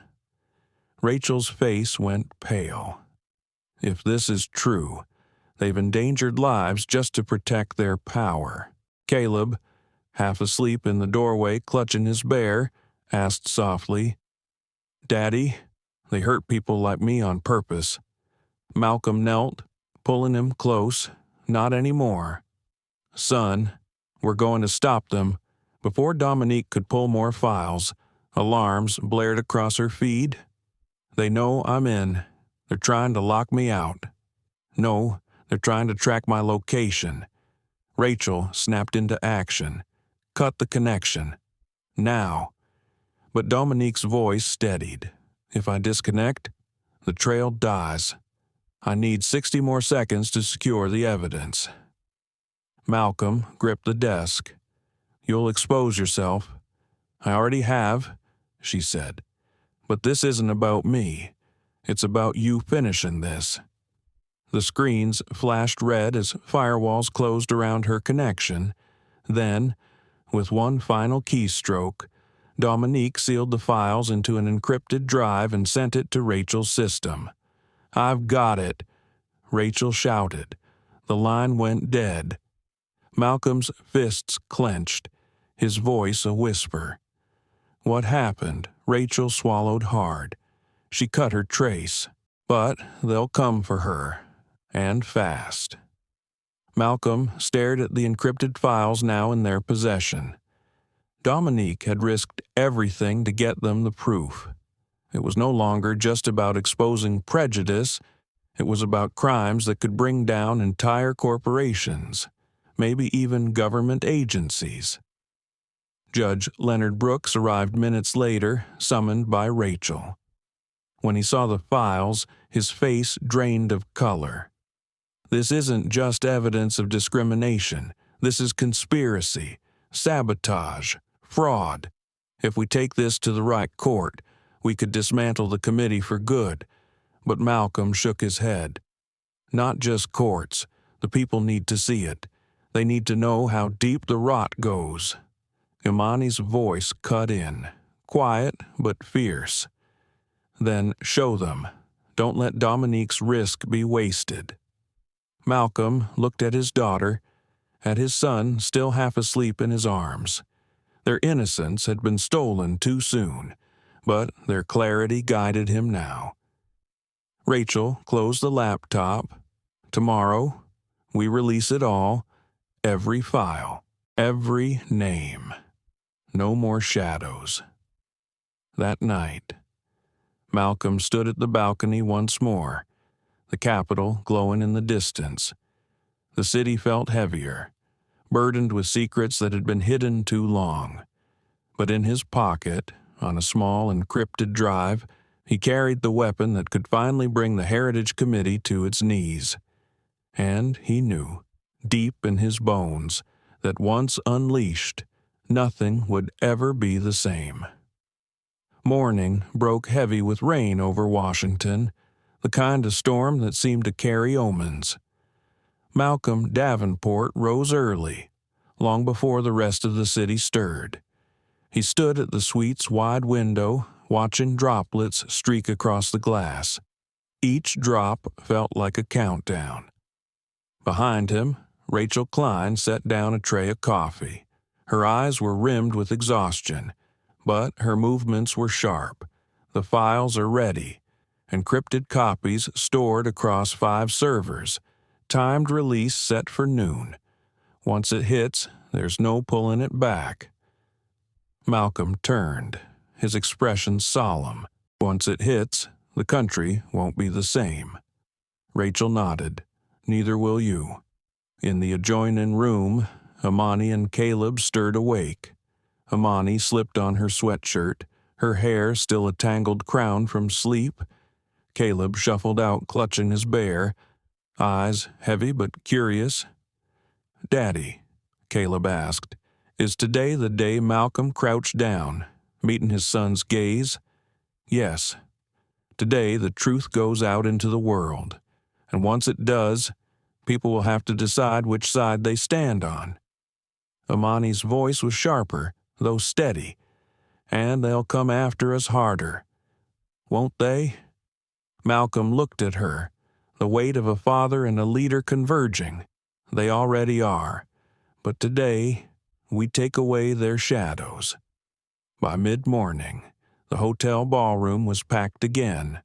Rachel's face went pale. If this is true, they've endangered lives just to protect their power. Caleb, half asleep in the doorway clutching his bear, asked softly, "Daddy, they hurt people like me on purpose." Malcolm knelt, pulling him close. "Not anymore." "Son, we're going to stop them." Before Dominique could pull more files, alarms blared across her feed. "They know I'm in. They're trying to lock me out." "No, they're trying to track my location." Rachel snapped into action. "Cut the connection. Now." But Dominique's voice steadied. "If I disconnect, the trail dies. I need 60 more seconds to secure the evidence." Malcolm gripped the desk. "You'll expose yourself." "I already have," she said. "But this isn't about me. It's about you finishing this." The screens flashed red as firewalls closed around her connection. Then, with one final keystroke, Dominique sealed the files into an encrypted drive and sent it to Rachel's system. "I've got it," Rachel shouted. The line went dead. Malcolm's fists clenched, his voice a whisper. What happened? Rachel swallowed hard. She cut her trace, but they'll come for her, and fast. Malcolm stared at the encrypted files now in their possession. Dominique had risked everything to get them the proof. It was no longer just about exposing prejudice. It was about crimes that could bring down entire corporations, maybe even government agencies. Judge Leonard Brooks arrived minutes later, summoned by Rachel. When he saw the files, his face drained of color. This isn't just evidence of discrimination. This is conspiracy, sabotage, fraud. If we take this to the right court, we could dismantle the committee for good. But Malcolm shook his head. Not just courts. The people need to see it. They need to know how deep the rot goes. Imani's voice cut in, quiet but fierce. Then show them. Don't let Dominique's risk be wasted. Malcolm looked at his daughter, at his son still half asleep in his arms. Their innocence had been stolen too soon, but their clarity guided him now. Rachel closed the laptop. Tomorrow, we release it all, every file, every name. No more shadows. That night, Malcolm stood at the balcony once more, the Capitol glowing in the distance. The city felt heavier, burdened with secrets that had been hidden too long. But in his pocket, on a small encrypted drive, he carried the weapon that could finally bring the Heritage Committee to its knees. And he knew, deep in his bones, that once unleashed, nothing would ever be the same. Morning broke heavy with rain over Washington, the kind of storm that seemed to carry omens. Malcolm Davenport rose early, long before the rest of the city stirred. He stood at the suite's wide window, watching droplets streak across the glass. Each drop felt like a countdown. Behind him, Rachel Klein set down a tray of coffee. Her eyes were rimmed with exhaustion, but her movements were sharp. The files are ready. Encrypted copies stored across 5 servers. Timed release set for noon. Once it hits, there's no pulling it back. Malcolm turned, his expression solemn. Once it hits, the country won't be the same. Rachel nodded. Neither will you. In the adjoining room, Amani and Caleb stirred awake. Amani slipped on her sweatshirt, her hair still a tangled crown from sleep. Caleb shuffled out clutching his bear, eyes heavy but curious. "Daddy," Caleb asked, "is today the day Malcolm crouched down, meeting his son's gaze?" "Yes. Today the truth goes out into the world, and once it does, people will have to decide which side they stand on." Amani's voice was sharper, though steady. "And they'll come after us harder. Won't they?" Malcolm looked at her, the weight of a father and a leader converging. "They already are. But today, we take away their shadows." By mid-morning, the hotel ballroom was packed again.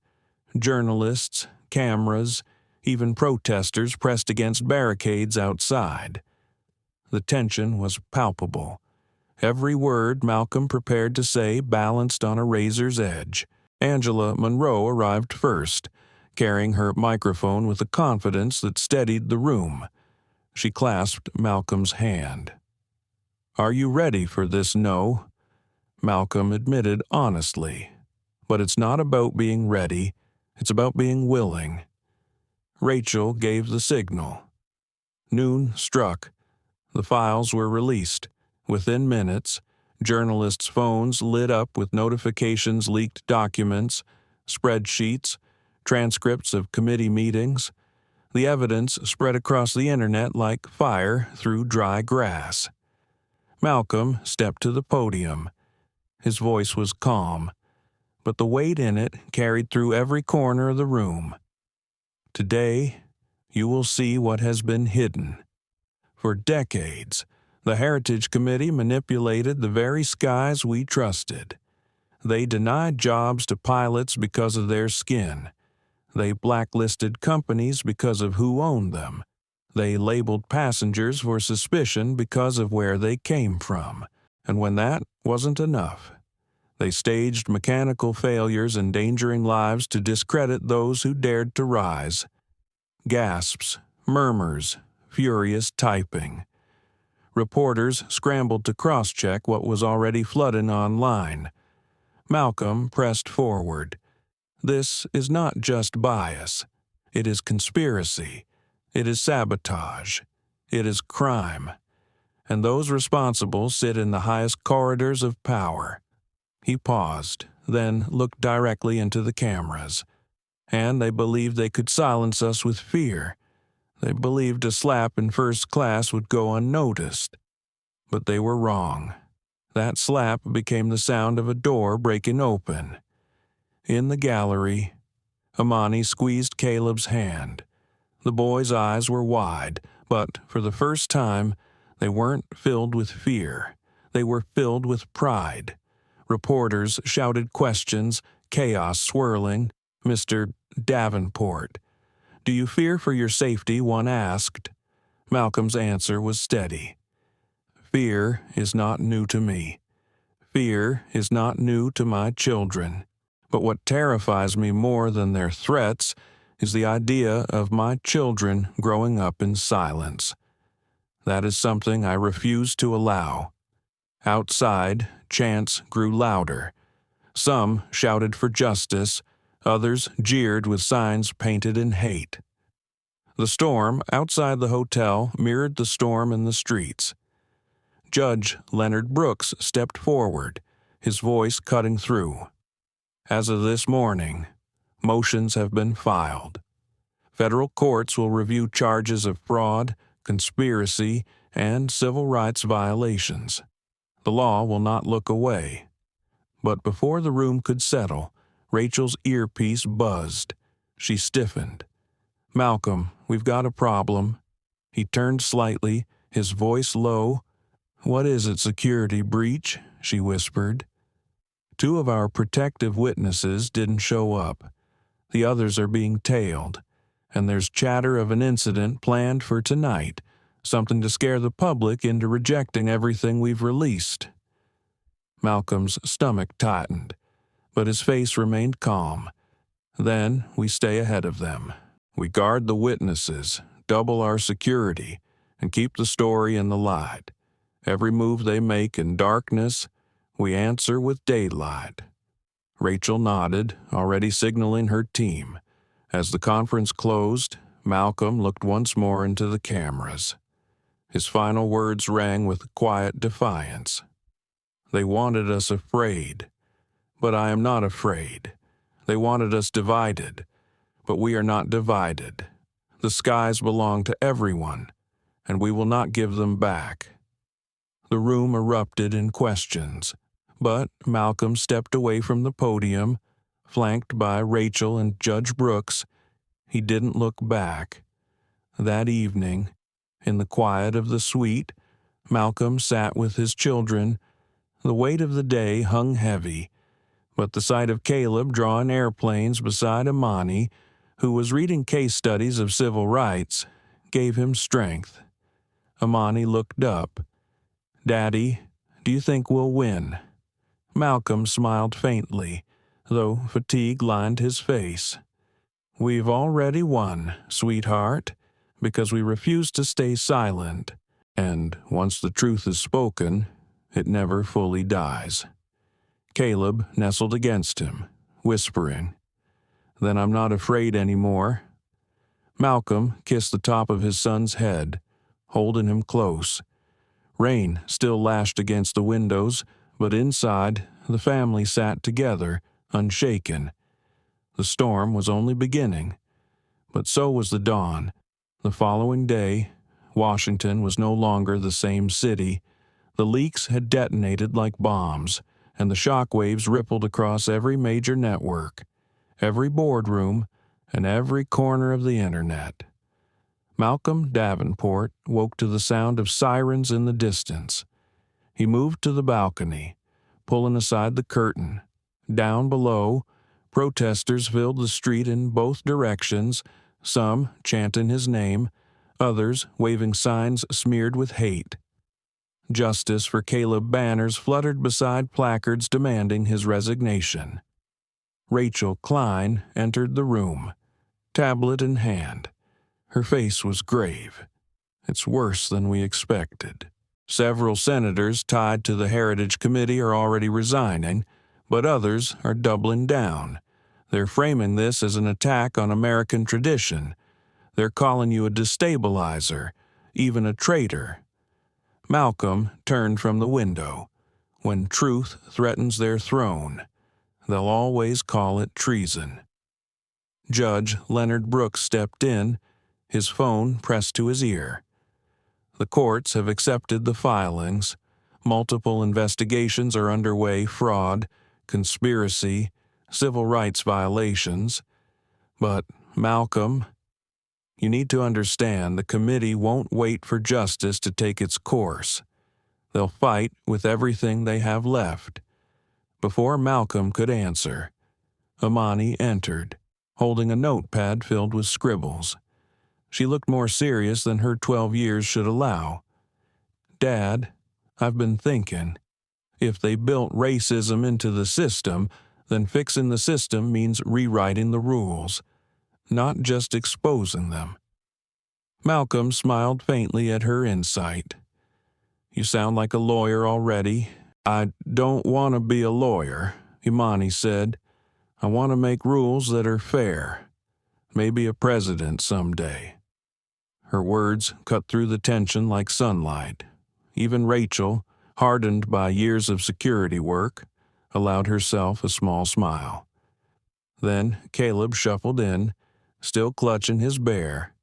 Journalists, cameras, even protesters pressed against barricades outside. The tension was palpable. Every word Malcolm prepared to say balanced on a razor's edge. Angela Monroe arrived first, carrying her microphone with a confidence that steadied the room. She clasped Malcolm's hand. "Are you ready for this no?" Malcolm admitted honestly. "But it's not about being ready, it's about being willing." Rachel gave the signal. Noon struck. The files were released. Within minutes, journalists' phones lit up with notifications, leaked documents, spreadsheets, transcripts of committee meetings. The evidence spread across the internet like fire through dry grass. Malcolm stepped to the podium. His voice was calm, but the weight in it carried through every corner of the room. "Today, you will see what has been hidden. For decades, the Heritage Committee manipulated the very skies we trusted. They denied jobs to pilots because of their skin. They blacklisted companies because of who owned them. They labeled passengers for suspicion because of where they came from. And when that wasn't enough, they staged mechanical failures endangering lives to discredit those who dared to rise. Gasps, murmurs, furious typing. Reporters scrambled to cross-check what was already flooding online. Malcolm pressed forward. This is not just bias. It is conspiracy. It is sabotage. It is crime. And those responsible sit in the highest corridors of power. He paused, then looked directly into the cameras. And they believed they could silence us with fear. They believed a slap in first class would go unnoticed. But they were wrong. That slap became the sound of a door breaking open. In the gallery, Amani squeezed Caleb's hand. The boy's eyes were wide, but for the first time, they weren't filled with fear. They were filled with pride. Reporters shouted questions, chaos swirling. "Mr. Davenport, do you fear for your safety?" one asked. Malcolm's answer was steady. "Fear is not new to me. Fear is not new to my children. But what terrifies me more than their threats is the idea of my children growing up in silence. That is something I refuse to allow." Outside, chants grew louder. Some shouted for justice, others jeered with signs painted in hate. The storm outside the hotel mirrored the storm in the streets. Judge Leonard Brooks stepped forward, his voice cutting through. "As of this morning, motions have been filed. Federal courts will review charges of fraud, conspiracy, and civil rights violations. The law will not look away." But before the room could settle, Rachel's earpiece buzzed. She stiffened. "Malcolm, we've got a problem." He turned slightly, his voice low. "What is it, security breach?" she whispered. "Two of our protective witnesses didn't show up. The others are being tailed, and there's chatter of an incident planned for tonight, something to scare the public into rejecting everything we've released." Malcolm's stomach tightened, but his face remained calm. "Then we stay ahead of them. We guard the witnesses, double our security, and keep the story in the light. Every move they make in darkness, we answer with daylight." Rachel nodded, already signaling her team. As the conference closed, Malcolm looked once more into the cameras. His final words rang with quiet defiance. "They wanted us afraid, but I am not afraid. They wanted us divided, but we are not divided. The skies belong to everyone, and we will not give them back." The room erupted in questions, but Malcolm stepped away from the podium, flanked by Rachel and Judge Brooks. He didn't look back. That evening, in the quiet of the suite, Malcolm sat with his children. The weight of the day hung heavy, but the sight of Caleb drawing airplanes beside Imani, who was reading case studies of civil rights, gave him strength. Imani looked up. "Daddy, do you think we'll win?" Malcolm smiled faintly, though fatigue lined his face. "We've already won, sweetheart, because we refuse to stay silent, and once the truth is spoken, it never fully dies." Caleb nestled against him, whispering, "Then I'm not afraid anymore." Malcolm kissed the top of his son's head, holding him close. Rain still lashed against the windows, but inside, the family sat together, unshaken. The storm was only beginning, but so was the dawn. The following day, Washington was no longer the same city. The leaks had detonated like bombs, and the shockwaves rippled across every major network, every boardroom, and every corner of the internet. Malcolm Davenport woke to the sound of sirens in the distance. He moved to the balcony, pulling aside the curtain. Down below, protesters filled the street in both directions, some chanting his name, others waving signs smeared with hate. Justice for Caleb banners fluttered beside placards demanding his resignation. Rachel Klein entered the room, tablet in hand. Her face was grave. "It's worse than we expected. Several senators tied to the Heritage Committee are already resigning, but others are doubling down. They're framing this as an attack on American tradition. They're calling you a destabilizer, even a traitor." Malcolm turned from the window. When truth threatens their throne, they'll always call it treason. Judge Leonard Brooks stepped in, his phone pressed to his ear. "The courts have accepted the filings. Multiple investigations are underway: fraud, conspiracy, civil rights violations. But, Malcolm, you need to understand the committee won't wait for justice to take its course. They'll fight with everything they have left." Before Malcolm could answer, Imani entered, holding a notepad filled with scribbles. She looked more serious than her 12 years should allow. "Dad, I've been thinking. If they built racism into the system, then fixing the system means rewriting the rules, not just exposing them." Malcolm smiled faintly at her insight. "You sound like a lawyer already." "I don't want to be a lawyer," Imani said. "I want to make rules that are fair. Maybe a president someday." Her words cut through the tension like sunlight. Even Rachel, hardened by years of security work, allowed herself a small smile. Then Caleb shuffled in, still clutching his bear.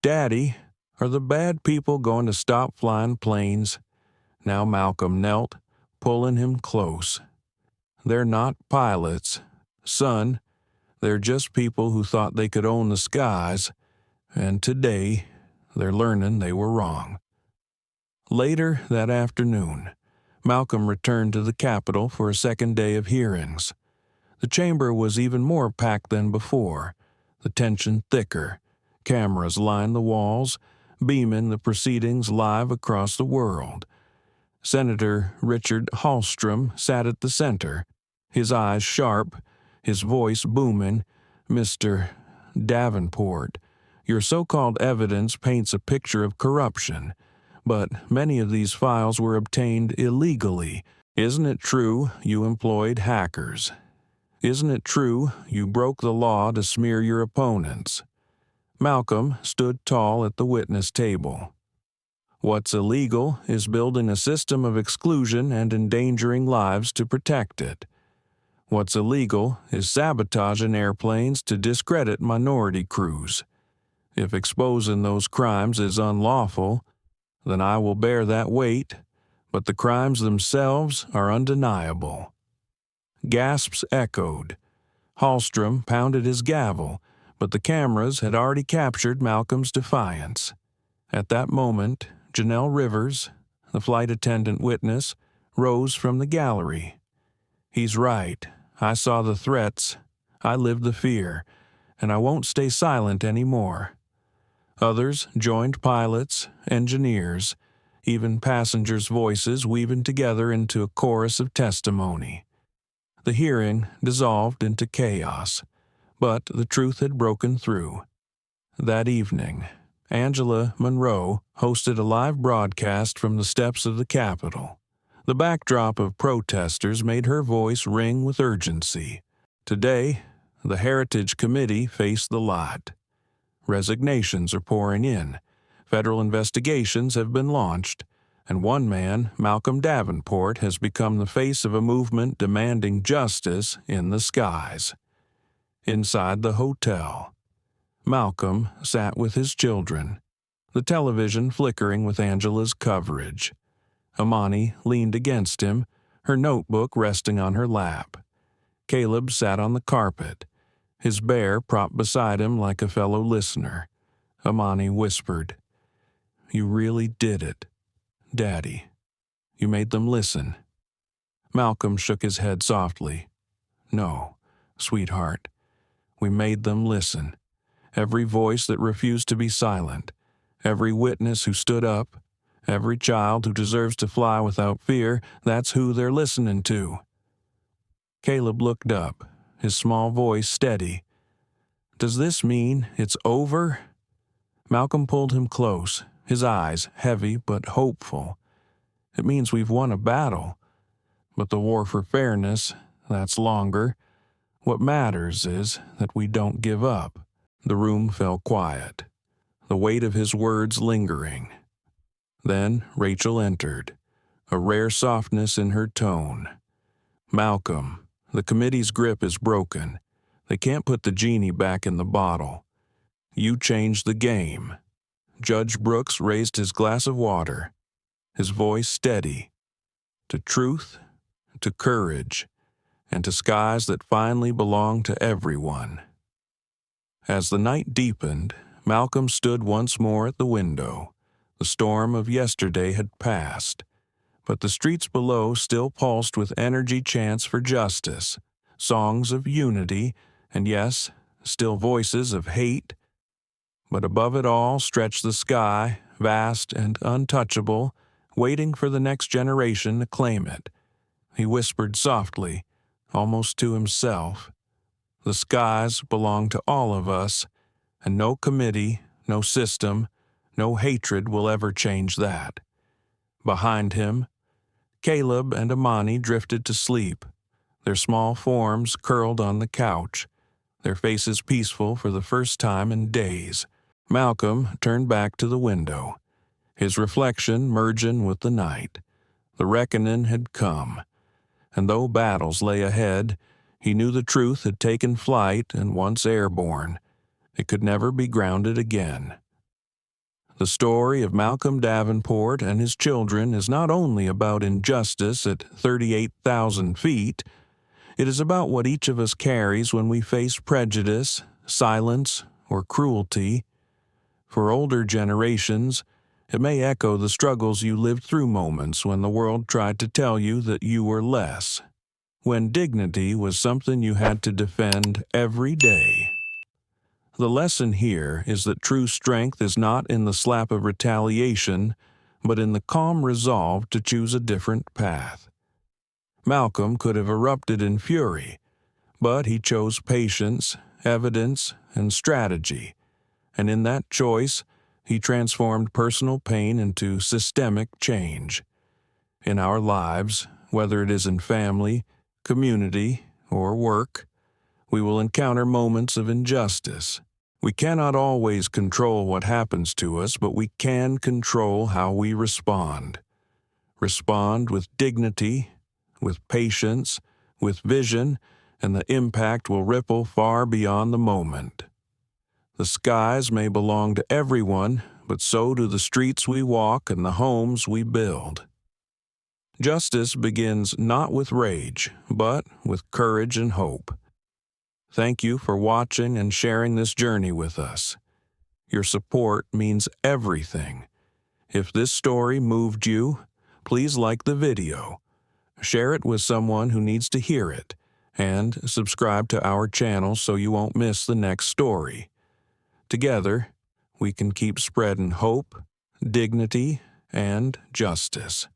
"Daddy, are the bad people going to stop flying planes?" Now Malcolm knelt, pulling him close. "They're not pilots. Son, they're just people who thought they could own the skies, and today they're learning they were wrong." Later that afternoon, Malcolm returned to the Capitol for a second day of hearings. The chamber was even more packed than before, the tension thicker. Cameras lined the walls, beaming the proceedings live across the world. Senator Richard Hallstrom sat at the center, his eyes sharp, his voice booming. "Mr. Davenport, your so-called evidence paints a picture of corruption, but many of these files were obtained illegally. Isn't it true you employed hackers? Isn't it true you broke the law to smear your opponents?" Malcolm stood tall at the witness table. "What's illegal is building a system of exclusion and endangering lives to protect it. What's illegal is sabotaging airplanes to discredit minority crews. If exposing those crimes is unlawful, then I will bear that weight, but the crimes themselves are undeniable." Gasps echoed. Hallstrom pounded his gavel, but the cameras had already captured Malcolm's defiance. At that moment, Janelle Rivers, the flight attendant witness, rose from the gallery. "He's right. I saw the threats. I lived the fear, and I won't stay silent anymore." Others joined pilots, engineers, even passengers' voices weaving together into a chorus of testimony. The hearing dissolved into chaos, but the truth had broken through. That evening, Angela Monroe hosted a live broadcast from the steps of the Capitol. The backdrop of protesters made her voice ring with urgency. Today, the Heritage Committee faced the light. Resignations are pouring in. Federal investigations have been launched, and one man, Malcolm Davenport, has become the face of a movement demanding justice in the skies. Inside the hotel, Malcolm sat with his children, the television flickering with Angela's coverage. Amani leaned against him, her notebook resting on her lap. Caleb sat on the carpet, his bear propped beside him like a fellow listener. Amani whispered, "You really did it, Daddy. You made them listen." Malcolm shook his head softly. "No, sweetheart. We made them listen. Every voice that refused to be silent, every witness who stood up, every child who deserves to fly without fear, that's who they're listening to." Caleb looked up, his small voice steady. "Does this mean it's over?" Malcolm pulled him close, his eyes heavy but hopeful. "It means we've won a battle. But the war for fairness, that's longer. What matters is that we don't give up." The room fell quiet, the weight of his words lingering. Then Rachel entered, a rare softness in her tone. "Malcolm, the committee's grip is broken. They can't put the genie back in the bottle. You changed the game." Judge Brooks raised his glass of water, his voice steady. "To truth, to courage, and to skies that finally belong to everyone." As the night deepened, Malcolm stood once more at the window. The storm of yesterday had passed, but the streets below still pulsed with energy chants for justice, songs of unity, and yes, still voices of hate. But above it all stretched the sky, vast and untouchable, waiting for the next generation to claim it. He whispered softly, almost to himself, "The skies belong to all of us, and no committee, no system, no hatred will ever change that." Behind him, Caleb and Amani drifted to sleep, their small forms curled on the couch, their faces peaceful for the first time in days. Malcolm turned back to the window, his reflection merging with the night. The reckoning had come, and though battles lay ahead, he knew the truth had taken flight, and once airborne, it could never be grounded again. The story of Malcolm Davenport and his children is not only about injustice at 38,000 feet, it is about what each of us carries when we face prejudice, silence, or cruelty. For older generations, It may echo the struggles you lived through, moments when the world tried to tell you that you were less, when dignity was something you had to defend every day. The lesson here is that true strength is not in the slap of retaliation, but in the calm resolve to choose a different path. Malcolm could have erupted in fury, but he chose patience, evidence, and strategy, and in that choice, he transformed personal pain into systemic change. In our lives, whether it is in family, community, or work, we will encounter moments of injustice. We cannot always control what happens to us, but we can control how we respond. Respond with dignity, with patience, with vision, and the impact will ripple far beyond the moment. The skies may belong to everyone, but so do the streets we walk and the homes we build. Justice begins not with rage, but with courage and hope. Thank you for watching and sharing this journey with us. Your support means everything. If this story moved you, please like the video, share it with someone who needs to hear it, and subscribe to our channel so you won't miss the next story. Together, we can keep spreading hope, dignity, and justice.